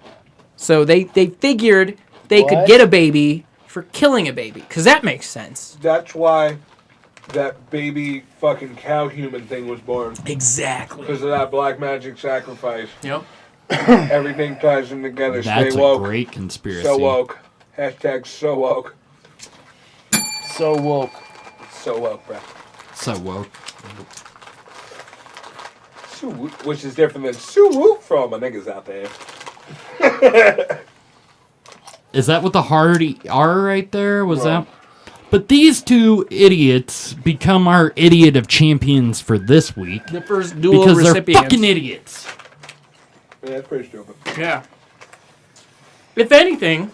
So they figured they could get a baby for killing a baby, because that makes sense. That's why that baby fucking cow human thing was born. Exactly. Because of that black magic sacrifice. Yep. Everything ties in together. That's Stay woke. a great conspiracy. So woke. Hashtag so woke. So woke. So woke, bro. So woke. Which is different than Sue Whoop for all my niggas out there. Is that what the hard R right there? Was that? But these two idiots become our Idiot of Champions for this week. The first dual because recipients. they're fucking idiots. Yeah, that's pretty stupid. Yeah. If anything,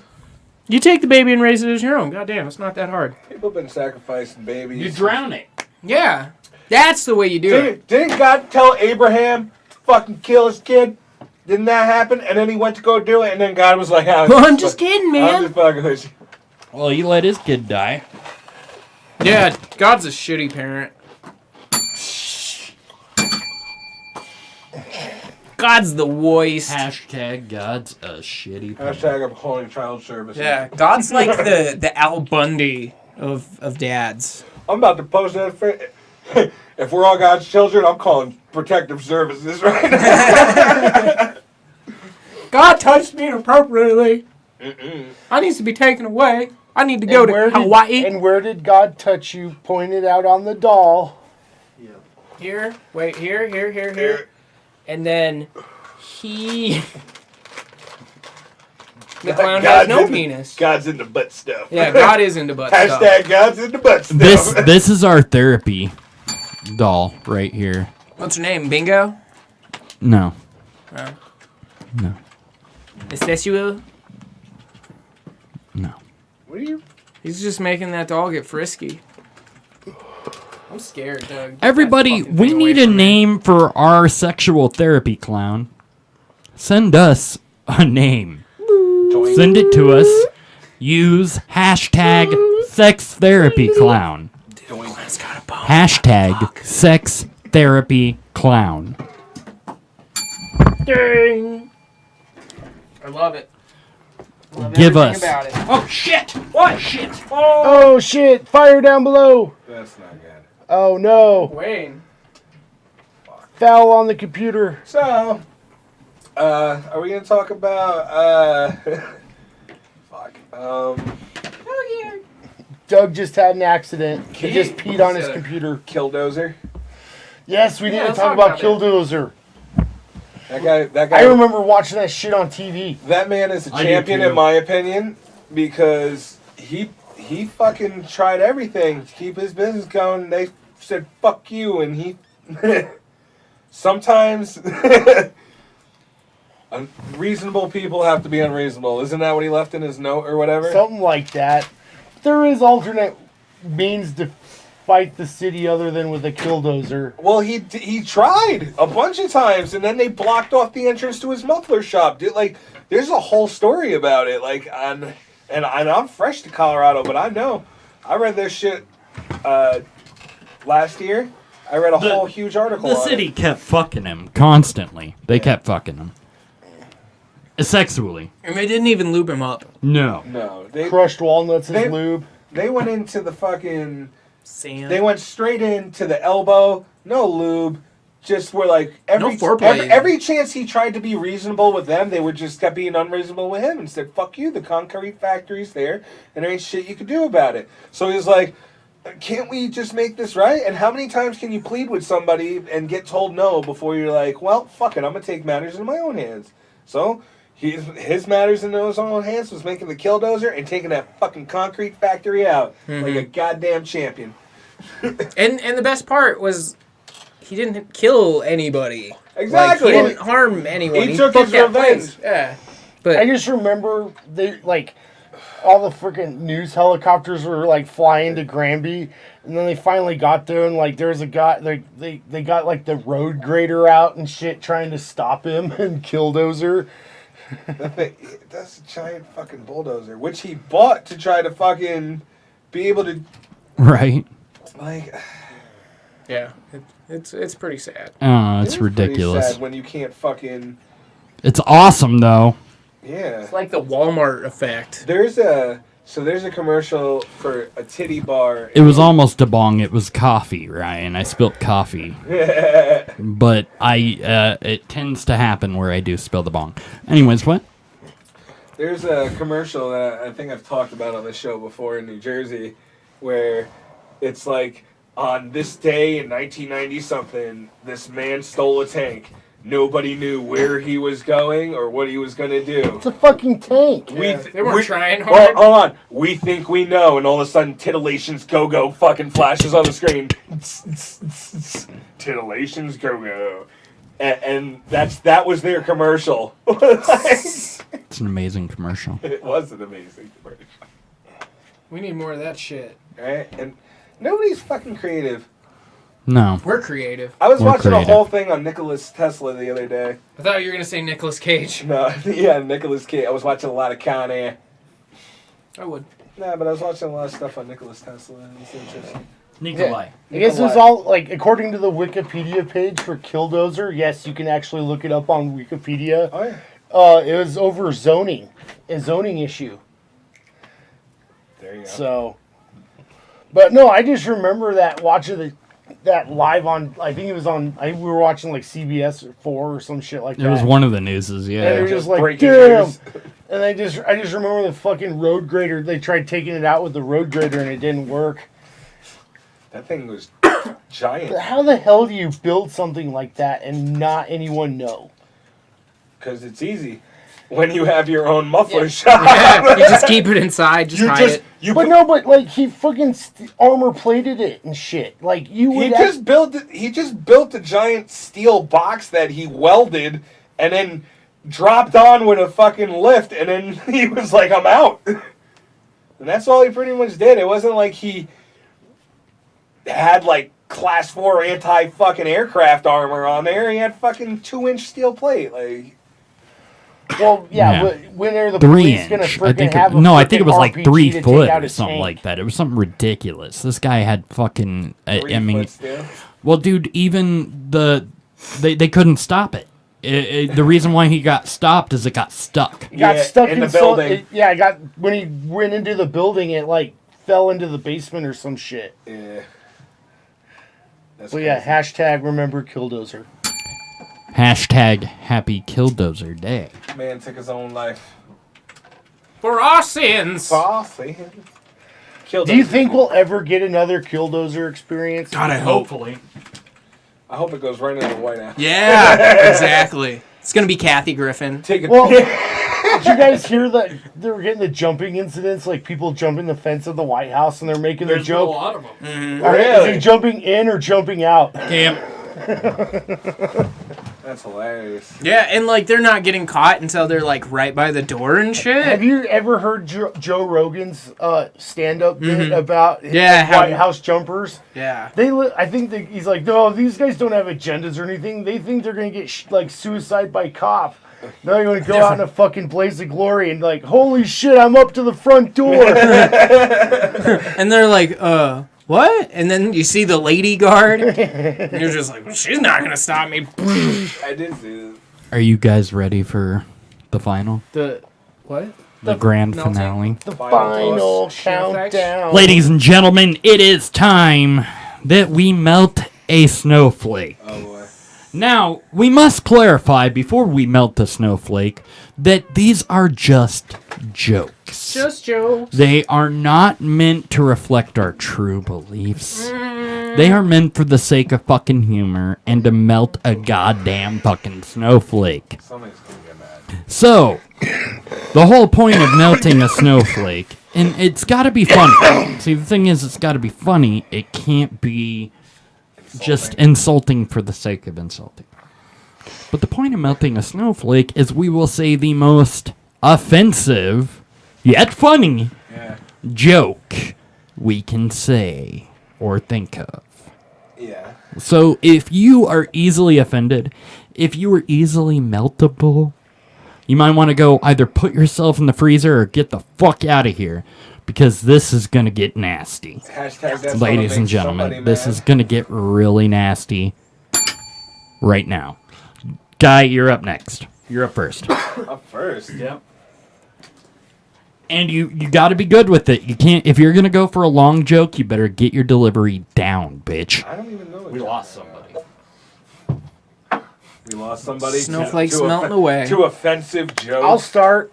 you take the baby and raise it as your own. Goddamn, it's not that hard. People have been sacrificing babies. You drown it. Yeah. That's the way you do it. Didn't God tell Abraham to fucking kill his kid? Didn't that happen? And then he went to go do it, and then God was like, I'm just kidding, man. I'm just fucking with you. Well, he let his kid die. Yeah, God's a shitty parent. God's the worst. Hashtag God's a shitty parent. Hashtag I'm calling child services. Yeah, God's like the Al Bundy of dads. I'm about to post that. If we're all God's children, I'm calling protective services right now. God touched me inappropriately. I need to be taken away. I need to go to Hawaii. And where did God touch you? Pointed out on the doll. Here, wait, here. And then he... The clown has no penis. God's into butt stuff. Yeah, God is into butt stuff. Hashtag God's into butt stuff. This is our therapy doll right here. What's her name? Bingo? No. Oh. No. Is sexual? No. What are you? He's just making that doll get frisky. I'm scared, Doug. Everybody, That fucking we thing away need a from me. name for our sexual therapy clown. Send us a name. Send it to us. Use hashtag sex therapy clown. Hashtag sex therapy clown. Ding. I love it. Love Give everything us. about it. Oh shit! What shit? Oh shit! Fire down below. That's not good. Oh no! Wayne. Foul on the computer. So, are we gonna talk about Doug just had an accident. He just peed on his computer. Killdozer? Yes, we need to let's talk talk about about Killdozer. That guy. I remember watching that shit on TV. That man is a I do champion too. in my opinion because he fucking tried everything to keep his business going. They said fuck you, and he sometimes reasonable people have to be unreasonable. Isn't that what he left in his note or whatever? Something like that. There is alternate means to fight the city other than with a Killdozer. Well, he tried a bunch of times, and then they blocked off the entrance to his muffler shop. Dude, like, there's a whole story about it. Like, and I'm fresh to Colorado, but I know. I read this shit last year. I read a whole huge article The on city it. kept fucking him constantly. They kept fucking him. Sexually. And they didn't even lube him up. No. No, they Crushed walnuts as lube. They went into the fucking. Sand. They went straight into the elbow. No lube. Just were like No foreplay. every chance he tried to be reasonable with them, they would just kept being unreasonable with him and said, "Fuck you, the concrete factory's there, and there ain't shit you can do about it." So he's like, "Can't we just make this right?" And how many times can you plead with somebody and get told no before you're like, "Well, fuck it, I'm gonna take matters in my own hands." So his matters in his own hands was making the Killdozer and taking that fucking concrete factory out like a goddamn champion. And the best part was he didn't kill anybody. Exactly. Like, he didn't harm anyone. He took took his that revenge. place. Yeah. But I just remember they like all the freaking news helicopters were like flying to Granby, and then they finally got there, and like there was a guy they got like the road grader out and shit trying to stop him and Killdozer. That's a giant fucking bulldozer, which he bought to try to fucking be able to, Right. like. yeah, it's pretty sad. Oh, It it's is pretty ridiculous. sad when you can't fucking. It's awesome though. Yeah. It's like the Walmart effect. There's a commercial for a titty bar. It was almost a bong. It was coffee, Ryan. I spilt coffee. But it tends to happen where I do spill the bong. Anyways, what? There's a commercial that I think I've talked about on the show before in New Jersey, where it's like, on this day in 1990 something, this man stole a tank. Nobody knew where he was going or what he was going to do. It's a fucking tank. They weren't trying Well, hard. hold on. We think we know, and all of a sudden, Titillations Go-Go fucking flashes on the screen. Titillations Go-Go. And that was their commercial. It's an amazing commercial. It was an amazing commercial. We need more of that shit. Right? And nobody's fucking creative. No. We're creative. I was We're watching creative. a whole thing on Nicholas Tesla the other day. I thought you were gonna say Nicolas Cage. No, yeah, Nicholas Cage. I was watching a lot of Con Air. I would. Nah, but I was watching a lot of stuff on Nicholas Tesla. It's interesting. Nikolai. I guess it was all like according to the Wikipedia page for Killdozer. Yes, you can actually look it up on Wikipedia. Oh yeah. It was over zoning, a zoning issue. There you go. So, but no, I just remember that watching that live on. I think it was on. We were watching like CBS 4 or some shit like that. It was one of the newses, And yeah. they were just like, breaking damn. news. And I just remember the fucking road grader. They tried taking it out with the road grader and it didn't work. That thing was giant. How the hell do you build something like that and not anyone know? Because it's easy. when you have your own muffler shop. Yeah, you just keep it inside, just hide it. But like he fucking armor plated it and shit. Like you would. He just built a giant steel box that he welded and then dropped on with a fucking lift, and then he was like, "I'm out." And that's all he pretty much did. It wasn't like he had like class 4 anti-fucking aircraft armor on there. He had fucking 2-inch steel plate. Like, well, yeah. But when are the 3 police inch? gonna I freaking think have I think it was like RPG 3 to foot take out or a something tank? like that. It was something ridiculous. This guy had fucking. 3 I mean, foot steel. well, dude, even they couldn't stop it. The reason why he got stopped is it got stuck. He got stuck in the building. When he went into the building, it like fell into the basement or some shit. Yeah. That's But yeah, hashtag remember Killdozer. Hashtag Happy Killdozer Day. Man took his own life. For our sins. Do you think we'll ever get another Killdozer experience? God, I hope. Hopefully. I hope it goes right into the White House. Yeah, exactly. It's going to be Kathy Griffin. Well, did you guys hear that they were getting the jumping incidents? Like people jumping the fence of the White House and they're making the joke. a lot of them. Mm-hmm. Is he jumping in or jumping out? Damn. That's hilarious. Yeah, and like they're not getting caught until they're like right by the door and shit. Have you ever heard Joe Rogan's stand-up bit Mhm. about White House jumpers? Yeah. I think he's like, no, these guys don't have agendas or anything. They think they're gonna get like suicide by cop. They're gonna go out in a fucking blaze of glory and like, holy shit, I'm up to the front door. And they're like, what? And then you see the lady guard, and you're just like, well, she's not gonna stop me. I did see this. Are you guys ready for the final? The what? The grand melting? finale. The final countdown. Ladies and gentlemen, it is time that we melt a snowflake. Oh boy. Now, we must clarify before we melt the snowflake that these are just jokes. Just jokes. They are not meant to reflect our true beliefs. They are meant for the sake of fucking humor and to melt a goddamn fucking snowflake. Somebody's gonna get mad. So, the whole point of melting a snowflake, and it's gotta be funny. See, the thing is, it's gotta be funny. It can't be just insulting for the sake of insulting. But the point of melting a snowflake is we will say the most offensive, yet funny, joke we can say or think of. Yeah. So if you are easily offended, if you are easily meltable, you might want to go either put yourself in the freezer or get the fuck out of here, because this is going to get nasty. Hashtag that's Ladies and gentlemen, this is going to get really nasty right now. Guy, you're up next. You're up first. Up first. Yep. And you got to be good with it. You can't, if you're going to go for a long joke, you better get your delivery down, bitch. I don't even know. We lost somebody. We lost somebody. Snowflakes melting away. Too offensive jokes. I'll start.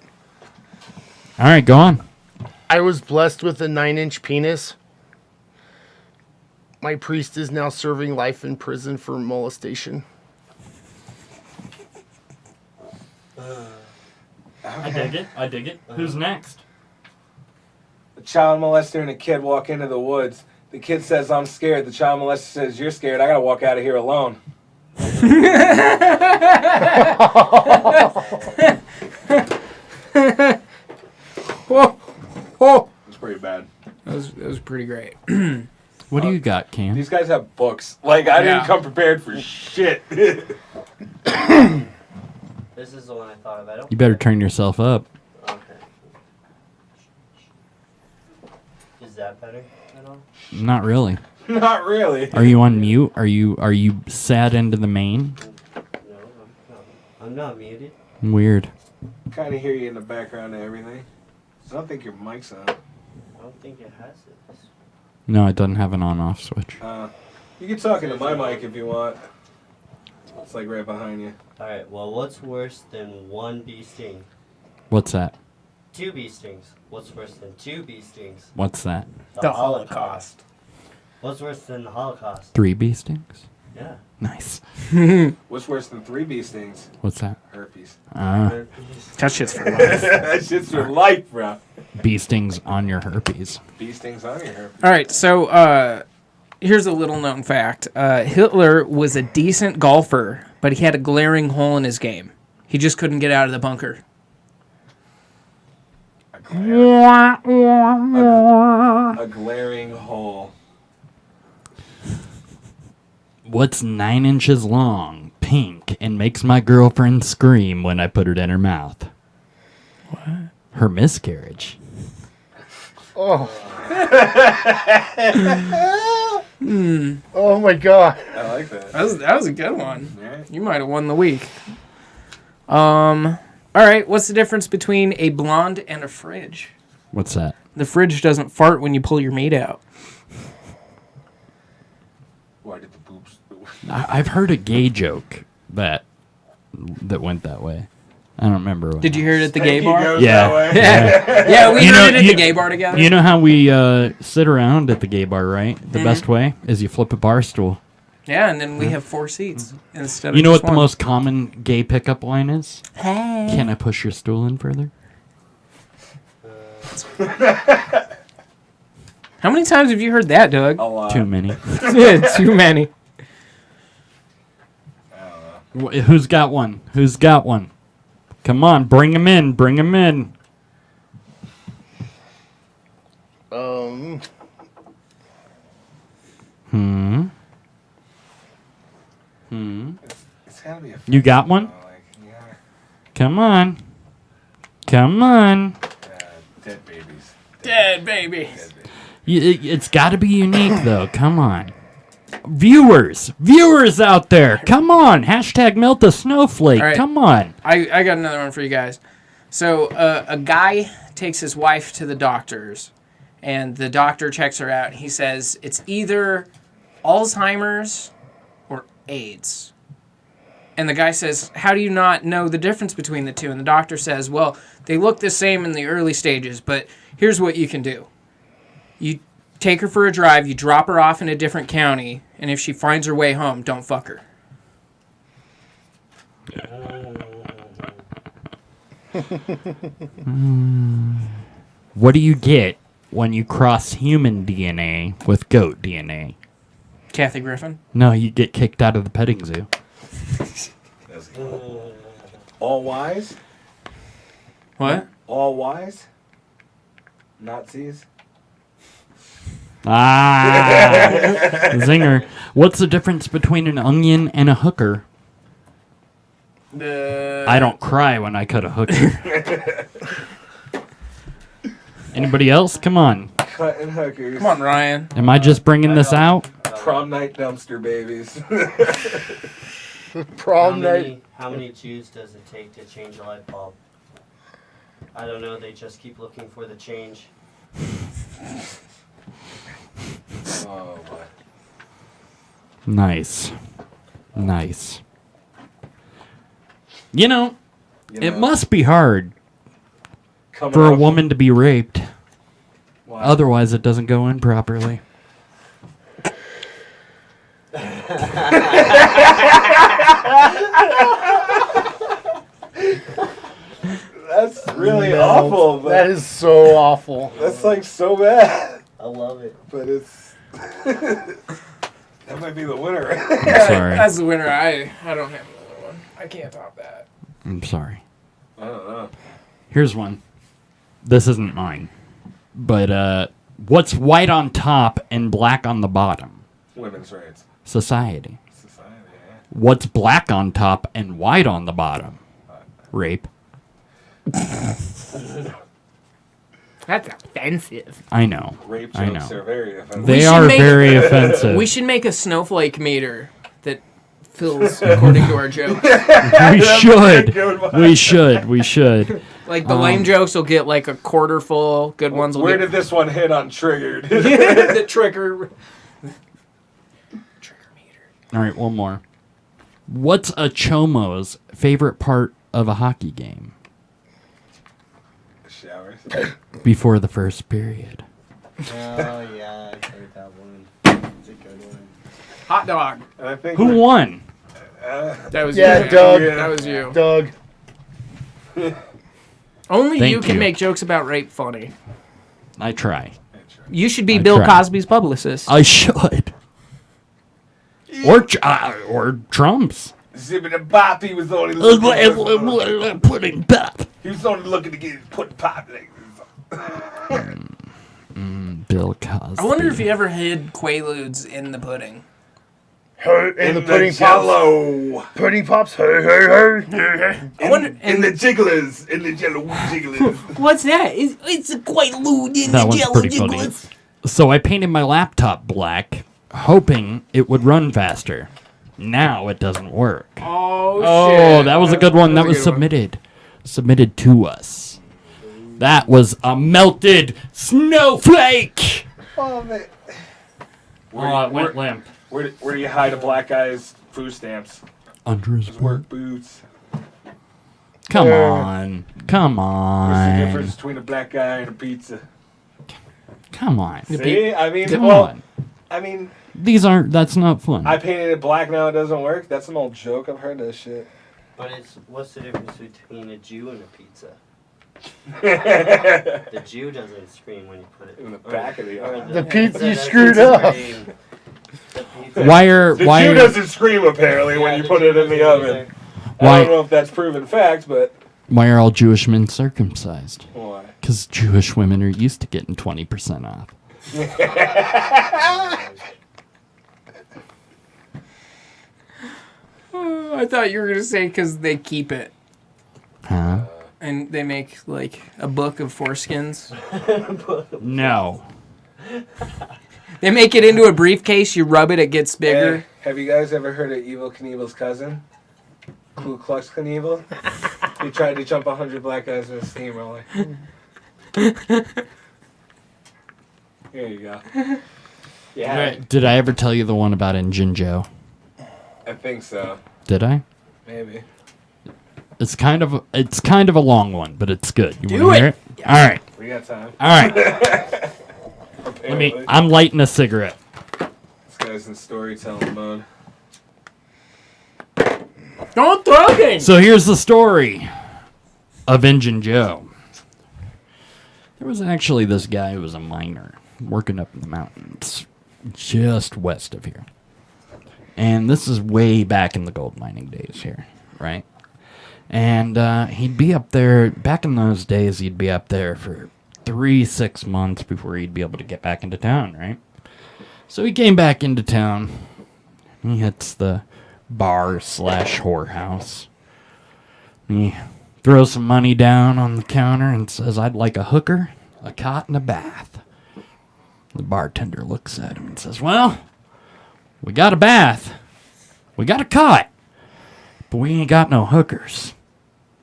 All right, go on. I was blessed with a 9-inch penis. My priest is now serving life in prison for molestation. I dig it. Who's next? A child molester and a kid walk into the woods. The kid says, I'm scared. The child molester says, you're scared. I gotta walk out of here alone. Whoa. Whoa. It's pretty bad. That was pretty great. What do you got, Cam? These guys have books. Like, I didn't come prepared for shit. This is the one I thought of. You better turn yourself up. Okay. Is that better at all? Not really. Not really. Are you on mute? Are you sad into the main? No, I'm not muted. Weird. Kind of hear you in the background and everything. I don't think your mic's on. I don't think it has it. No, it doesn't have an on-off switch. You can talk into my mic if you want. It's like right behind you. Alright, well, what's worse than 1 bee sting? What's that? 2 bee stings. What's worse than 2 bee stings? What's that? The Holocaust. What's worse than the Holocaust? 3 bee stings? Yeah. Nice. What's worse than 3 bee stings? What's that? Herpes. That shit's for life. That shit's for life, bro. Bee stings on your herpes. Bee stings on your herpes. All right, so here's a little known fact. Hitler was a decent golfer, but he had a glaring hole in his game. He just couldn't get out of the bunker. A glaring hole. What's 9 inches long, pink, and makes my girlfriend scream when I put it in her mouth? What? Her miscarriage. Oh. Oh my god. I like that. That was a good one. Yeah. You might have won the week. All right, what's the difference between a blonde and a fridge? What's that? The fridge doesn't fart when you pull your meat out. Why did the boobs... I've heard a gay joke that went that way. I don't remember. Did you hear it at the gay bar? Yeah. Yeah, we heard it at the gay bar together. You know how we sit around at the gay bar, right? The best way is you flip a bar stool. Yeah, and then we have 4 seats instead of You know just what the one. most common gay pickup line is? Hey. Can I push your stool in further? How many times have you heard that, Doug? A lot. Too many. Too many. Who's got one? Who's got one? Come on, bring him in. Bring him in. It's gotta be a... You got one? Yeah. Come on. Come on. Dead babies. Dead baby. It's got to be unique, though. Come on. Viewers out there. Come on. Hashtag melt the snowflake. All right. Come on. I got another one for you guys. So a guy takes his wife to the doctors, and the doctor checks her out. He says it's either Alzheimer's or AIDS. And the guy says, how do you not know the difference between the two? And the doctor says, well, they look the same in the early stages, but here's what you can do. You take her for a drive, you drop her off in a different county, and if she finds her way home, don't fuck her. What do you get when you cross human DNA with goat DNA? Kathy Griffin? No, you get kicked out of the petting zoo. All wise? What? All wise? Nazis? Ah, zinger. What's the difference between an onion and a hooker? I don't cry when I cut a hooker. Anybody else? Come on. Cutting hookers. Come on, Ryan. Am I just bringing this out? Prom night dumpster babies. Prom night. How many Jews does it take to change a light bulb? I don't know. They just keep looking for the change. Oh, boy. Nice. Nice. You know, it must be hard for a woman to be raped. Wow. Otherwise, it doesn't go in properly. That's really awful. But That is so awful. that's like so bad. I love it. But it's... that might be the winner. I'm sorry. That's the winner. I don't have another one. I can't top that. I'm sorry. I don't know. Here's one. This isn't mine. But, what's white on top and black on the bottom? Women's rights. Society. Society, yeah. What's black on top and white on the bottom? Rape. That's offensive. I know. Rape I jokes know. are very offensive. They are very offensive. We should make a snowflake meter that fills according to our jokes. We should. We should. We should. Like the lame jokes will get like a quarter full. Good ones will Where get did this one hit on Triggered? the trigger. Trigger meter. All right, one more. What's a chomo's favorite part of a hockey game? Showers. Before the first period. Oh yeah, I heard that one. It's a good one. Hot dog. And I think Who won? That was Yeah, you. Doug. That was you. Doug. Only Thank you can you. make jokes about rape funny. I try. You should be I Bill try. Cosby's publicist. I should. Or Trump's. Zipping pop, he was only looking Pudding pop. He was only looking to get his put pop. Bill Cosby. I wonder if he ever hid Quaaludes in the pudding. In the pudding pops. jello. Pudding pops. Hey, hey, hey. I wonder. In the jigglers. In the jello jigglers. What's that? It's a Quaalude in That the one's jello pretty funny. jigglers. So I painted my laptop black, hoping it would run faster. Now it doesn't work. Oh, Oh, shit. that was a good one. That was submitted. Submitted to us. That was a melted snowflake. Oh, man. Oh, it went limp. Where do you hide a black guy's food stamps? Under his Work boots. Come on. Come What's the on. difference between a black guy and a pizza? Come on. See? I mean, Come well, on. I mean, That's not fun. I painted it black, now it doesn't work. That's an old joke. I've heard that shit. But what's the difference between a Jew and a pizza? The Jew doesn't scream when you put it In the back of the oven. The pizza you doesn't screwed up. scream. The pizza- The Jew doesn't scream apparently when Yeah, you the put Jew it in the doesn't oven. either. I Why- don't know if that's proven fact, but Why are all Jewish men circumcised? why? Because Jewish women are used to getting 20% off. I thought you were going to say because they keep it. Huh? And they make, like, a book of foreskins. No. They make it into a briefcase. You rub it, it gets bigger. Hey, have you guys ever heard of Evel Knievel's cousin? Ku Klux Knievel? He tried to jump 100 black guys in a steamroller. Here you go. Yeah, Did I ever tell you the one about Injun Joe? I think so. Did I? Maybe. It's kind of a long one, but it's good. You Do wanna it. hear it? All right. We got time. All right. I'm lighting a cigarette. This guy's in storytelling mode. Don't throw things! So here's the story of Injun Joe. There was actually this guy who was a miner working up in the mountains just west of here. And this is way back in the gold mining days here, right? And he'd be up there, back in those days, he'd be up there for 3-6 months before he'd be able to get back into town, right? So he came back into town. He hits the bar/whorehouse. He throws some money down on the counter and says, "I'd like a hooker, a cot, and a bath." The bartender looks at him and says, "Well, we got a bath. We got a cot. But we ain't got no hookers.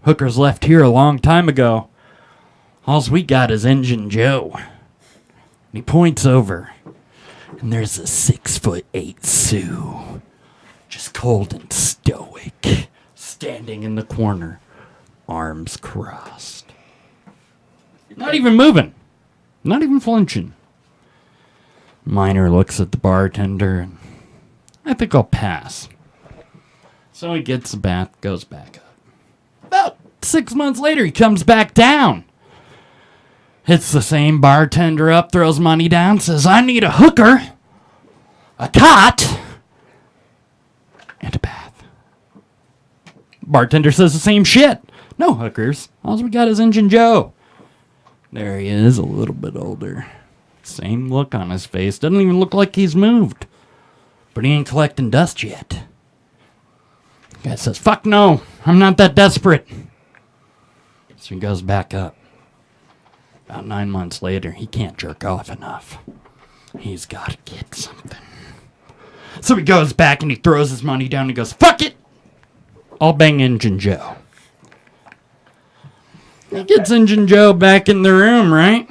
Hookers left here a long time ago. Alls we got is Injun Joe." And he points over, and there's a 6'8" Sioux, just cold and stoic, standing in the corner, arms crossed. Not even moving. Not even flinching. Miner looks at the bartender, and I think I'll pass. So he gets the bath, goes back up. About 6 months later, he comes back down. Hits the same bartender up, throws money down, says, "I need a hooker, a cot, and a bath." Bartender says the same shit. "No hookers. All we got is Injun Joe." There he is, a little bit older. Same look on his face. Doesn't even look like he's moved. But he ain't collecting dust yet. The guy says, "Fuck no, I'm not that desperate." So he goes back up. About 9 months later, he can't jerk off enough. He's got to get something. So he goes back and he throws his money down and goes, "Fuck it! I'll bang Injun Joe." He gets Injun Joe back in the room, right?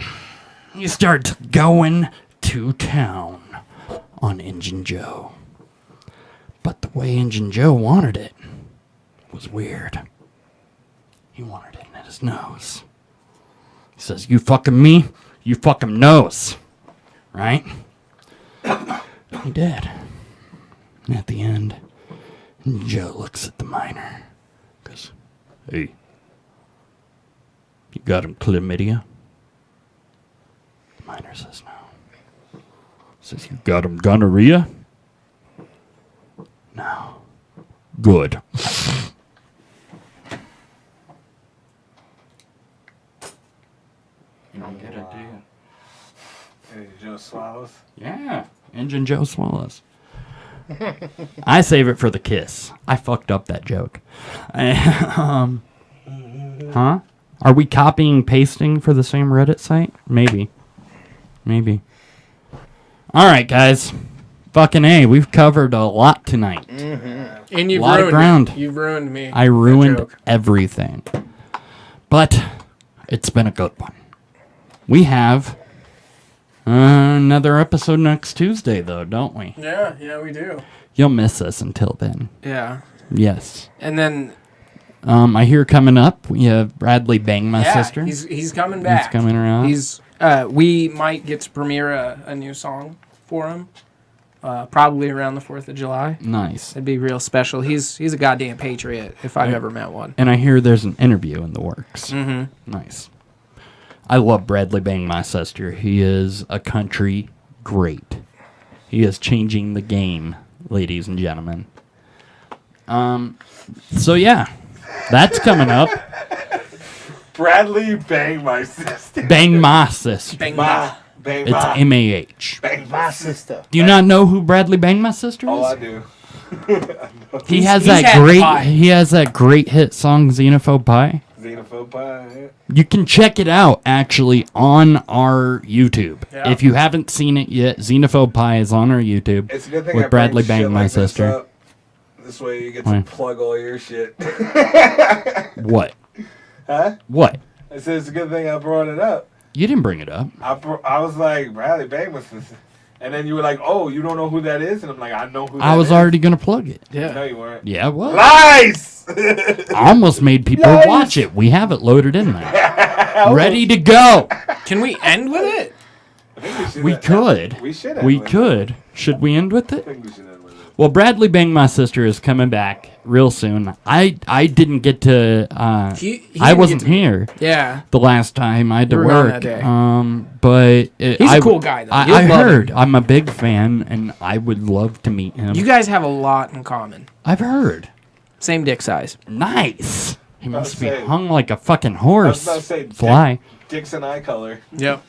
He starts going to town on Injun Joe. But the way Injun Joe wanted it was weird. He wanted it in his nose. He says, "You fucking me, you fucking nose." Right? He did. And at the end, Joe looks at the miner. Goes, hey, you got him chlamydia? The miner says no. Says, you got him gonorrhea? No. Good. You don't get it, do you? Hey, Joe swallows. Yeah. Engine Joe swallows. I save it for the kiss. I fucked up that joke. Huh? Are we copying pasting for the same Reddit site? Maybe. All right, guys. Fucking A, we've covered a lot tonight. Mm-hmm. And you've a lot ruined of ground. me. You've ruined me. I ruined everything. But it's been a good one. We have another episode next Tuesday, though, don't we? Yeah, we do. You'll miss us until then. Yeah. Yes. And then... I hear coming up, we have Bradley Bang My Sister. He's coming back. He's coming around. We might get to premiere a new song for him. Probably around the 4th of July. Nice. It'd be real special. He's a goddamn patriot, if I've ever met one. And I hear there's an interview in the works. Mm-hmm. Nice. I love Bradley Bang My Sister. He is a country great. He is changing the game, ladies and gentlemen. So yeah, that's coming up. Bradley Bang My Sister. Bang My Sister. Bang Ma. Bang It's Ma. M-A-H. Bang My sister. Do you not know who Bradley Bang My Sister is? Oh, I do. He has He's had pie. He has that great hit song Xenophobe Pie. Xenophobe Pie. You can check it out actually on our YouTube. Yeah. If you haven't seen it yet, Xenophobe Pie is on our YouTube It's a good thing with I Bradley bring shit Bang My like this Sister. up. This way you get to Why? plug all your shit. What? Huh? What? I said it's a good thing I brought it up. You didn't bring it up. I was like, Bradley Bang My Sister. And then you were like, oh, you don't know who that is? And I'm like, I know who that is. I was already gonna plug it. Yeah. No, you weren't. Yeah, it was. Lies! I almost made people Lies! watch it. We have it loaded in there. Ready to go. Can we end with it? I think We could. We should end We with could. Should we end with I it? think we should end with it. Well, Bradley Bang My Sister is coming back real soon. I didn't get to. He I didn't wasn't get to- here Yeah. the last time I had to You were gone work. that day. But He's a cool guy, though. I You'll love heard. him. I'm a big fan, and I would love to meet him. You guys have a lot in common. I've heard. Same dick size. Nice. He must be say- hung like a fucking I was horse. about to say Fly. Dixon eye color. Yep.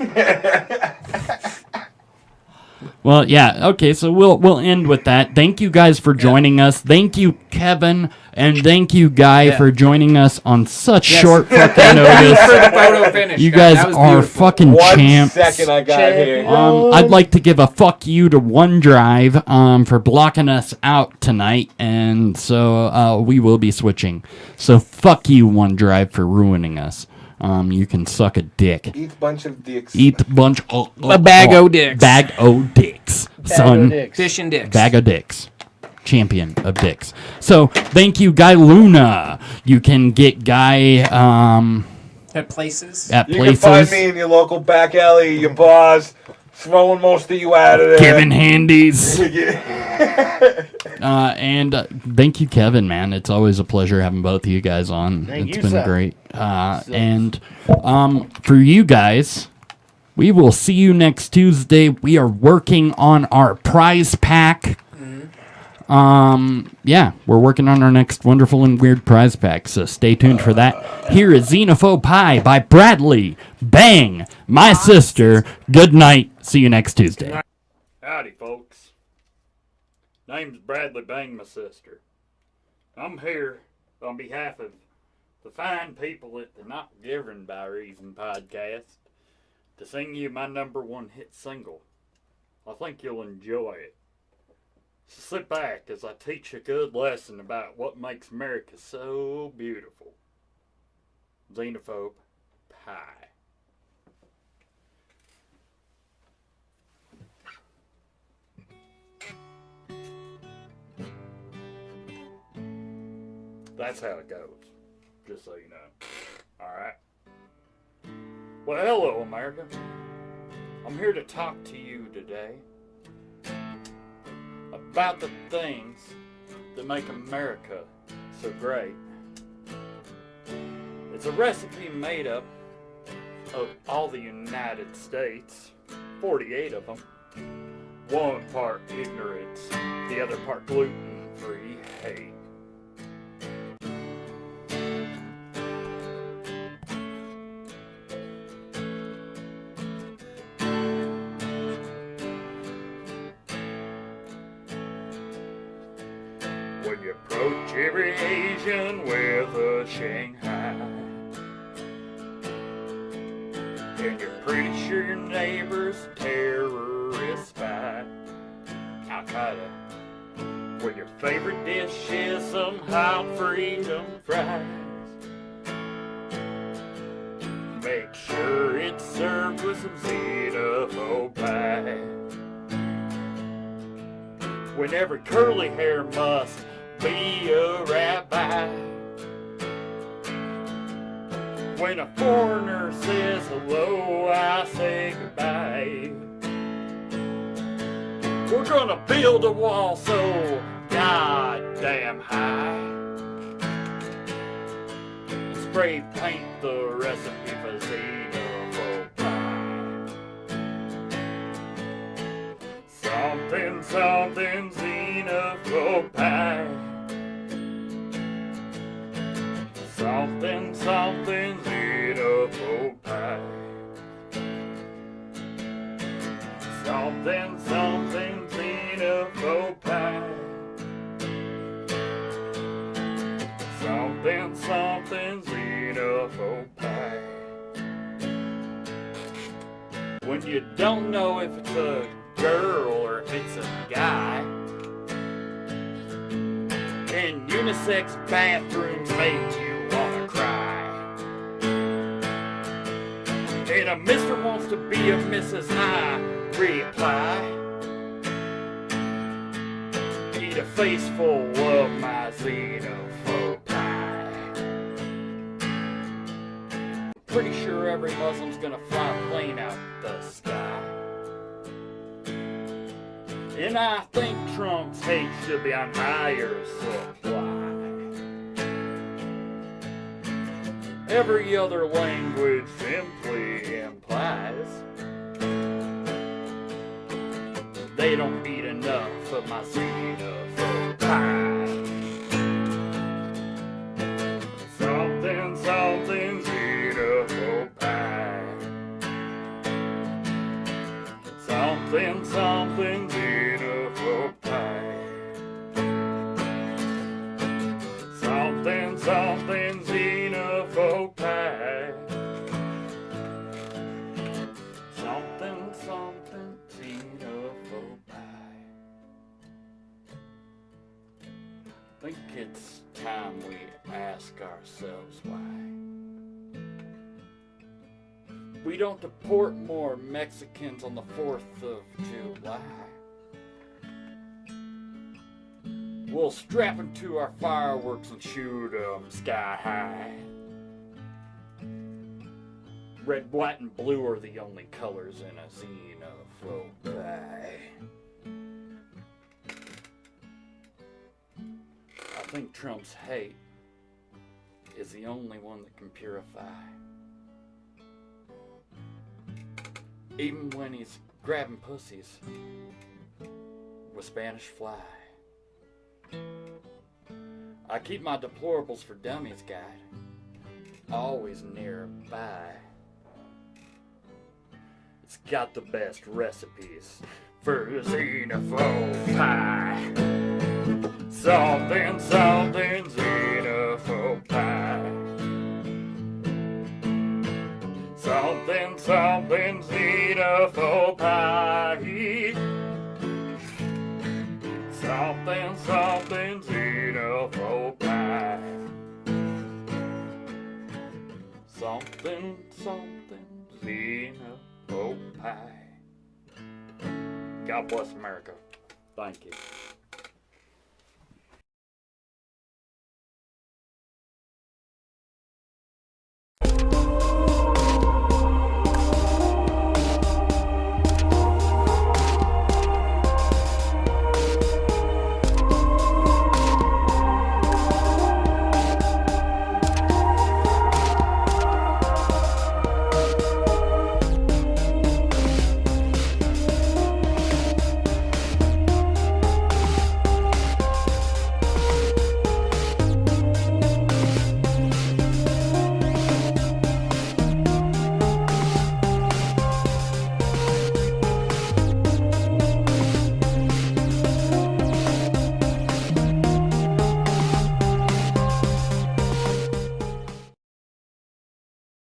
Well, yeah. Okay, so we'll end with that. Thank you guys for joining us. Thank you, Kevin, and thank you, Guy, for joining us on such short fucking notice. For the photo finish. You guys guys That was are beautiful. fucking 1 champs. second I got here. I'd like to give a fuck you to OneDrive for blocking us out tonight, and so we will be switching. So fuck you, OneDrive, for ruining us. You can suck a dick. Eat a bunch of dicks. Eat a bunch of A bag o' dicks. Bag o' dicks, son. Fish and dicks. Bag of dicks. Champion of dicks. So thank you, Guy Luna. You can get Guy At places. at You places. can find me in your local back alley, your bars, throwing most of you out of there. Giving handies. And thank you, Kevin, man. It's always a pleasure having both of you guys on. Thank It's you, been sir. great. And for you guys, we will see you next Tuesday. We are working on our prize pack. Yeah, we're working on our next wonderful and weird prize pack, so stay tuned for that. Here is Xenophobe Pie by Bradley Bang My Sister. Good night. See you next Tuesday. Howdy, folks. Name's Bradley Bang My Sister. I'm here on behalf of the fine people at the Not Given by Reason podcast to sing you my #1 hit single. I think you'll enjoy it. So sit back as I teach a good lesson about what makes America so beautiful. Xenophobe Pie. That's how it goes, just so you know. Alright? Well, hello, America. I'm here to talk to you today about the things that make America so great. It's a recipe made up of all the United States, 48 of them. 1 part ignorance, the other part gluten-free hate. When you approach every Asian with a Shanghai, and you're pretty sure your neighbor's terrorist spy, Al-Qaeda. When your favorite dish is some hot freedom fries, make sure it's served with some xenophobe pie. When every curly hair must be a rabbi, when a foreigner says hello, I say goodbye. We're gonna build a wall so goddamn high. Spray paint the recipe for xenophobe pie. Something, something xenophobe pie. Something, something xenophobe pie. Something, something xenophobe pie. Something, something xenophobe pie. When you don't know if it's a girl or if it's a guy, and unisex bathrooms make you wanna cry, and a mister wants to be a Mrs. I reply, eat a face full of my xenophobe pie. Pretty sure every Muslim's gonna fly a plane out the sky. And I think Trump's hate should be on higher supply. Every other language simply implies they don't eat enough of my xenophobe pie. Something, something xenophobe pie. Something, something xenophobe pie. Something, something xenophobe pie. Something, something xenophobe pie. I think it's time we ask ourselves why we don't deport more Mexicans on the 4th of July. We'll strap them to our fireworks and shoot them sky high. Red, white, and blue are the only colors in a xenophobe pie. I think Trump's hate is the only one that can purify. Even when he's grabbing pussies with Spanish fly. I keep my deplorables for dummies guide always nearby. It's got the best recipes for xenophobe pie. Something, something xenophobe pie. Something, something xenophobe pie. Something, something xenophobe pie. Something, something xenophobe pie. God bless America. Thank you.